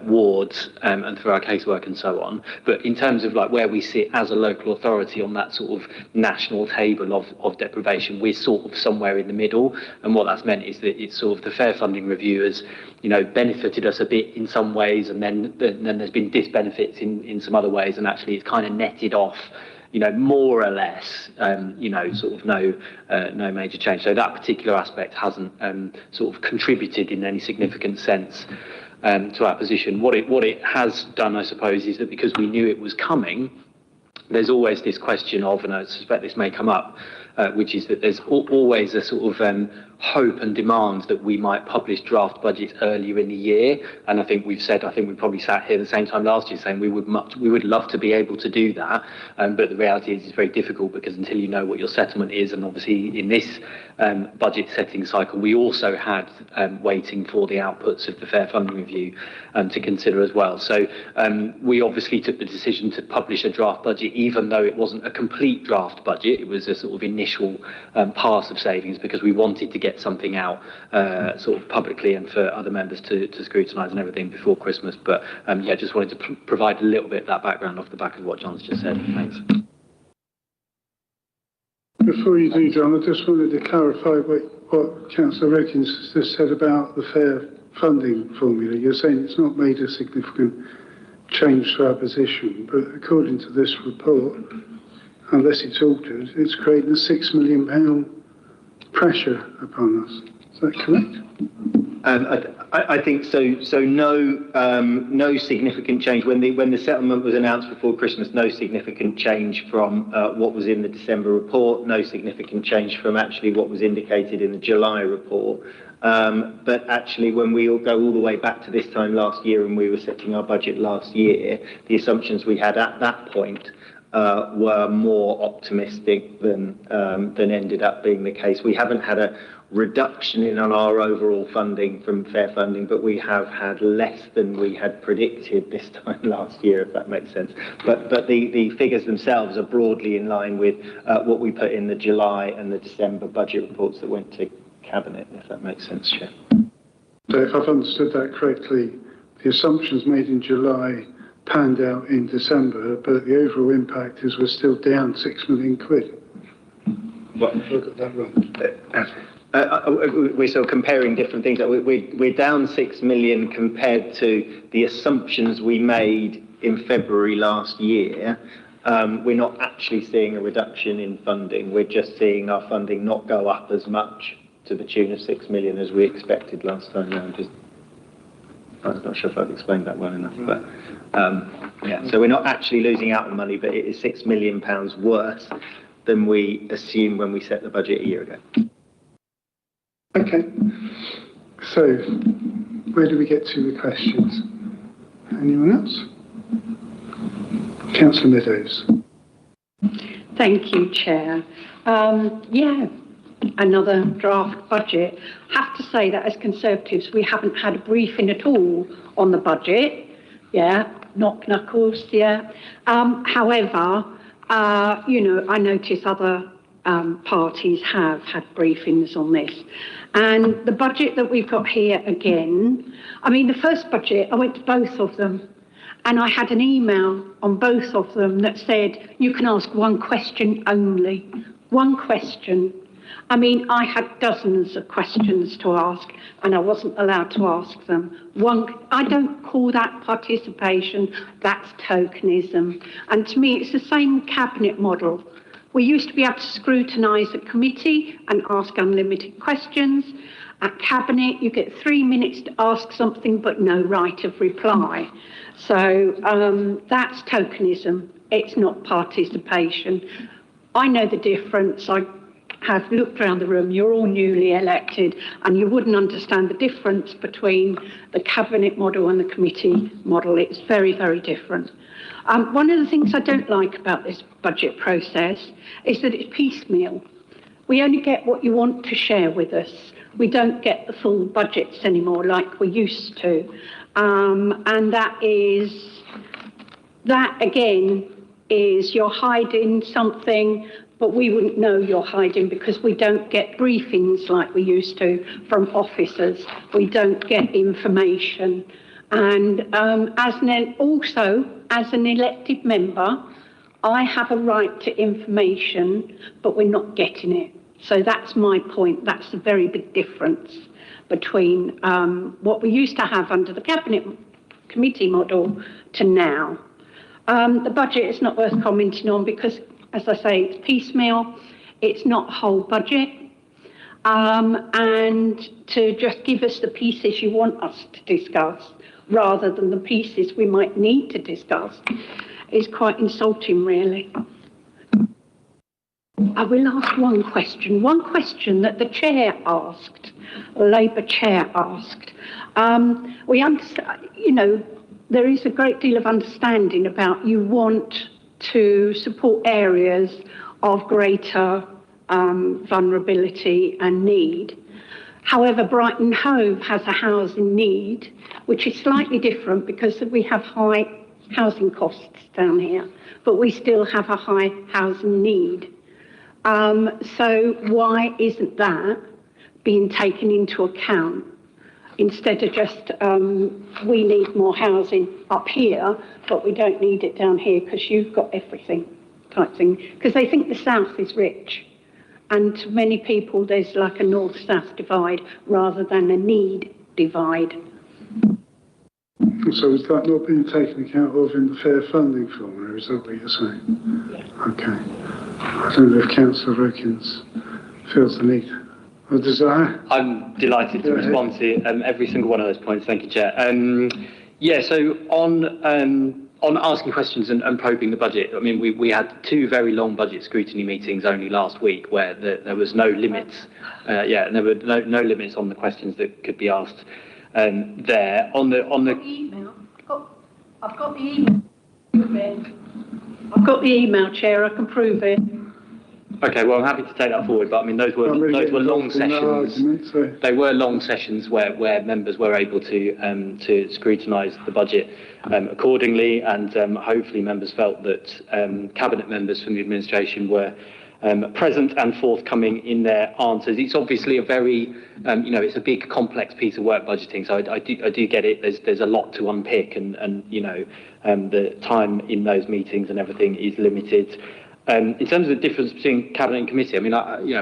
wards and through our casework and so on. But in terms of like where we sit as a local authority on that sort of national table of deprivation, we're sort of somewhere in the middle. And what that's meant is that it's sort of the fair funding review has benefited us a bit in some ways, and then there's been disbenefits in some other ways, and actually it's kind of netted off, more or less, sort of no major change. So that particular aspect hasn't sort of contributed in any significant sense to our position. What it has done, I suppose, is that because we knew it was coming, there's always this question of, and I suspect this may come up, which is that there's always a sort of hope and demand that we might publish draft budgets earlier in the year. And I think we probably sat here the same time last year saying we would love to be able to do that. But the reality is it's very difficult, because until you know what your settlement is, and obviously in this budget setting cycle, we also had waiting for the outputs of the fair funding review to consider as well. So we obviously took the decision to publish a draft budget, even though it wasn't a complete draft budget. It was a sort of initial pass of savings, because we wanted to get something out sort of publicly and for other members to scrutinise and everything before Christmas. But just wanted to provide a little bit of that background off the back of what John's just said. Thanks. Before you do, John, I just wanted to clarify what Councillor Redkins just said about the fair funding formula. You're saying it's not made a significant change to our position, but according to this report, unless it's altered, it's creating a £6 million pressure upon us. Is that correct? I think so. So no significant change. When the settlement was announced before Christmas, no significant change from what was in the December report. No significant change from actually what was indicated in the July report. But actually, when we all go all the way back to this time last year, and we were setting our budget last year, the assumptions we had at that point were more optimistic than ended up being the case. We haven't had a reduction in our overall funding from fair funding, but we have had less than we had predicted this time last year, if that makes sense. But the figures themselves are broadly in line with what we put in the July and the December budget reports that went to Cabinet, if that makes sense, Chair. So if I've understood that correctly, the assumptions made in July panned out in December, but the overall impact is we're still down £6 million. What? I got that wrong. We're still comparing different things. We're down 6 million compared to the assumptions we made in February last year. We're not actually seeing a reduction in funding. We're just seeing our funding not go up as much to the tune of 6 million as we expected last time round. I'm not sure if I've explained that well enough, but so we're not actually losing out on money, but it is £6 million worse than we assumed when we set the budget a year ago. Okay, so where do we get to with questions? Anyone else? Councillor Meadows. Thank you, Chair. Another draft budget. I have to say that as Conservatives, we haven't had a briefing at all on the budget. Knock knuckles, however, I notice other parties have had briefings on this. And the budget that we've got here again, the first budget, I went to both of them, and I had an email on both of them that said, you can ask one question only. one question. I mean, I had dozens of questions to ask and I wasn't allowed to ask them. I don't call that participation, that's tokenism. And to me, it's the same cabinet model. We used to be able to scrutinise a committee and ask unlimited questions. At cabinet, you get 3 minutes to ask something but no right of reply. So that's tokenism. It's not participation. I know the difference. I have looked around the room. You're all newly elected and you wouldn't understand the difference between the cabinet model and the committee model. It's very, very different. One of the things I don't like about this budget process is that it's piecemeal. We only get what you want to share with us. We don't get the full budgets anymore like we used to. And that again is you're hiding something, but we wouldn't know you're hiding because we don't get briefings like we used to from officers. We don't get information. And as an elected member, I have a right to information, but we're not getting it. So that's my point. That's a very big difference between what we used to have under the cabinet committee model to now. The budget is not worth commenting on because, as I say, it's piecemeal. It's not whole budget. And to just give us the pieces you want us to discuss rather than the pieces we might need to discuss is quite insulting, really. I will ask one question that the chair asked, the Labour chair asked. We understand, there is a great deal of understanding about you want to support areas of greater vulnerability and need. However, Brighton Hove has a housing need, which is slightly different because we have high housing costs down here, but we still have a high housing need. So why isn't that being taken into account instead of just we need more housing up here, but we don't need it down here because you've got everything type thing? Because they think the south is rich. And to many people, there's like a north-south divide rather than a need divide. So is that not being taken account of in the fair funding formula? Is that what you're saying? Yeah. Okay. I don't know if Councillor Wilkins feels the need or desire. I'm delighted to respond to every single one of those points. Thank you, Chair. So on asking questions and probing the budget, I mean, we had 2 very long budget scrutiny meetings only last week where there was no limits. And there were no limits on the questions that could be asked there. On the email. I've got the email. I've got the email, Chair. I can prove it. Okay, well, I'm happy to take that forward, but I mean, those were long sessions. They were long sessions where members were able to scrutinise the budget accordingly, and hopefully members felt that cabinet members from the administration were present and forthcoming in their answers. It's obviously a very, it's a big, complex piece of work, budgeting. So I do get it. There's a lot to unpick, and the time in those meetings and everything is limited. In terms of the difference between cabinet and committee, I mean,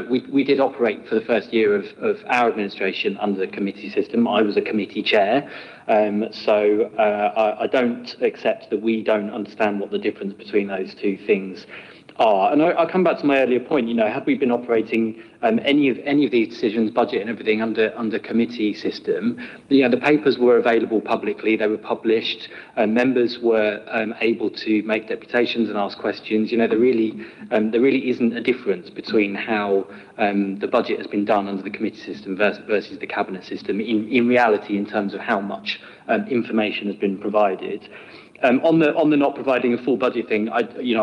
we did operate for the first year of our administration under the committee system. I was a committee chair, so I don't accept that we don't understand what the difference between those two things are. And I'll come back to my earlier point. Had we been operating any of these decisions, budget and everything under committee system, the papers were available publicly. They were published. Members were able to make deputations and ask questions. There really isn't a difference between how the budget has been done under the committee system versus the cabinet system in reality, in terms of how much information has been provided. On the not providing a full budget thing, I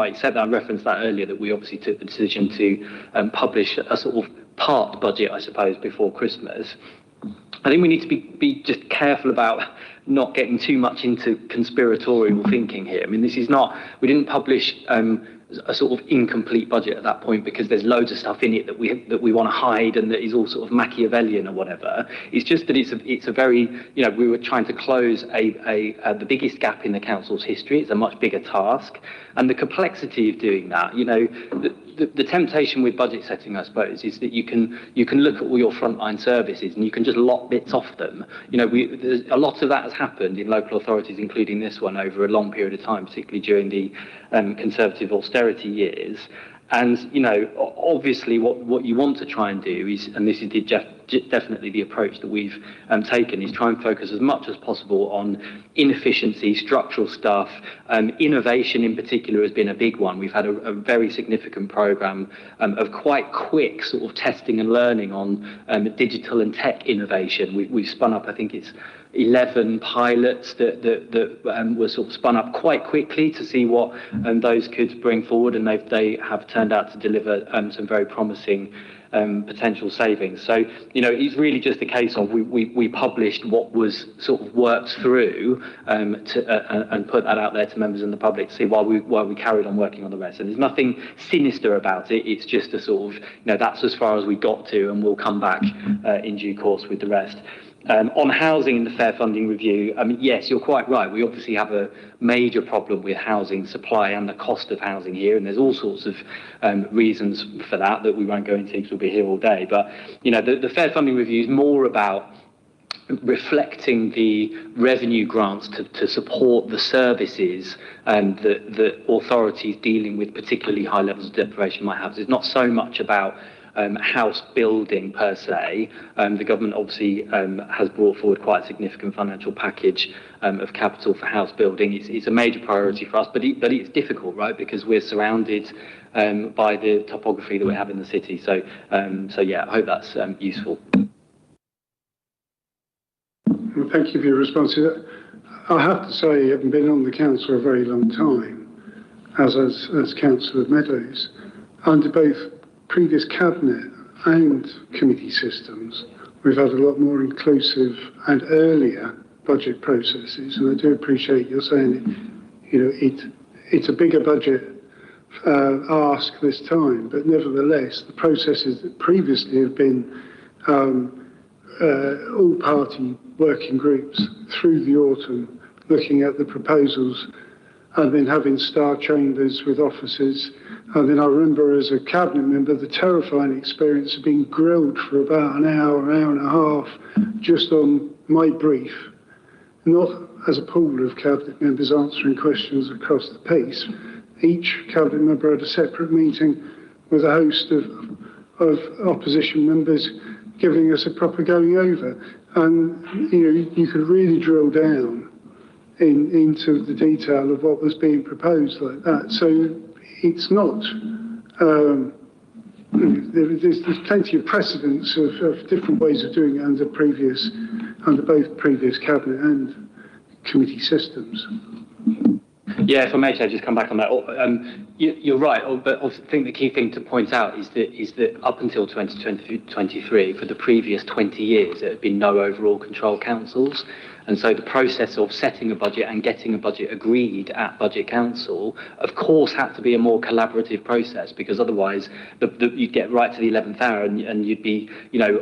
accept that. I referenced that earlier, that we obviously took the decision to publish a sort of part budget, I suppose, before Christmas. I think we need to be just careful about not getting too much into conspiratorial thinking here. I mean, this is not, we didn't publish a sort of incomplete budget at that point because there's loads of stuff in it that we want to hide and that is all sort of Machiavellian or whatever. It's just that it's a very, you know, we were trying to close the biggest gap in the council's history. It's a much bigger task, and the complexity of doing that, you know, the temptation with budget setting, I suppose, is that you can look at all your frontline services and you can just lock bits off them. You know, a lot of that has happened in local authorities, including this one, over a long period of time, particularly during the Conservative austerity years. And, you know, obviously what you want to try and do is, and this is definitely the approach that we've taken, is try and focus as much as possible on inefficiency, structural stuff. Innovation in particular has been a big one. We've had a very significant programme of quite quick sort of testing and learning on digital and tech innovation. We've spun up, I think it's 11 pilots that were sort of spun up quite quickly to see what those could bring forward, and they have turned out to deliver some very promising potential savings. So, you know, it's really just a case of we published what was sort of worked through and put that out there to members and the public to see while we carried on working on the rest. And there's nothing sinister about it. It's just a sort of, you know, that's as far as we got to, and we'll come back in due course with the rest. On housing and the fair funding review, I mean, yes, you're quite right. We obviously have a major problem with housing supply and the cost of housing here, and there's all sorts of reasons for that we won't go into because we'll be here all day. But, you know, the fair funding review is more about reflecting the revenue grants to support the services that authorities dealing with particularly high levels of deprivation might have. It's not so much about house building per se. The government obviously has brought forward quite a significant financial package of capital for house building. It's a major priority for us, but it's difficult, right? Because we're surrounded by the topography that we have in the city. So yeah, I hope that's useful. Well, thank you for your response to that. I have to say, having been on the council a very long time, as Councillor Meadows, under both previous cabinet and committee systems, we've had a lot more inclusive and earlier budget processes, and I do appreciate you're saying it's a bigger budget ask this time, but nevertheless the processes that previously have been all party working groups through the autumn looking at the proposals and then having star chambers with officers. And then I remember as a cabinet member the terrifying experience of being grilled for about an hour and a half just on my brief, not as a pool of cabinet members answering questions across the piece. Each cabinet member had a separate meeting with a host of opposition members giving us a proper going over. And you could really drill down into the detail of what was being proposed like that. So it's not, there's plenty of precedents of different ways of doing it under both previous cabinet and committee systems. Yeah, if I may just come back on that. You're right, but I think the key thing to point out is that up until 2023, for the previous 20 years, there had been no overall control councils. And so the process of setting a budget and getting a budget agreed at Budget Council, of course, had to be a more collaborative process, because otherwise you'd get right to the 11th hour and you'd be,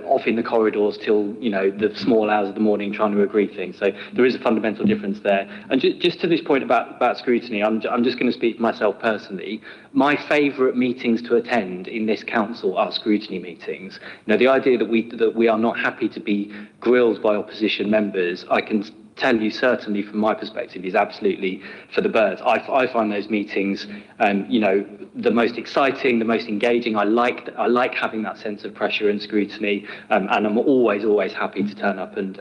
off in the corridors till, the small hours of the morning trying to agree things. So there is a fundamental difference there. And just to this point about scrutiny, I'm just going to speak for myself personally. My favourite meetings to attend in this council are scrutiny meetings. The idea that we are not happy to be grilled by opposition members, I can tell you certainly from my perspective, is absolutely for the birds. I find those meetings, the most exciting, the most engaging. I like having that sense of pressure and scrutiny, and I'm always happy to turn up and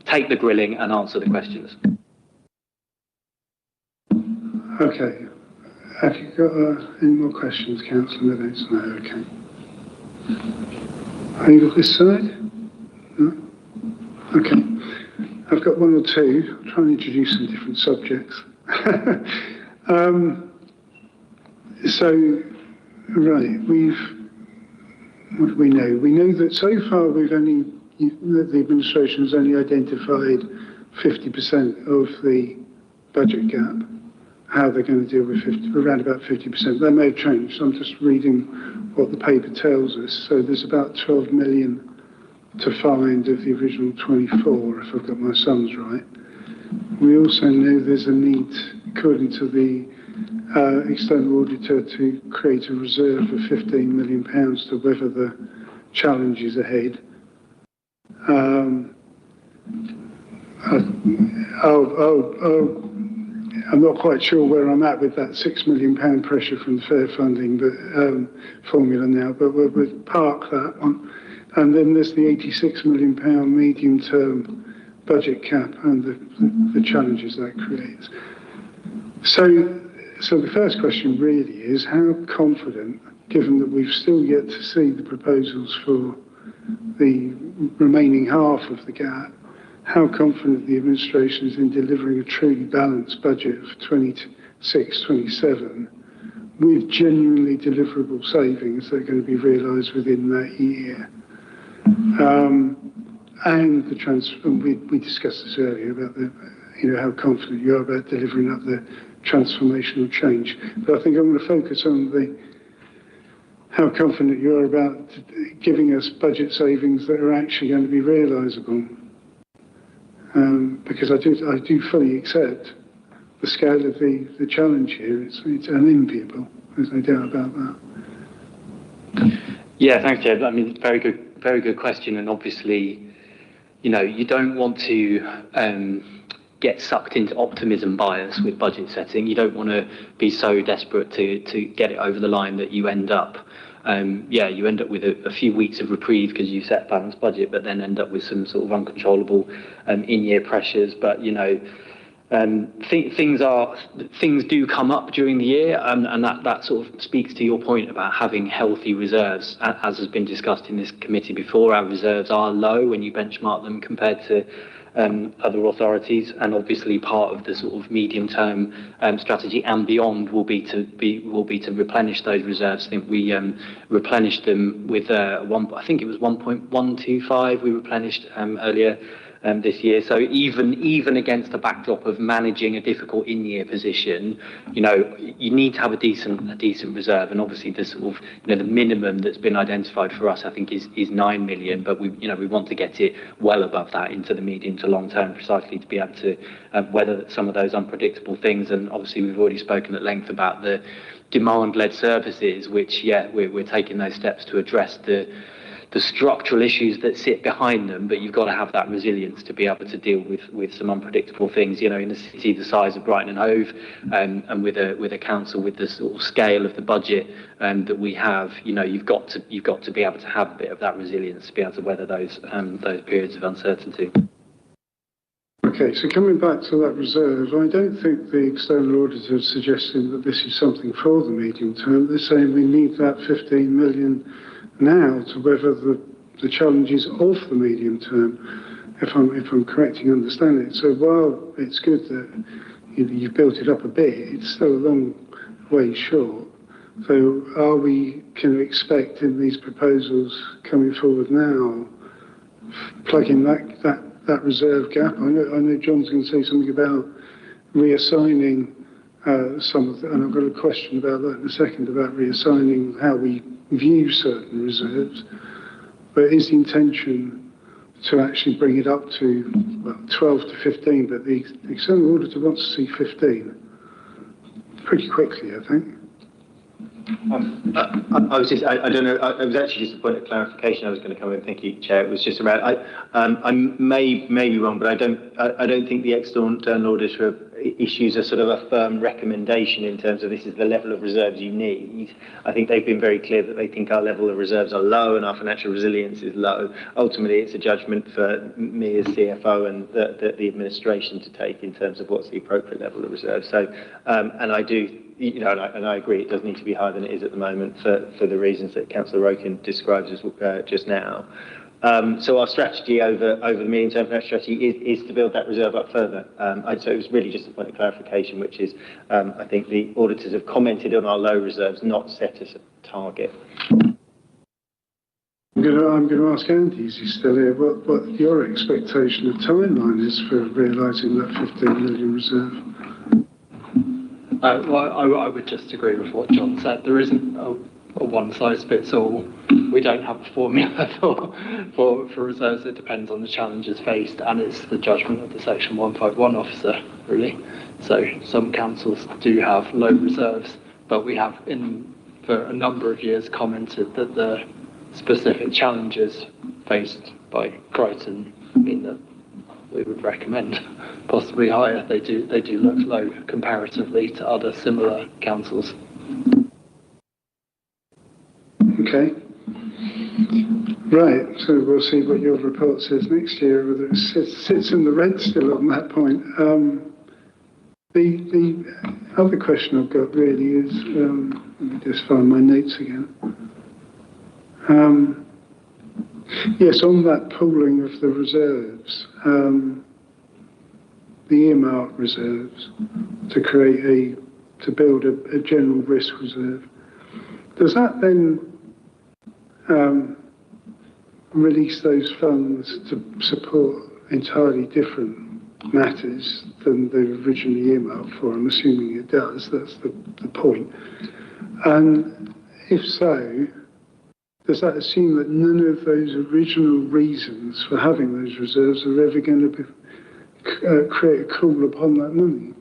take the grilling and answer the questions. Okay. Have you got any more questions, Councillor Meadows? No, okay. Have you got this side? No? Okay. I've got one or two. I'll try and introduce some different subjects. What do we know? We know that so far the administration has only identified 50% of the budget gap. how they're going to deal with around about 50%. That may have changed. I'm just reading what the paper tells us. So there's about 12 million to find of the original 24, if I've got my sums right. We also know there's a need, according to the external auditor, to create a reserve of £15 million to weather the challenges ahead. I'm not quite sure where I'm at with that £6 million pressure from the fair funding formula now, but we'll park that one. And then there's the £86 million medium-term budget cap and the challenges that creates. So the first question really is, how confident, given that we've still yet to see the proposals for the remaining half of the gap, how confident the administration is in delivering a truly balanced budget for 26-27 with genuinely deliverable savings that are going to be realised within that year? And we discussed this earlier about how confident you are about delivering up the transformational change. But I think I'm going to focus on how confident you are about giving us budget savings that are actually going to be realisable. Because I do fully accept the scale of the challenge here. It's unenviable. There's no doubt about that. Yeah, thanks, Jed. I mean, very good question. And obviously, you don't want to get sucked into optimism bias with budget setting. You don't want to be so desperate to get it over the line that you end up with a few weeks of reprieve because you set a balanced budget, but then end up with some sort of uncontrollable in-year pressures. But things do come up during the year, and that sort of speaks to your point about having healthy reserves. As has been discussed in this committee before, our reserves are low when you benchmark them compared to other authorities, and obviously part of the sort of medium-term strategy and beyond will be to replenish those reserves. I think we replenished them with I think it was 1.125 we replenished earlier this year. So even against the backdrop of managing a difficult in-year position, you need to have a decent reserve. And obviously the sort of the minimum that's been identified for us, I think, is 9 million. But we want to get it well above that into the medium to long term, precisely to be able to weather some of those unpredictable things. And obviously we've already spoken at length about the demand-led services, which we're taking those steps to address the structural issues that sit behind them, but you've got to have that resilience to be able to deal with some unpredictable things. In a city the size of Brighton and Hove, and with a council with the sort of scale of the budget that we have, you've got to be able to have a bit of that resilience to be able to weather those periods of uncertainty. Okay, so coming back to that reserve, I don't think the external auditor is suggesting that this is something for the medium term. They're saying we need that 15 million now to weather the challenges of the medium term, if I'm correct in understanding it. So while it's good that you've built it up a bit, it's still a long way short. So are we can expect in these proposals coming forward now, plugging that reserve gap? I know John's going to say something about reassigning some of the, and I've got a question about that in a second, about reassigning how we view certain reserves, but is the intention to actually bring it up to 12 to 15, but the external auditor wants to see 15 pretty quickly, I think. I don't know, it was actually just a point of clarification I was going to come in. Thank you, Chair. It was just around, I may be wrong, but I don't think the external auditor issues a sort of a firm recommendation in terms of this is the level of reserves you need. I think they've been very clear that they think our level of reserves are low and our financial resilience is low. Ultimately, it's a judgment for me as CFO and the administration to take in terms of what's the appropriate level of reserve. So, and I do, and I agree, it does need to be higher than it is at the moment for the reasons that Councillor Roken describes just now. So our strategy over the medium-term financial strategy is to build that reserve up further. So it was really just a point of clarification, which is I think the auditors have commented on our low reserves, not set us a target. I'm going to ask Andy, is he still here, what your expectation of timeline is for realising that 15 million reserve? Well, I would just agree with what John said. There isn't a one-size-fits-all. We don't have a formula for reserves. It depends on the challenges faced, and it's the judgment of the Section 151 officer, really. So some councils do have low reserves, but we have, for a number of years, commented that the specific challenges faced by Brighton mean that we would recommend possibly higher. They do look low comparatively to other similar councils. Okay. Right, so we'll see what your report says next year, whether it sits in the red still on that point. The other question I've got really is, let me just find my notes again. Yes, on that pooling of the reserves, the earmark reserves, to build a general risk reserve, does that then release those funds to support entirely different matters than they were originally earmarked for? I'm assuming it does, that's the point. And if so, does that assume that none of those original reasons for having those reserves are ever going to create a call upon that money?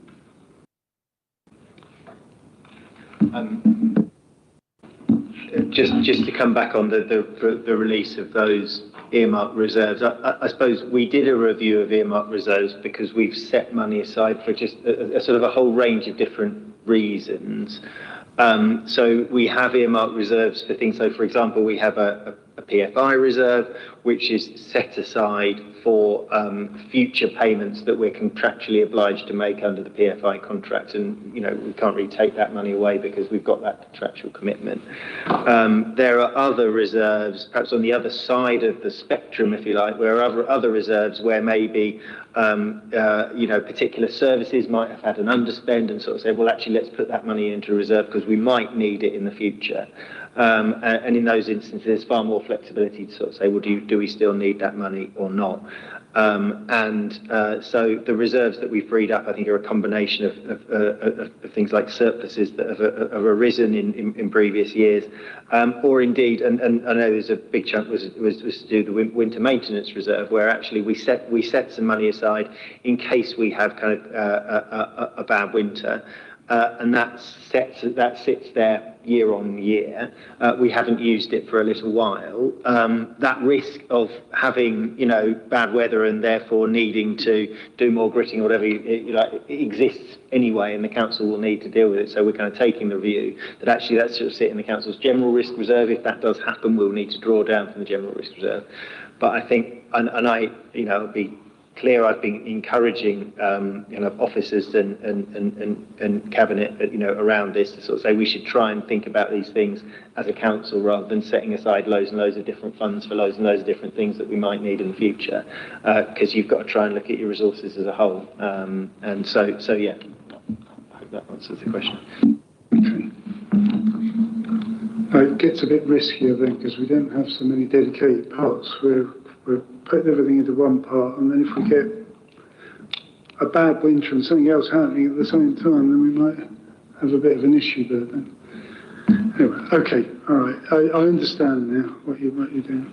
Just to come back on the release of those earmark reserves, I suppose we did a review of earmark reserves because we've set money aside for just a sort of a whole range of different reasons. So we have earmark reserves for things. So, for example, we have a PFI reserve, which is set aside for future payments that we're contractually obliged to make under the PFI contract, and we can't really take that money away because we've got that contractual commitment. There are other reserves, perhaps on the other side of the spectrum, if you like, where other reserves where maybe particular services might have had an underspend and sort of say, well, actually, let's put that money into reserve because we might need it in the future. And in those instances, there's far more flexibility to sort of say, well, do we still need that money or not? So the reserves that we freed up, I think, are a combination of things like surpluses that have arisen in previous years, or indeed, and I know there's a big chunk was to do the winter maintenance reserve, where actually we set some money aside in case we have kind of a bad winter. And that sits there year on year. We haven't used it for a little while. That risk of having, bad weather and therefore needing to do more gritting or whatever, it exists anyway, and the council will need to deal with it. So we're kind of taking the view that actually that should sit in the council's general risk reserve. If that does happen, we'll need to draw down from the general risk reserve. But I think, and I, be clear, I've been encouraging officers and cabinet around this to sort of say we should try and think about these things as a council rather than setting aside loads and loads of different funds for loads and loads of different things that we might need in the future, because you've got to try and look at your resources as a whole. And so yeah, I hope that answers the question. It gets a bit riskier then because we don't have so many dedicated parts. We're putting everything into one part, and then if we get a bad winter and something else happening at the same time, then we might have a bit of an issue there then. Anyway, okay, all right. I understand now what you're doing.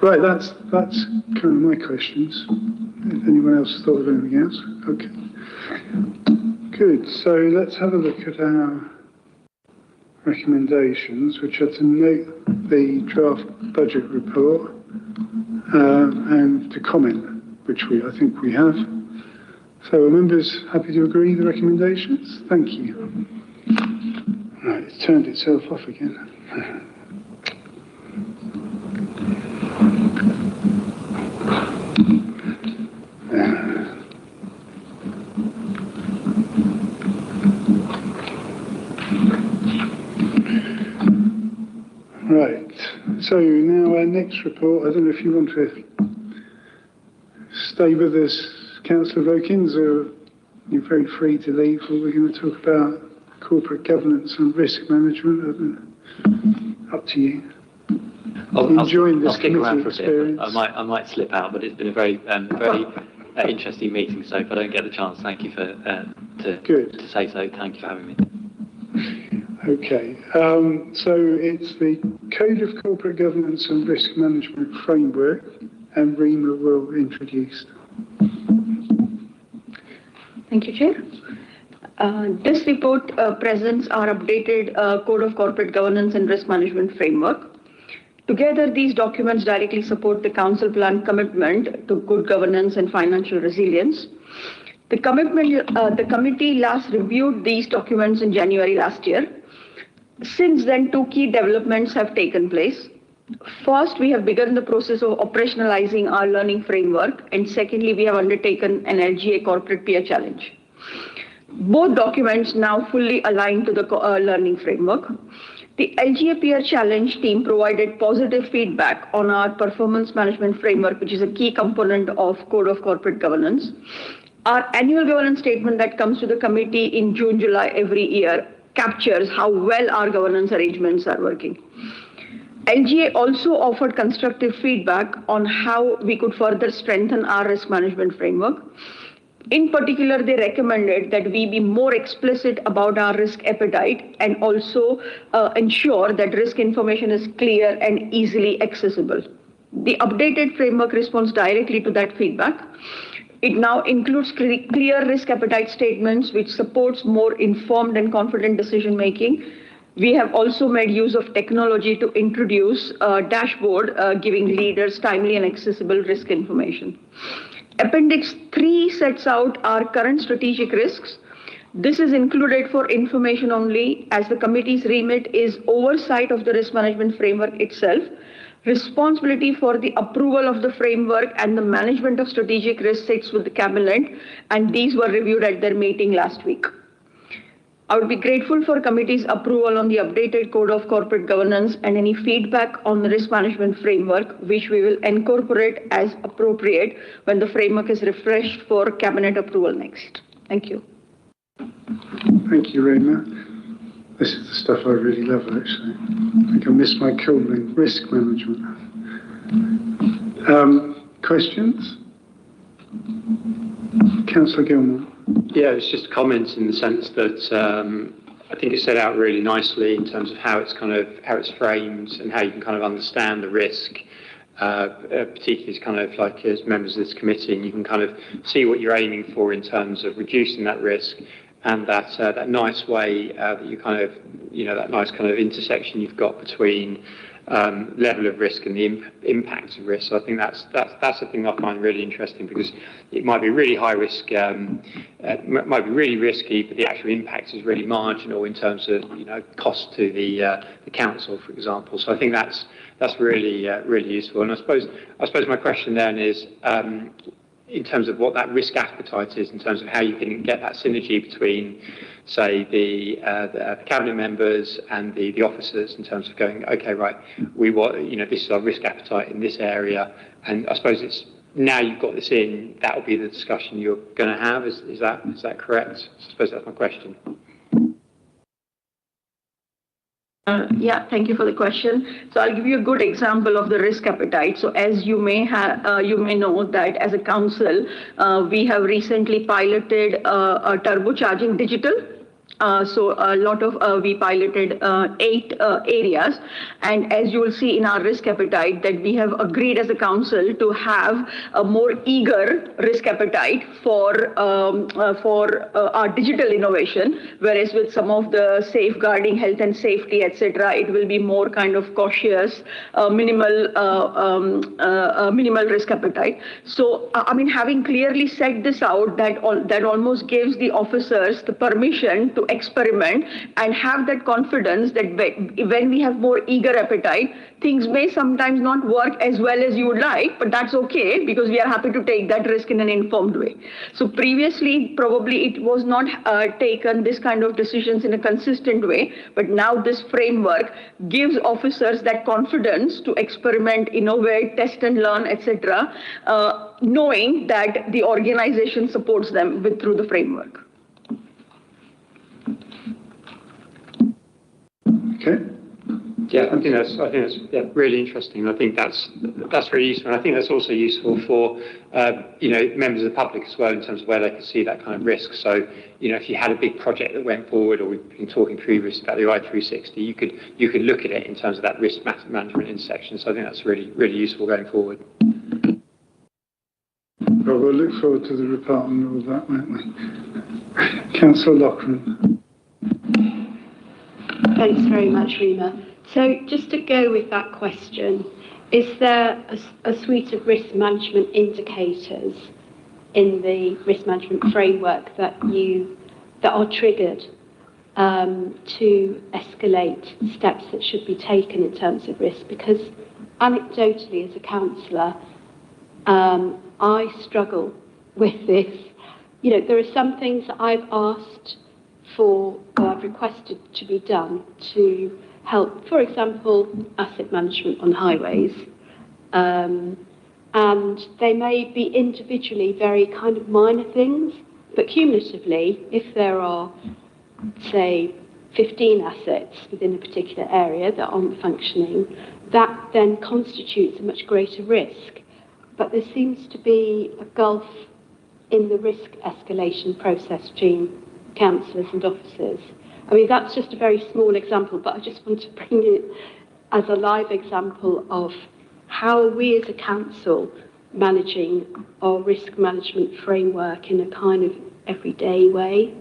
Right, that's kind of my questions. If anyone else has thought of anything else? Okay. Good, so let's have a look at our recommendations, which are to note the draft budget report and to comment, which I think we have. So are members happy to agree the recommendations? Thank you. Right, it's turned itself off again. Right, so now our next report, I don't know if you want to stay with us, Councillor Vokins, or you're very free to leave, or we're going to talk about corporate governance and risk management. Up to you. I'll Enjoying this stick around for a experience. bit. I might slip out, but it's been a very interesting meeting. So if I don't get the chance, thank you for to say so. Thank you for having me. Okay, so it's the Code of Corporate Governance and Risk Management Framework, and Rima will introduce. Thank you, Chair. This report presents our updated Code of Corporate Governance and Risk Management Framework. Together, these documents directly support the Council Plan commitment to good governance and financial resilience. The committee last reviewed these documents in January last year. Since then, two key developments have taken place. First, we have begun the process of operationalizing our learning framework, and secondly, we have undertaken an LGA Corporate Peer Challenge. Both documents now fully align to the learning framework. The LGA Peer Challenge team provided positive feedback on our performance management framework, which is a key component of Code of Corporate Governance. Our annual governance statement that comes to the committee in June, July every year captures how well our governance arrangements are working. LGA also offered constructive feedback on how we could further strengthen our risk management framework. In particular, they recommended that we be more explicit about our risk appetite and also ensure that risk information is clear and easily accessible. The updated framework responds directly to that feedback. It now includes clear risk appetite statements, which supports more informed and confident decision making. We have also made use of technology to introduce a dashboard giving leaders timely and accessible risk information. Appendix 3 sets out our current strategic risks. This is included for information only, as the committee's remit is oversight of the risk management framework itself. Responsibility for the approval of the framework and the management of strategic risk sits with the cabinet, and these were reviewed at their meeting last week. I would be grateful for committee's approval on the updated Code of Corporate Governance and any feedback on the risk management framework, which we will incorporate as appropriate when the framework is refreshed for cabinet approval next. Thank you. Thank you, Rima. This is the stuff I really love, actually. I think I missed my calling, risk management. Questions? Councillor Gilmore. Yeah, it's just comments in the sense that I think it's set out really nicely in terms of how it's framed and how you can kind of understand the risk, particularly as kind of like as members of this committee, and you can kind of see what you're aiming for in terms of reducing that risk, and that nice way that you kind of, that nice kind of intersection you've got between level of risk and the impact of risk. So I think that's the thing I find really interesting, because it might be really high risk, might be really risky, but the actual impact is really marginal in terms of cost to the council, for example. So I think that's really really useful. And I suppose my question then is, in terms of what that risk appetite is, in terms of how you can get that synergy between, say, the cabinet members and the officers, in terms of going, okay, right, we want, this is our risk appetite in this area, and I suppose it's now you've got this in, that will be the discussion you're going to have. Is that correct? I suppose that's my question. Yeah, thank you for the question. So I'll give you a good example of the risk appetite. So as you may know that as a council, we have recently piloted a turbocharging digital. So a lot of, we piloted 8 areas, and as you will see in our risk appetite, that we have agreed as a council to have a more eager risk appetite for our digital innovation, whereas with some of the safeguarding health and safety, etc., it will be more kind of cautious, minimal risk appetite. So I mean, having clearly set this out, that almost gives the officers the permission to experiment and have that confidence that when we have more eager appetite, things may sometimes not work as well as you would like, but that's okay, because we are happy to take that risk in an informed way. So previously, probably it was not taken this kind of decisions in a consistent way, but now this framework gives officers that confidence to experiment, innovate, test and learn, etc., knowing that the organization supports them through the framework. Okay. Yeah, I think that's really interesting. I think that's really useful. And I think that's also useful for members of the public as well in terms of where they can see that kind of risk. So if you had a big project that went forward, or we've been talking previously about the I-360, you could look at it in terms of that risk management intersection. So I think that's really useful going forward. Well, we'll look forward to the report on all that, won't we? Councillor Loughran. Thanks very much, Rima. So just to go with that question, is there a suite of risk management indicators in the risk management framework that are triggered to escalate steps that should be taken in terms of risk? Because anecdotally, as a councillor, I struggle with this. There are some things that I've asked for, or I've requested to be done to help, for example, asset management on highways. And they may be individually very kind of minor things, but cumulatively, if there are, say, 15 assets within a particular area that aren't functioning, that then constitutes a much greater risk. But there seems to be a gulf in the risk escalation process between councillors and officers. I mean, that's just a very small example, but I just want to bring it as a live example of how we as a council managing our risk management framework in a kind of everyday way.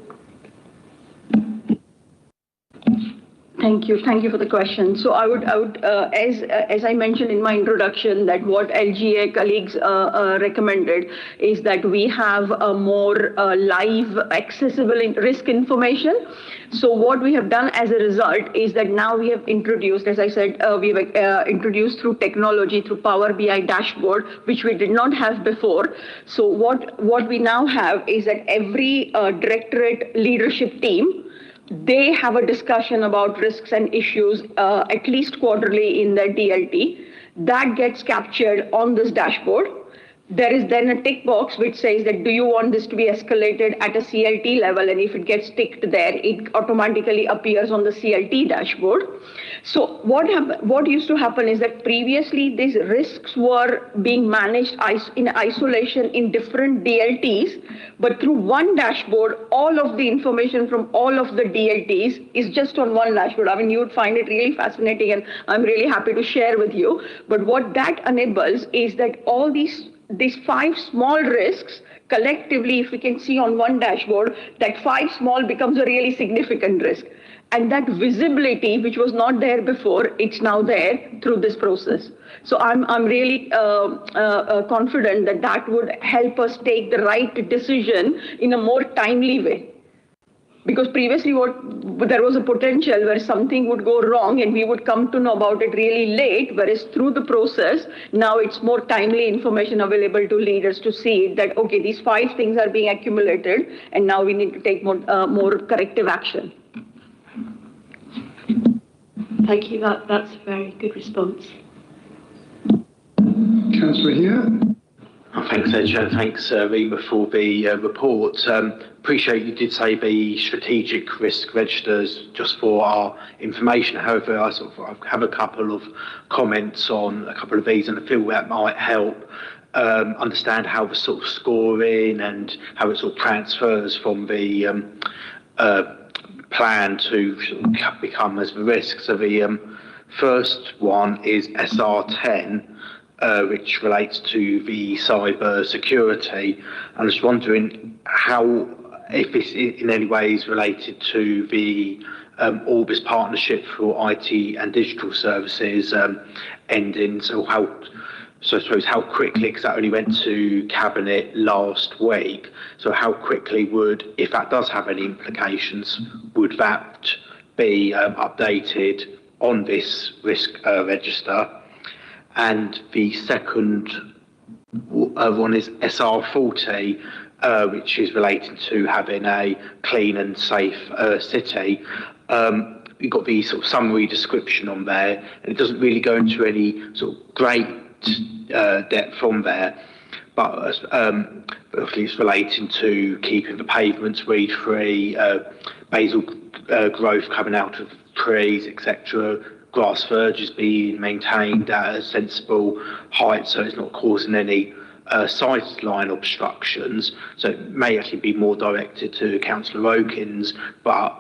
Thank you for the question. So I would, as I mentioned in my introduction, that what LGA colleagues recommended is that we have a more live, accessible risk information. So what we have done as a result is that now we have introduced, as I said, we have introduced through technology, through Power BI dashboard, which we did not have before. So what we now have is that every directorate leadership team, they have a discussion about risks and issues at least quarterly in their DLT. That gets captured on this dashboard. There is then a tick box which says that do you want this to be escalated at a CLT level, and if it gets ticked there, it automatically appears on the CLT dashboard. So what used to happen is that previously these risks were being managed in isolation in different DLTs, but through one dashboard, all of the information from all of the DLTs is just on one dashboard. I mean, you would find it really fascinating, and I'm really happy to share with you. But what that enables is that all these 5 small risks, collectively, if we can see on one dashboard, that 5 small becomes a really significant risk. And that visibility, which was not there before, it's now there through this process. So I'm really confident that that would help us take the right decision in a more timely way. Because previously there was a potential where something would go wrong and we would come to know about it really late, whereas through the process, now it's more timely information available to leaders to see that, okay, these 5 things are being accumulated and now we need to take more corrective action. Thank you, that's a very good response. Councillor here. Thanks, Chair. Thanks, Rima, for the report. Appreciate you did say the strategic risk registers just for our information. However, I have a couple of comments on a couple of these, and I feel that might help understand how the sort of scoring and how it sort of transfers from the plan to sort of become as the risk. So the first one is SR10. Which relates to the cyber security. I'm just wondering if this in any way is related to the Orbis partnership for IT and digital services ending. So I suppose how quickly, because that only went to Cabinet last week, so how quickly if that does have any implications, would that be updated on this risk register? And the second one is SR40, which is related to having a clean and safe city. You've got the sort of summary description on there, and it doesn't really go into any sort of great depth on there, but it's relating to keeping the pavements weed-free, basal growth coming out of trees, etc., grass verge is being maintained at a sensible height, so it's not causing any sideline obstructions. So it may actually be more directed to Councillor Okins, but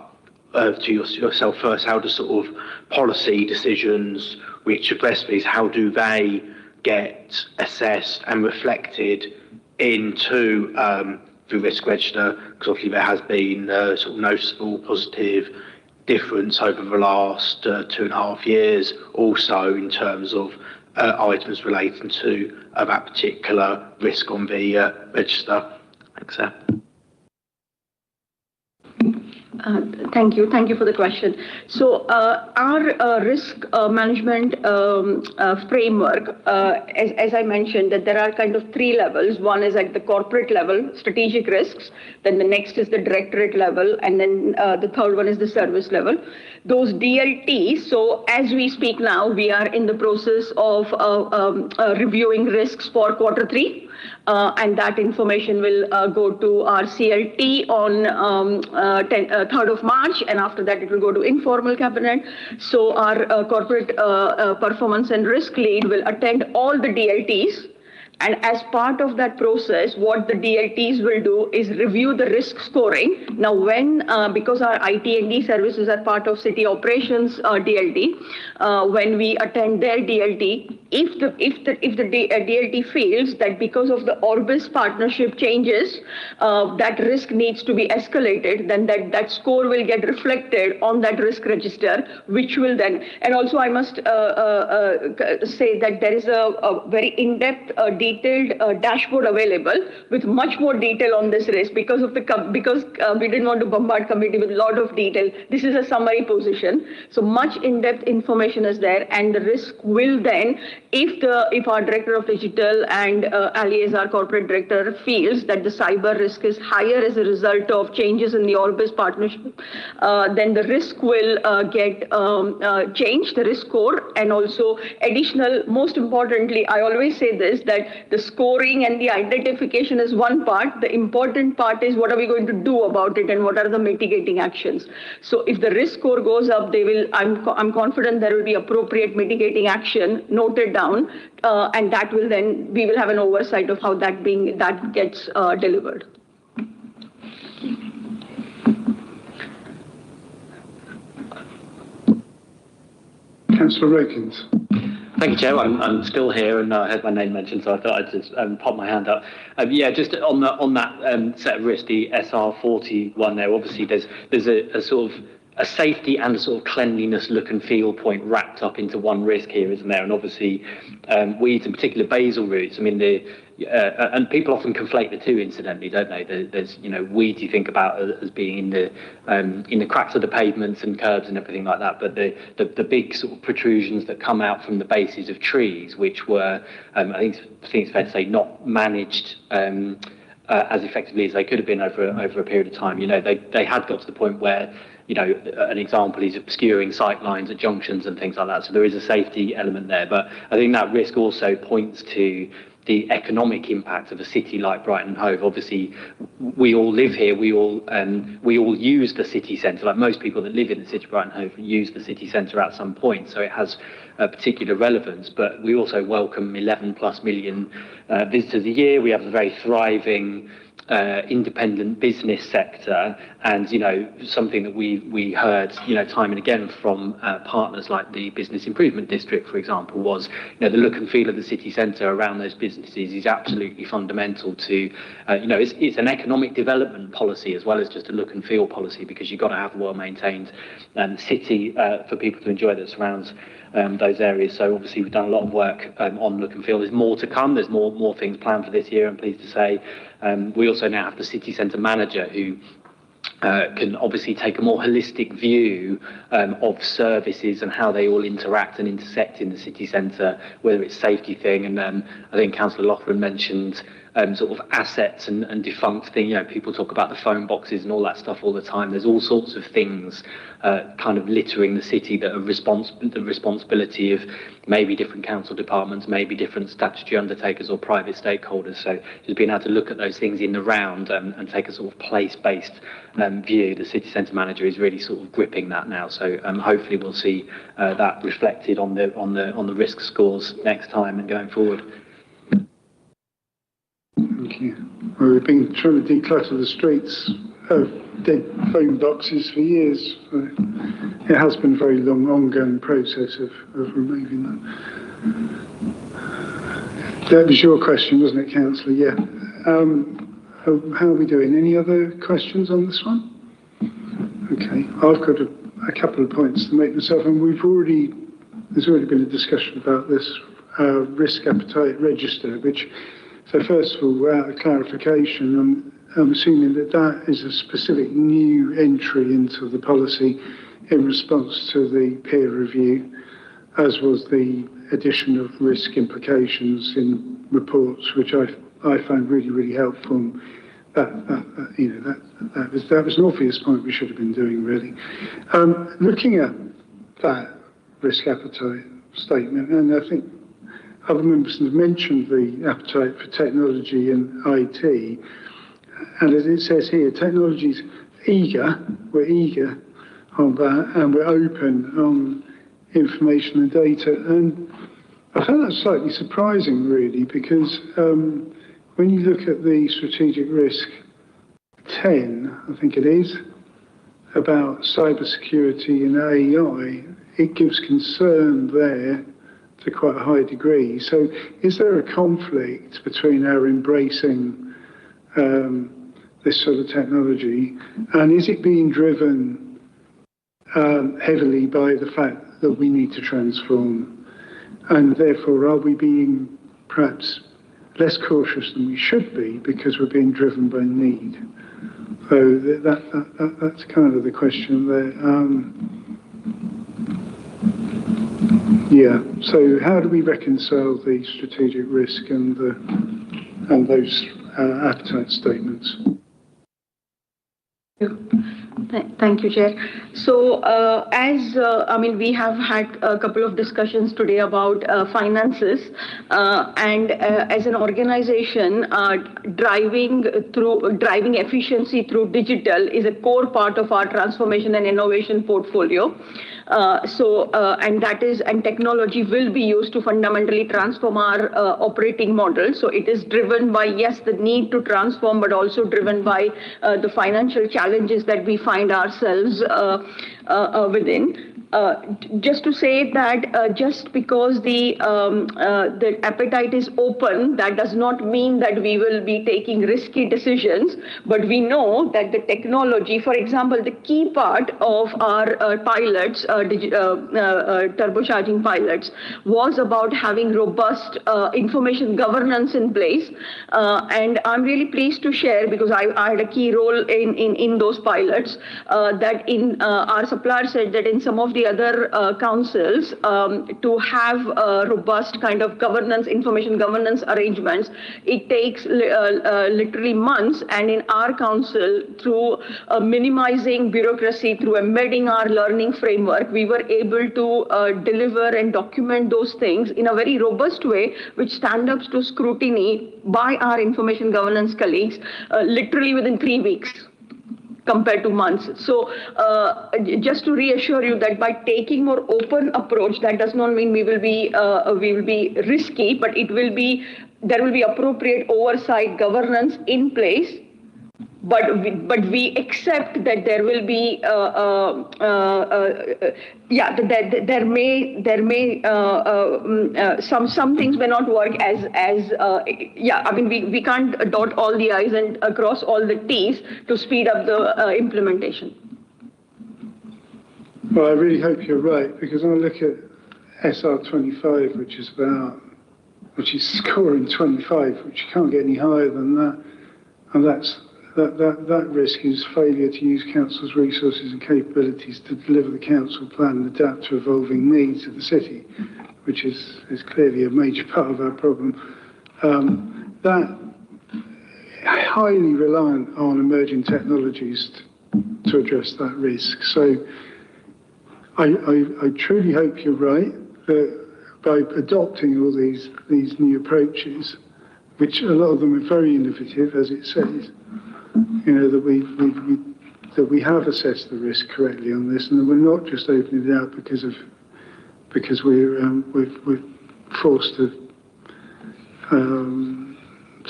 to yourself first, how do sort of policy decisions which address these, how do they get assessed and reflected into the risk register? Because obviously there has been sort of noticeable positive difference over the last 2.5 years, also in terms of items relating to that particular risk on the register. Thanks, sir. Thank you for the question. So our risk management framework, as I mentioned, that there are kind of 3 levels. One is at the corporate level, strategic risks. Then the next is the directorate level, and then the third one is the service level. Those DLTs. So as we speak now, we are in the process of reviewing risks for Q3. And that information will go to our CLT on 3rd of March, and after that it will go to informal cabinet. So our corporate performance and risk lead will attend all the DLTs. And as part of that process, what the DLTs will do is review the risk scoring. Now, because our IT&D services are part of city operations DLT, when we attend their DLT, if the DLT feels that because of the Orbis partnership changes, that risk needs to be escalated, then that score will get reflected on that risk register, which will then, and also I must say that there is a very in-depth detailed dashboard available with much more detail on this risk because we didn't want to bombard committee with a lot of detail. This is a summary position. So much in-depth information is there, and the risk will then, if our director of digital and Ali as our corporate director feels that the cyber risk is higher as a result of changes in the Orbis partnership, then the risk will get changed, the risk score, and also additional, most importantly, I always say this, that the scoring and the identification is one part. The important part is what are we going to do about it and what are the mitigating actions. So if the risk score goes up, I'm confident there will be appropriate mitigating action noted down, and that will then, we will have an oversight of how that gets delivered. Councillor Okins. Thank you, Chair. I'm still here, and I heard my name mentioned, so I thought I'd just pop my hand up. Just on that set of risks, the SR40 there. Obviously, there's a sort of a safety and a sort of cleanliness look and feel point wrapped up into one risk here, isn't there? And obviously, weeds, in particular basal roots. I mean, and people often conflate the two, incidentally, don't they? There's weeds you think about as being in the cracks of the pavements and curbs and everything like that, but the big sort of protrusions that come out from the bases of trees, which were, I think it's fair to say, not managed as effectively as they could have been over a period of time. They had got to the point where, an example is obscuring sight lines at junctions and things like that. So there is a safety element there. But I think that risk also points to the economic impact of a city like Brighton and Hove. Obviously, we all live here. We all use the city centre. Like most people that live in the city of Brighton and Hove use the city centre at some point. So it has a particular relevance. But we also welcome 11+ million visitors a year. We have a very thriving independent business sector, and something that we heard time and again from partners like the Business Improvement District, for example, was the look and feel of the city centre around those businesses is absolutely fundamental to it's an economic development policy as well as just a look and feel policy, because you've got to have a well maintained city for people to enjoy that surrounds those areas. So obviously we've done a lot of work on look and feel. There's more to come. There's more things planned for this year, I'm pleased to say. We also now have the city centre manager who can obviously take a more holistic view of services and how they all interact and intersect in the city centre, whether it's safety thing. And I think Councillor Loughran mentioned sort of assets and defunct thing. You know, people talk about the phone boxes and all that stuff all the time. There's all sorts of things kind of littering the city that are the responsibility of maybe different council departments, maybe different statutory undertakers or private stakeholders. So just being able to look at those things in the round and take a sort of place-based view. The city centre manager is really sort of gripping that now. So hopefully we'll see that reflected on the risk scores next time and going forward. Thank you. Well, we've been trying to declutter the streets of dead phone boxes for years. So it has been a very long, ongoing process of removing them. That was your question, wasn't it, Councillor? Yeah. How are we doing? Any other questions on this one? Okay. I've got a couple of points to make myself, and there's already been a discussion about this risk appetite register, which, so first of all, without a clarification, I'm assuming that is a specific new entry into the policy in response to the peer review, as was the addition of risk implications in reports, which I found really, really helpful. That was an obvious point we should have been doing, really. Looking at that risk appetite statement, and I think other members have mentioned the appetite for technology and IT, and as it says here, technology's we're eager on that, and we're open on information and data. And I found that slightly surprising, really, because when you look at the strategic risk 10, I think it is, about cybersecurity and AI, it gives concern there to quite a high degree. So is there a conflict between our embracing this sort of technology, and is it being driven heavily by the fact that we need to transform? And therefore, are we being perhaps less cautious than we should be because we're being driven by need? So that's kind of the question there. Yeah, so how do we reconcile the strategic risk and those appetite statements? Thank you, Chair. So, we have had a couple of discussions today about finances, and as an organization, driving efficiency through digital is a core part of our transformation and innovation portfolio. And technology will be used to fundamentally transform our operating model. So it is driven by, yes, the need to transform, but also driven by the financial challenges that we find ourselves within. Just to say that just because the appetite is open, that does not mean that we will be taking risky decisions, but we know that the technology, for example, the key part of our pilots, turbocharging pilots, was about having robust information governance in place. And I'm really pleased to share, because I had a key role in those pilots, that in our supplier said that in some of the other councils, to have robust kind of governance, information governance arrangements, it takes literally months. And in our council, through minimizing bureaucracy, through embedding our learning framework, we were able to deliver and document those things in a very robust way, which stand up to scrutiny by our information governance colleagues, literally within 3 weeks. Compared to months. So just to reassure you that by taking more open approach, that does not mean we will be risky, but there will be appropriate oversight governance in place. But we accept that there will be some things may not work we can't dot all the I's and cross all the T's to speed up the implementation. Well, I really hope you're right, because when I look at SR25, which is scoring 25, which you can't get any higher than that, and that risk is failure to use council's resources and capabilities to deliver the council plan and adapt to evolving needs of the city, which is clearly a major part of our problem. highly reliant on emerging technologies to address that risk. So I truly hope you're right that by adopting all these new approaches, which a lot of them are very innovative, as it says, that we have assessed the risk correctly on this, and that we're not just opening it out because we're forced to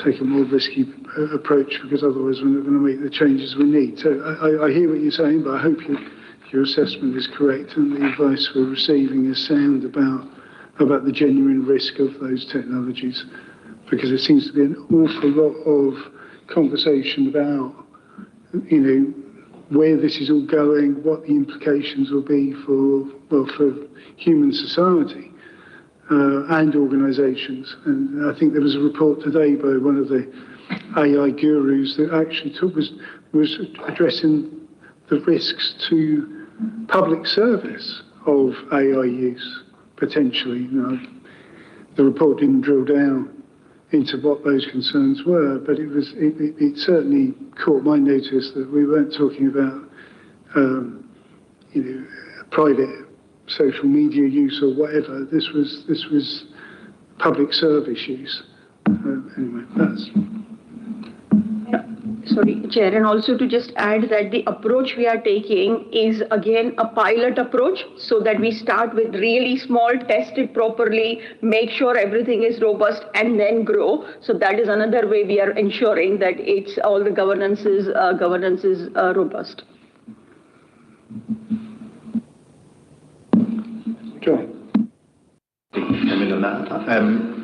take a more risky approach, because otherwise we're not going to make the changes we need. So I hear what you're saying, but I hope your assessment is correct and the advice we're receiving is sound about the genuine risk of those technologies, because there seems to be an awful lot of conversation about, where this is all going, what the implications will be for human society and organisations. And I think there was a report today by one of the AI gurus that actually was addressing the risks to public service of AI use, potentially. The report didn't drill down into what those concerns were, but it certainly caught my notice that we weren't talking about private social media use or whatever. This was public service use. Anyway, that's. Sorry, Chair, and also to just add that the approach we are taking is again a pilot approach, so that we start with really small, test it properly, make sure everything is robust, and then grow. So that is another way we are ensuring that it's all the governance is robust. John.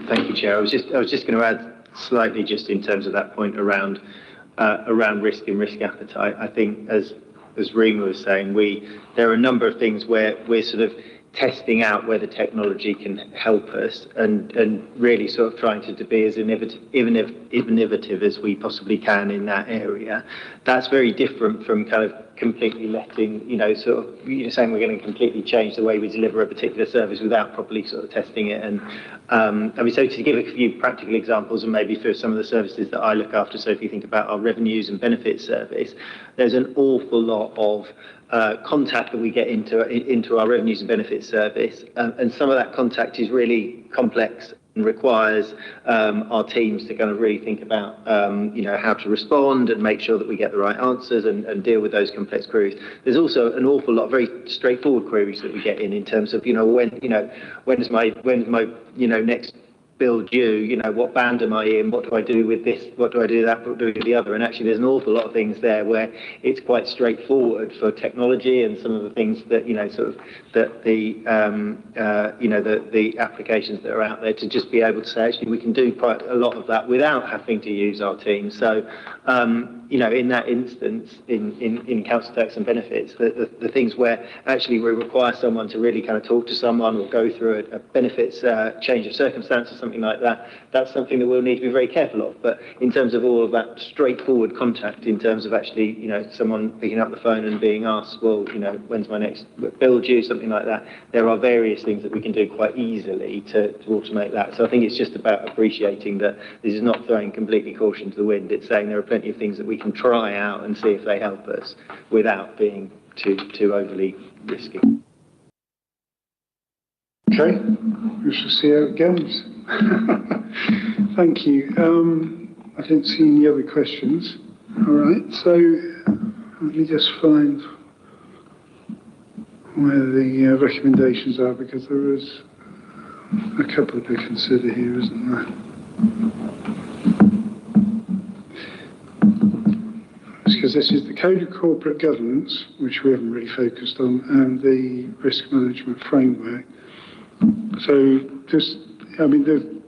Thank you, Chair. I was just going to add slightly, just in terms of that point around risk and risk appetite. I think, as Reema was saying, there are a number of things where we're sort of testing out whether technology can help us, and really sort of trying to be as innovative as we possibly can in that area. That's very different from kind of completely letting, saying we're going to completely change the way we deliver a particular service without properly sort of testing it. And so to give a few practical examples, and maybe for some of the services that I look after, so if you think about our revenues and benefits service, there's an awful lot of contact that we get into our revenues and benefits service, and some of that contact is really complex and requires our teams to kind of really think about how to respond and make sure that we get the right answers and deal with those complex queries. There's also an awful lot of very straightforward queries that we get in terms of when's my next bill due, what band am I in, what do I do with this, what do I do with that, what do I do with the other. And actually there's an awful lot of things there where it's quite straightforward for technology and some of the things that the applications that are out there, to just be able to say, actually we can do quite a lot of that without having to use our team. So in that instance, in council tax and benefits, the things where actually we require someone to really kind of talk to someone or go through a benefits change of circumstance or something like that, that's something that we'll need to be very careful of. But in terms of all of that straightforward contact, in terms of actually, someone picking up the phone and being asked, well, when's my next bill due, something like that, there are various things that we can do quite easily to automate that. So I think it's just about appreciating that this is not throwing completely caution to the wind. It's saying there are plenty of things that we can try out and see if they help us without being too overly risky. Okay, we shall see how it goes. Thank you. I don't see any other questions. All right, so let me just find where the recommendations are, because there is a couple to consider here, isn't there? Because this is the Code of Corporate Governance, which we haven't really focused on, and the Risk Management Framework. So the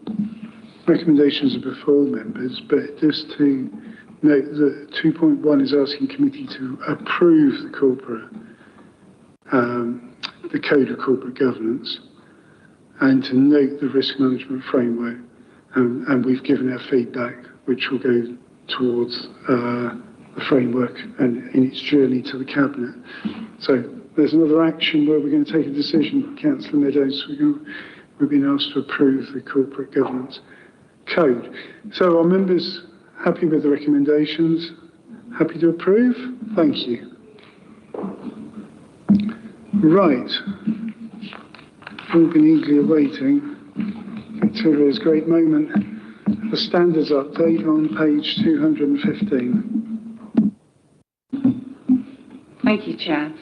recommendations are before members, but just to note that 2.1 is asking committee to approve the Code of Corporate Governance, and to note the Risk Management Framework, and we've given our feedback, which will go towards the framework and in its journey to the Cabinet. So there's another action where we're going to take a decision, Councillor Meadows. We've been asked to approve the Corporate Governance Code. So are members Happy with the recommendations? Happy to approve? Thank you. Right. All been eagerly awaiting Victoria's great moment. The standards update on page 215. Thank you, Chair.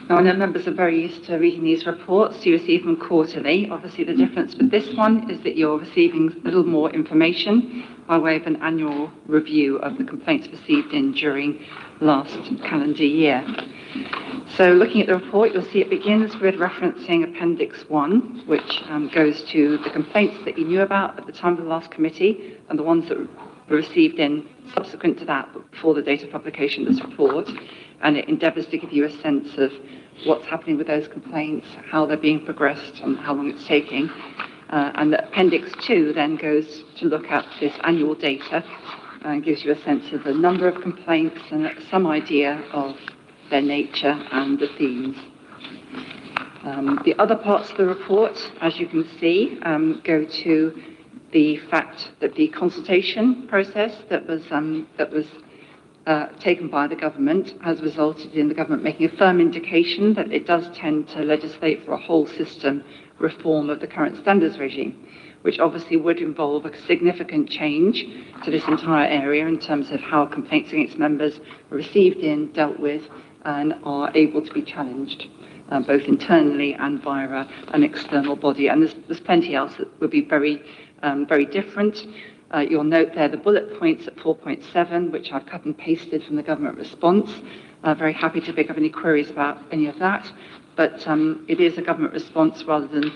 Now, I know members are very used to reading these reports. You receive them quarterly. Obviously, the difference with this one is that you're receiving a little more information by way of an annual review of the complaints received during last calendar year. So looking at the report, you'll see it begins with referencing Appendix 1, which goes to the complaints that you knew about at the time of the last committee and the ones that were received in subsequent to that, but before the date of publication of this report. And it endeavours to give you a sense of what's happening with those complaints, how they're being progressed and how long it's taking. And the Appendix 2 then goes to look at this annual data and gives you a sense of the number of complaints and some idea of their nature and the themes. The other parts of the report, as you can see, go to the fact that the consultation process that was taken by the government has resulted in the government making a firm indication that it does tend to legislate for a whole system reform of the current standards regime, which obviously would involve a significant change to this entire area in terms of how complaints against members are received in, dealt with, and are able to be challenged, both internally and via an external body. And there's plenty else that would be very different. You'll note there the bullet points at 4.7, which I've cut and pasted from the government response. Very happy to pick up any queries about any of that. But it is a government response rather than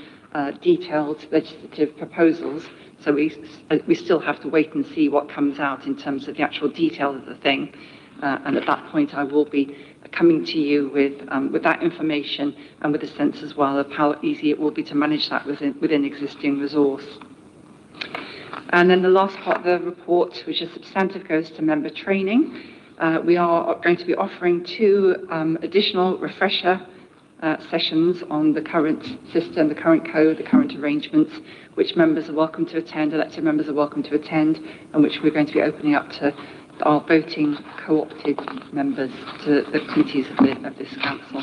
detailed legislative proposals. So we still have to wait and see what comes out in terms of the actual detail of the thing. And at that point, I will be coming to you with that information and with a sense as well of how easy it will be to manage that within existing resource. And then the last part of the report, which is substantive, goes to member training. We are going to be offering 2 additional refresher sessions on the current system, the current code, the current arrangements, which members are welcome to attend, elected members are welcome to attend, and which we're going to be opening up to our voting co-opted members to the committees of this council.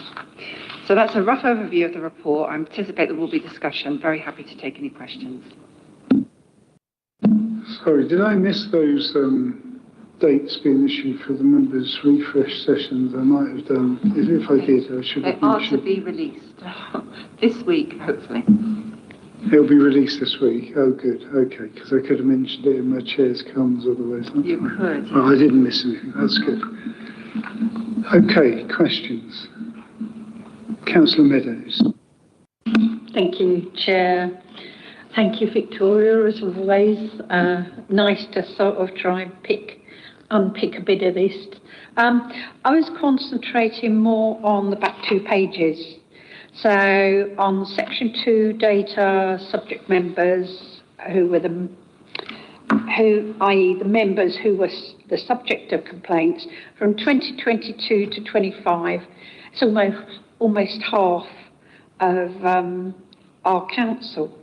So that's a rough overview of the report. I anticipate there will be discussion. Very happy to take any questions. Sorry, did I miss those dates being issued for the members' refresh sessions? I might have done. If I did, I should have mentioned. They are to be released this week, hopefully. It'll be released this week. Oh, good. Okay, because I could have mentioned it in my chair's comms otherwise. You could. Well, I didn't miss anything. That's good. Okay, questions? Councillor Meadows. Thank you, Chair. Thank you, Victoria, as always. Nice to sort of try and unpick a bit of this. I was concentrating more on the back 2 pages. So on section 2, data subject members, i.e. the members who were the subject of complaints from 2022 to 25, it's almost half of our council,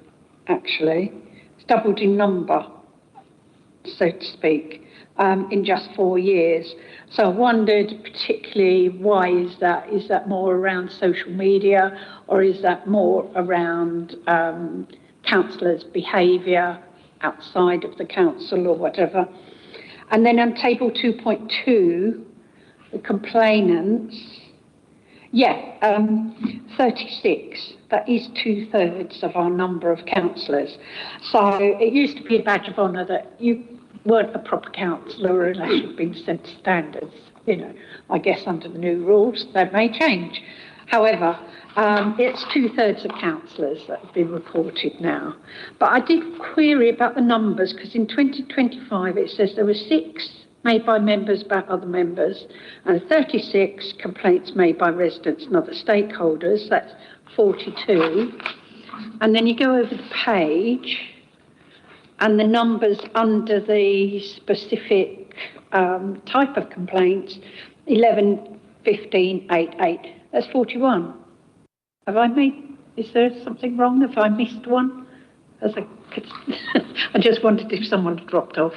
actually. It's doubled in number, so to speak, in just 4 years. So I wondered particularly, why is that? Is that more around social media, or is that more around councillors' behaviour outside of the council or whatever? And then on table 2.2, the complainants, 36. That is 2/3 of our number of councillors. So it used to be a badge of honour that you weren't a proper councillor unless you'd been sent to standards. I guess under the new rules, that may change. However, it's 2/3 of councillors that have been reported now. But I did query about the numbers, because in 2025 it says there were 6 made by members about other members, and 36 complaints made by residents and other stakeholders. That's 42. And then you go over the page, and the numbers under the specific type of complaints, 11, 15, 8, 8. That's 41. Is there something wrong? Have I missed one? I just wondered if someone had dropped off.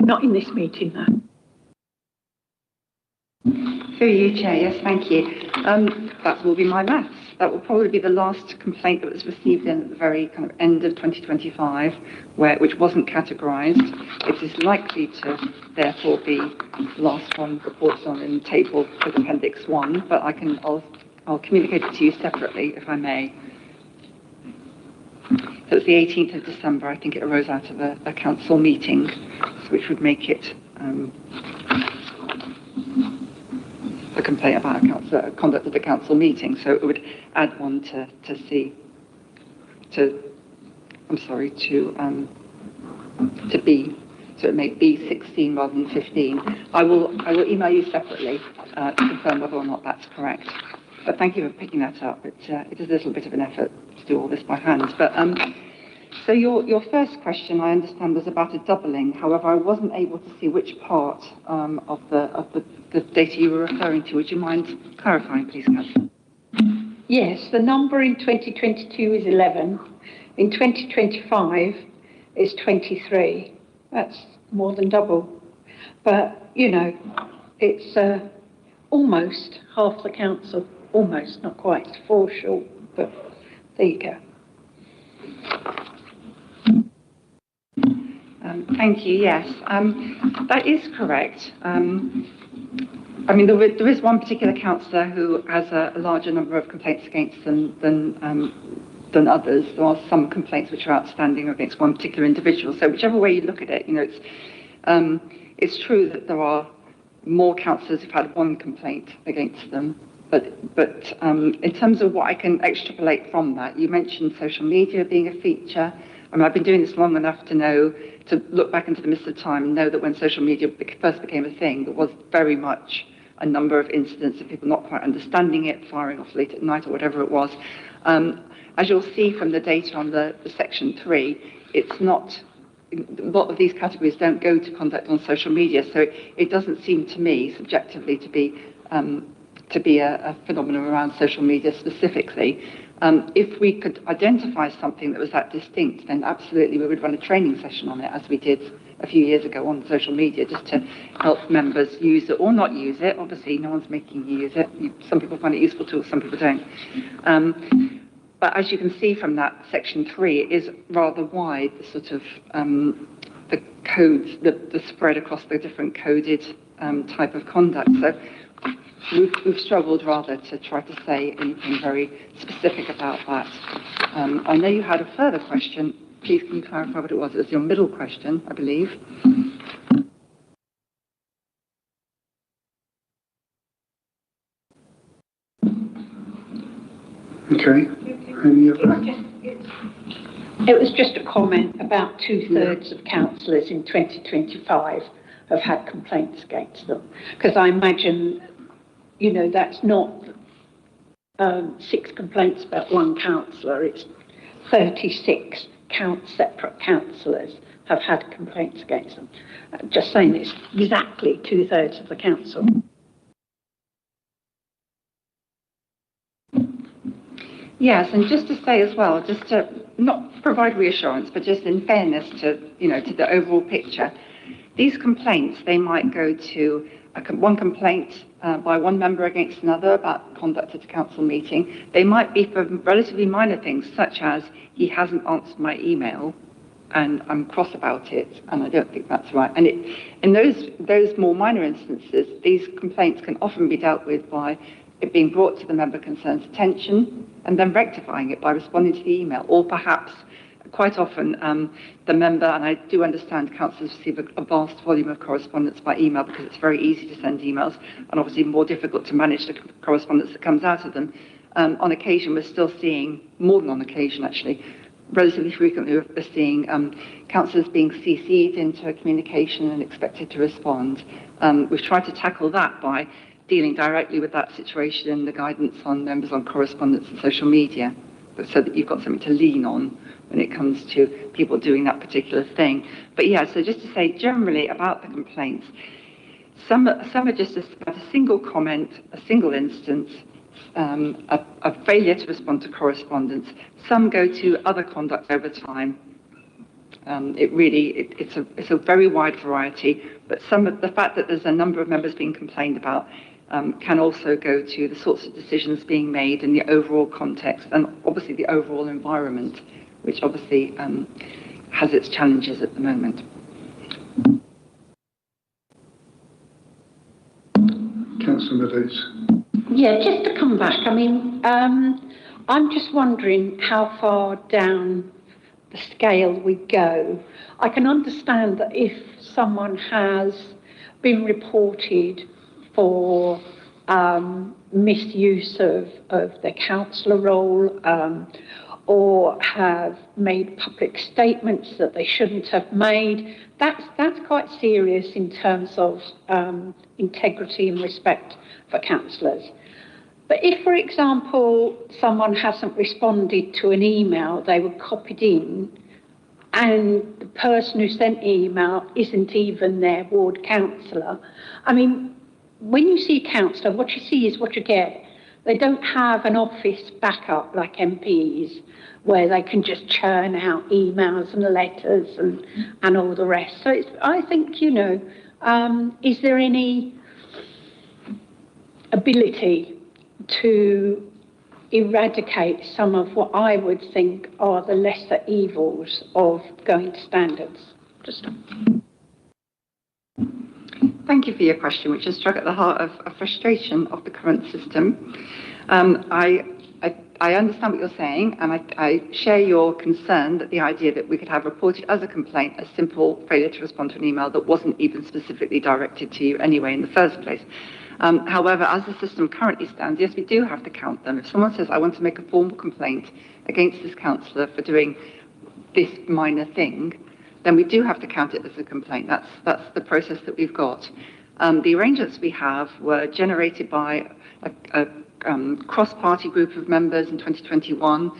Not in this meeting, though. Through you, Chair. Yes, thank you. That will be my maths. That will probably be the last complaint that was received in at the very kind of end of 2025, which wasn't categorised. It is likely to therefore be the last one reported on in the table with Appendix 1, but I'll communicate it to you separately, if I may. So it's the 18th of December. I think it arose out of a council meeting, which would make it a complaint about conduct of a council meeting. So it would add one to B. So it may be 16 rather than 15. I will email you separately to confirm whether or not that's correct. But thank you for picking that up. It is a little bit of an effort to do all this by hand. But so your first question, I understand, was about a doubling. However, I wasn't able to see which part of the data you were referring to. Would you mind clarifying, please, Councillor? Yes, the number in 2022 is 11. In 2025 is 23. That's more than double. But, you know, it's almost half the council. Almost, not quite. It's 4 short, but there you go. Thank you. Yes, that is correct. I mean, there is one particular councillor who has a larger number of complaints against them than others. There are some complaints which are outstanding against one particular individual. So whichever way you look at it, you know, it's true that there are more councillors who've had one complaint against them. But in terms of what I can extrapolate from that, you mentioned social media being a feature. I mean, I've been doing this long enough to look back into the mist of time and know that when social media first became a thing, there was very much a number of incidents of people not quite understanding it, firing off late at night or whatever it was. As you'll see from the data on the section 3, it's not, a lot of these categories don't go to conduct on social media, so it doesn't seem to me subjectively to be a phenomenon around social media specifically. If we could identify something that was that distinct, then absolutely we would run a training session on it, as we did a few years ago on social media, just to help members use it or not use it. Obviously, no one's making you use it. Some people find it useful too, some people don't. But as you can see from that section 3, it is rather wide, the sort of the codes, the spread across the different coded type of conduct. So we've struggled rather to try to say anything very specific about that. I know you had a further question. Please, can you clarify what it was? It was your middle question, I believe. Okay. Any other? It was just a comment about 2/3 of councillors in 2025 have had complaints against them. Because I imagine, you know, that's not 6 complaints about one councillor, it's 36 separate councillors have had complaints against them. Just saying it's exactly 2/3 of the council. Yes, and just to say as well, just to not provide reassurance, but just in fairness to, you know, to the overall picture, these complaints, they might go to one complaint by one member against another about conduct at a council meeting. They might be for relatively minor things, such as he hasn't answered my email and I'm cross about it and I don't think that's right. And in those more minor instances, these complaints can often be dealt with by it being brought to the member concerned's attention and then rectifying it by responding to the email, or perhaps quite often the member, and I do understand councillors receive a vast volume of correspondence by email because it's very easy to send emails and obviously more difficult to manage the correspondence that comes out of them. On occasion, we're still seeing, more than on occasion actually, relatively frequently we're seeing councillors being CC'd into a communication and expected to respond. We've tried to tackle that by dealing directly with that situation and the guidance on members on correspondence and social media, but so that you've got something to lean on when it comes to people doing that particular thing. But yeah, so just to say generally about the complaints, some are just about a single comment, a single instance, a failure to respond to correspondence. Some go to other conduct over time. It's a very wide variety, but some of the fact that there's a number of members being complained about can also go to the sorts of decisions being made in the overall context and obviously the overall environment, which obviously has its challenges at the moment. Councillor Meadows. Yeah, just to come back, I mean, I'm just wondering how far down the scale we go. I can understand that if someone has been reported for misuse of their councillor role or have made public statements that they shouldn't have made, that's quite serious in terms of integrity and respect for councillors. But if, for example, someone hasn't responded to an email they were copied in, and the person who sent the email isn't even their ward councillor, I mean, when you see a councillor, what you see is what you get. They don't have an office backup like MPs, where they can just churn out emails and letters and all the rest. So I think, you know, is there any ability to eradicate some of what I would think are the lesser evils of going to standards? Thank you for your question, which has struck at the heart of a frustration of the current system. I understand what you're saying, and I share your concern that the idea that we could have reported as a complaint a simple failure to respond to an email that wasn't even specifically directed to you anyway in the first place. However, as the system currently stands, yes, we do have to count them. If someone says, I want to make a formal complaint against this councillor for doing this minor thing, then we do have to count it as a complaint. That's the process that we've got. The arrangements we have were generated by a cross-party group of members in 2021.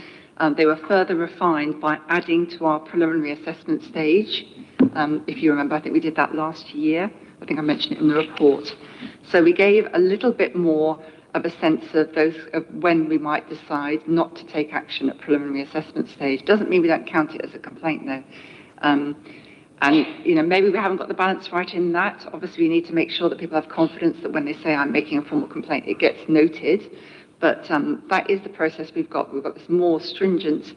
They were further refined by adding to our preliminary assessment stage. If you remember, I think we did that last year. I think I mentioned it in the report. So we gave a little bit more of a sense of when we might decide not to take action at preliminary assessment stage. Doesn't mean we don't count it as a complaint, though. And, you know, maybe we haven't got the balance right in that. Obviously, we need to make sure that people have confidence that when they say, I'm making a formal complaint, it gets noted. But that is the process we've got. We've got this more stringent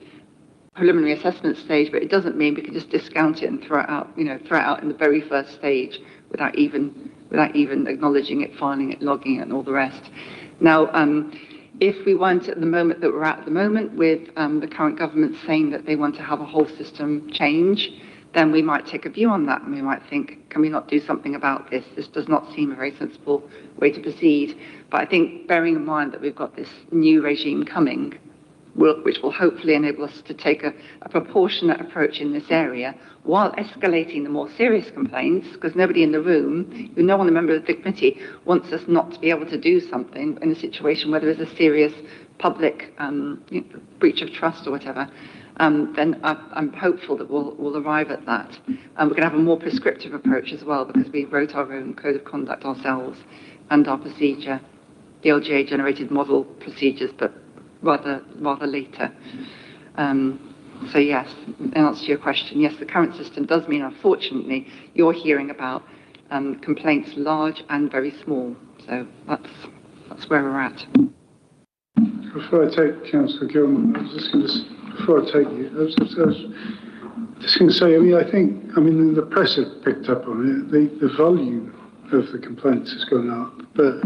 preliminary assessment stage, but it doesn't mean we can just discount it and throw it out in the very first stage without even acknowledging it, filing it, logging it, and all the rest. Now, if we weren't at the moment that we're at the moment with the current government saying that they want to have a whole system change, then we might take a view on that and we might think, can we not do something about this? This does not seem a very sensible way to proceed. But I think bearing in mind that we've got this new regime coming, which will hopefully enable us to take a proportionate approach in this area while escalating the more serious complaints, because nobody in the room, no one, a member of the committee, wants us not to be able to do something in a situation where there is a serious public breach of trust or whatever. Then I'm hopeful that we'll arrive at that. We're going to have a more prescriptive approach as well, because we wrote our own code of conduct ourselves and our procedure, the LGA generated model procedures, but rather later. So yes, in answer to your question, yes, the current system does mean, unfortunately, you're hearing about complaints large and very small. So that's where we're at. Before I take Councillor Gilman, I was just going to, before I take you, I was just going to say, I mean, the press have picked up on it. The volume of the complaints has gone up, but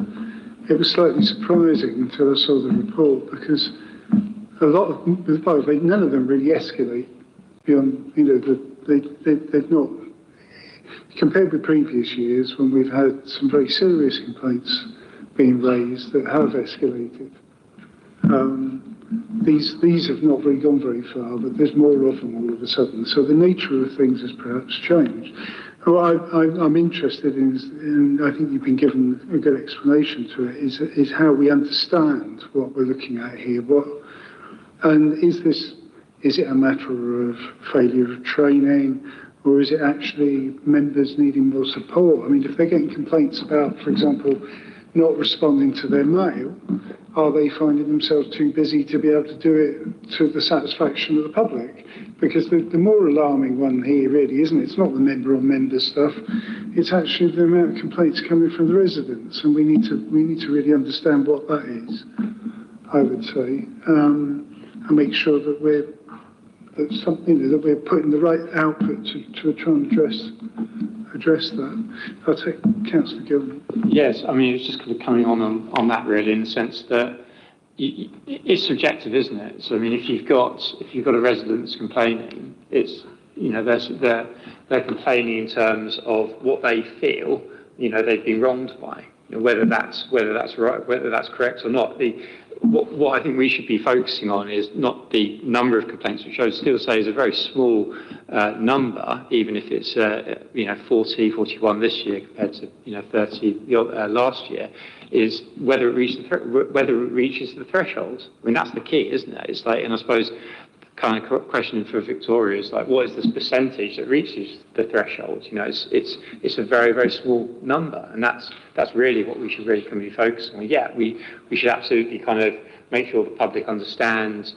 it was slightly surprising until I saw the report, because a lot of, none of them really escalate beyond, they've not, compared with previous years when we've had some very serious complaints being raised that have escalated. These have not really gone very far, but there's more of them all of a sudden. So the nature of things has perhaps changed. What I'm interested in, and I think you've been given a good explanation to it, is how we understand what we're looking at here. And is it a matter of failure of training, or is it actually members needing more support? I mean, if they're getting complaints about, for example, not responding to their mail, are they finding themselves too busy to be able to do it to the satisfaction of the public? Because the more alarming one here really, isn't it? It's not the member on member stuff. It's actually the amount of complaints coming from the residents, and we need to really understand what that is, I would say, and make sure that we're putting the right output to try and address that. I'll take Councillor Gilman. Yes, I mean, it's just kind of coming on that really, in the sense that it's subjective, isn't it? So I mean, if you've got a resident that's complaining, it's, you know, they're complaining in terms of what they feel, you know, they've been wronged by, you know, whether that's right, whether that's correct or not. What I think we should be focusing on is not the number of complaints, which I would still say is a very small number, even if it's 41 this year compared to 30 last year, is whether it reaches the threshold. I mean, that's the key, isn't it? It's like, and I suppose kind of question for Victoria is like, what is this percentage that reaches the threshold? You know, it's a very, very small number, and that's really what we should really kind of be focusing on. Yeah, we should absolutely kind of make sure the public understands,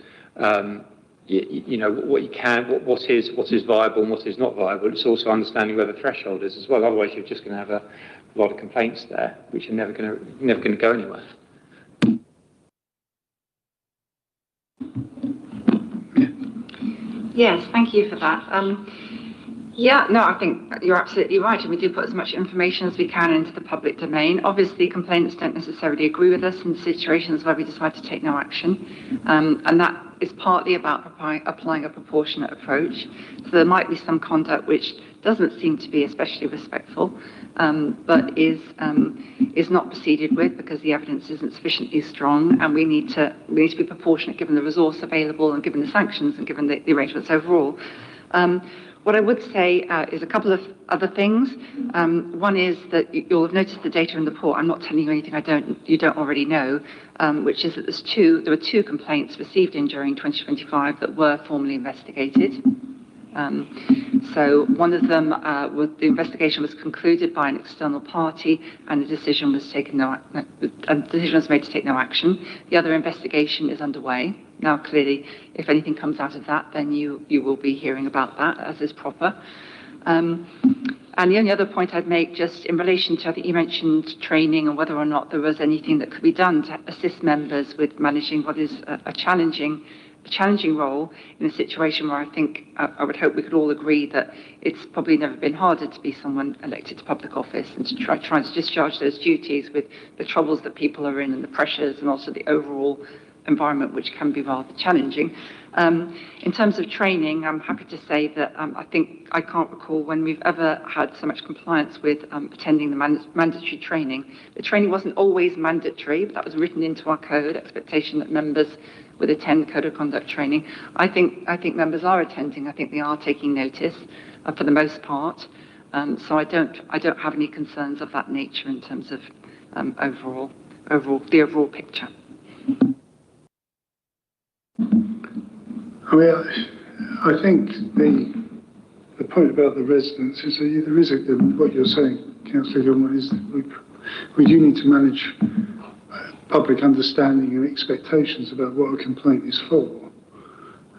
you know, what is viable and what is not viable. It's also understanding where the threshold is as well. Otherwise, you're just going to have a lot of complaints there, which are never going to go anywhere. Yes, thank you for that. I think you're absolutely right, and we do put as much information as we can into the public domain. Obviously, complainants don't necessarily agree with us in situations where we decide to take no action, and that is partly about applying a proportionate approach. So there might be some conduct which doesn't seem to be especially respectful, but is not proceeded with because the evidence isn't sufficiently strong, and we need to be proportionate given the resource available and given the sanctions and given the arrangements overall. What I would say is a couple of other things. One is that you'll have noticed the data in the report. I'm not telling you anything you don't already know, which is that there were two complaints received during 2025 that were formally investigated. So one of them, the investigation was concluded by an external party, and a decision was made to take no action. The other investigation is underway. Now, clearly, if anything comes out of that, then you will be hearing about that, as is proper. And the only other point I'd make, just in relation to, I think you mentioned training and whether or not there was anything that could be done to assist members with managing what is a challenging role in a situation where I think I would hope we could all agree that it's probably never been harder to be someone elected to public office and to try to discharge those duties with the troubles that people are in and the pressures and also the overall environment, which can be rather challenging. In terms of training, I'm happy to say that I can't recall when we've ever had so much compliance with attending the mandatory training. The training wasn't always mandatory, but that was written into our code, expectation that members would attend code of conduct training. I think members are attending. I think they are taking notice for the most part. So I don't have any concerns of that nature in terms of the overall picture. I mean, I think the point about the residents is that there is what you're saying, Councillor Gilman, is that we do need to manage public understanding and expectations about what a complaint is for.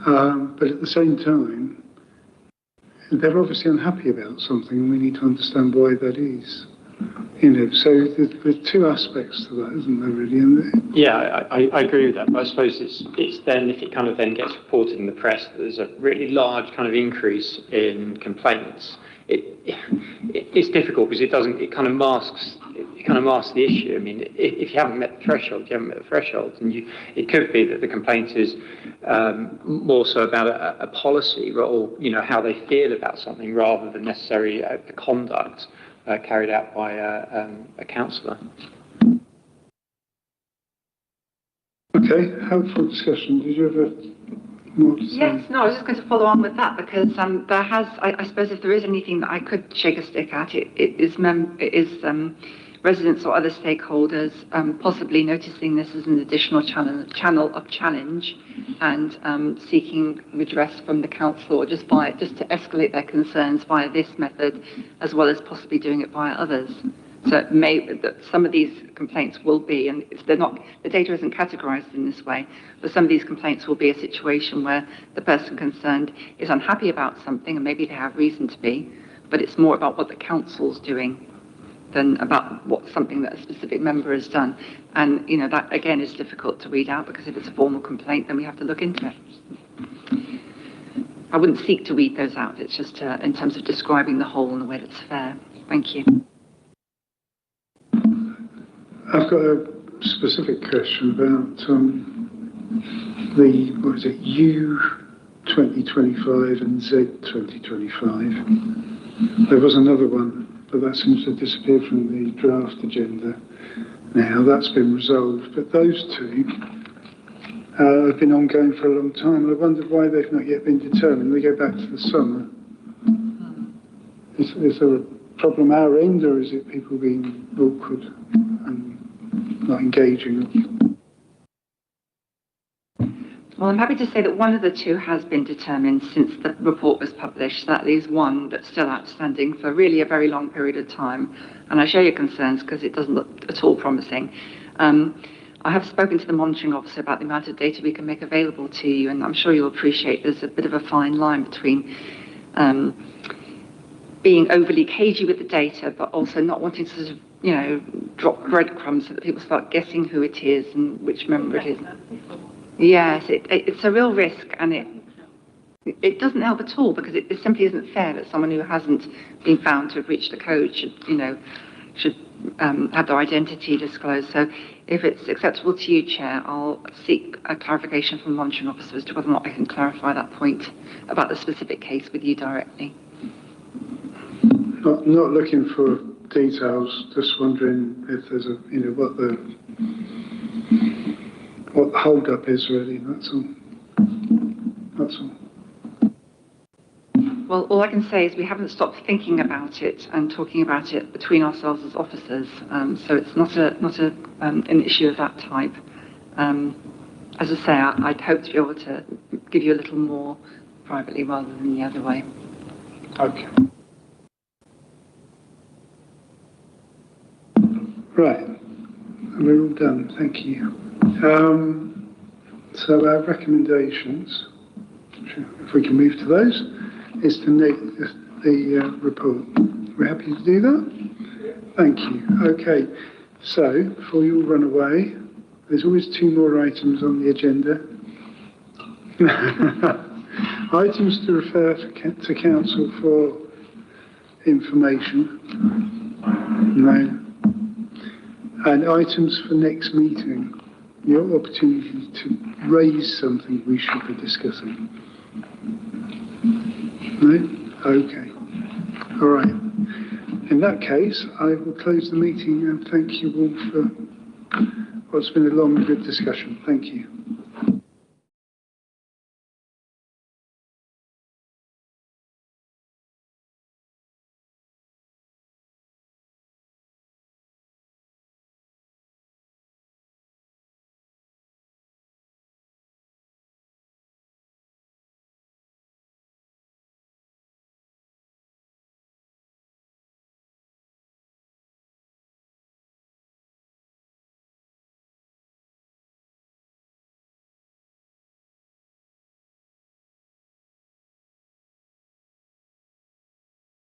But at the same time, they're obviously unhappy about something, and we need to understand why that is. You know, so there's two aspects to that, isn't there, really? Yeah, I agree with that, but I suppose it's then, if it kind of then gets reported in the press that there's a really large kind of increase in complaints, it's difficult because it kind of masks the issue. I mean, if you haven't met the threshold, you haven't met the threshold, and it could be that the complaint is more so about a policy, or how they feel about something, rather than necessarily the conduct carried out by a councillor. Okay, helpful discussion. Did you have more to say? Yes, no, I was just going to follow on with that because there has, I suppose, if there is anything that I could shake a stick at, it is residents or other stakeholders possibly noticing this as an additional channel of challenge and seeking redress from the council, or just to escalate their concerns via this method, as well as possibly doing it via others. So it may that some of these complaints will be, and they're not, the data isn't categorised in this way, but some of these complaints will be a situation where the person concerned is unhappy about something, and maybe they have reason to be, but it's more about what the council's doing than about what something that a specific member has done. And, you know, that again is difficult to read out, because if it's a formal complaint, then we have to look into it. I wouldn't seek to read those out. It's just in terms of describing the whole in a way that's fair. Thank you. I've got a specific question about the, what is it, U 2025 and Z 2025. There was another one, but that seems to have disappeared from the draft agenda now. That's been resolved, but those two have been ongoing for a long time, and I wondered why they've not yet been determined. They go back to the summer. Is there a problem our end, or is it people being awkward and not engaging? Well, I'm happy to say that one of the two has been determined since the report was published. That leaves one that's still outstanding for really a very long period of time. And I share your concerns because it doesn't look at all promising. I have spoken to the monitoring officer about the amount of data we can make available to you, and I'm sure you'll appreciate there's a bit of a fine line between being overly cagey with the data, but also not wanting to sort of, you know, drop breadcrumbs so that people start guessing who it is and which member it is. Yes, it's a real risk, and it doesn't help at all, because it simply isn't fair that someone who hasn't been found to have breached the code should have their identity disclosed. So if it's acceptable to you, Chair, I'll seek a clarification from the monitoring officer as to whether or not I can clarify that point about the specific case with you directly. Not looking for details, just wondering if there's a, you know, what the hold up is really, that's all. That's all. Well, all I can say is we haven't stopped thinking about it and talking about it between ourselves as officers. So it's not an issue of that type. As I say, I'd hope to be able to give you a little more privately rather than the other way. Okay. Right. We're all done. Thank you. So our recommendations, if we can move to those, is to make the report. We're happy to do that? Thank you. Okay. So before you all run away, there's always two more items on the agenda. Items to refer to council for information. No. And items for next meeting. Your opportunity to raise something we should be discussing. No? Okay. All right. In that case, I will close the meeting and thank you all for what's been a long and good discussion. Thank you.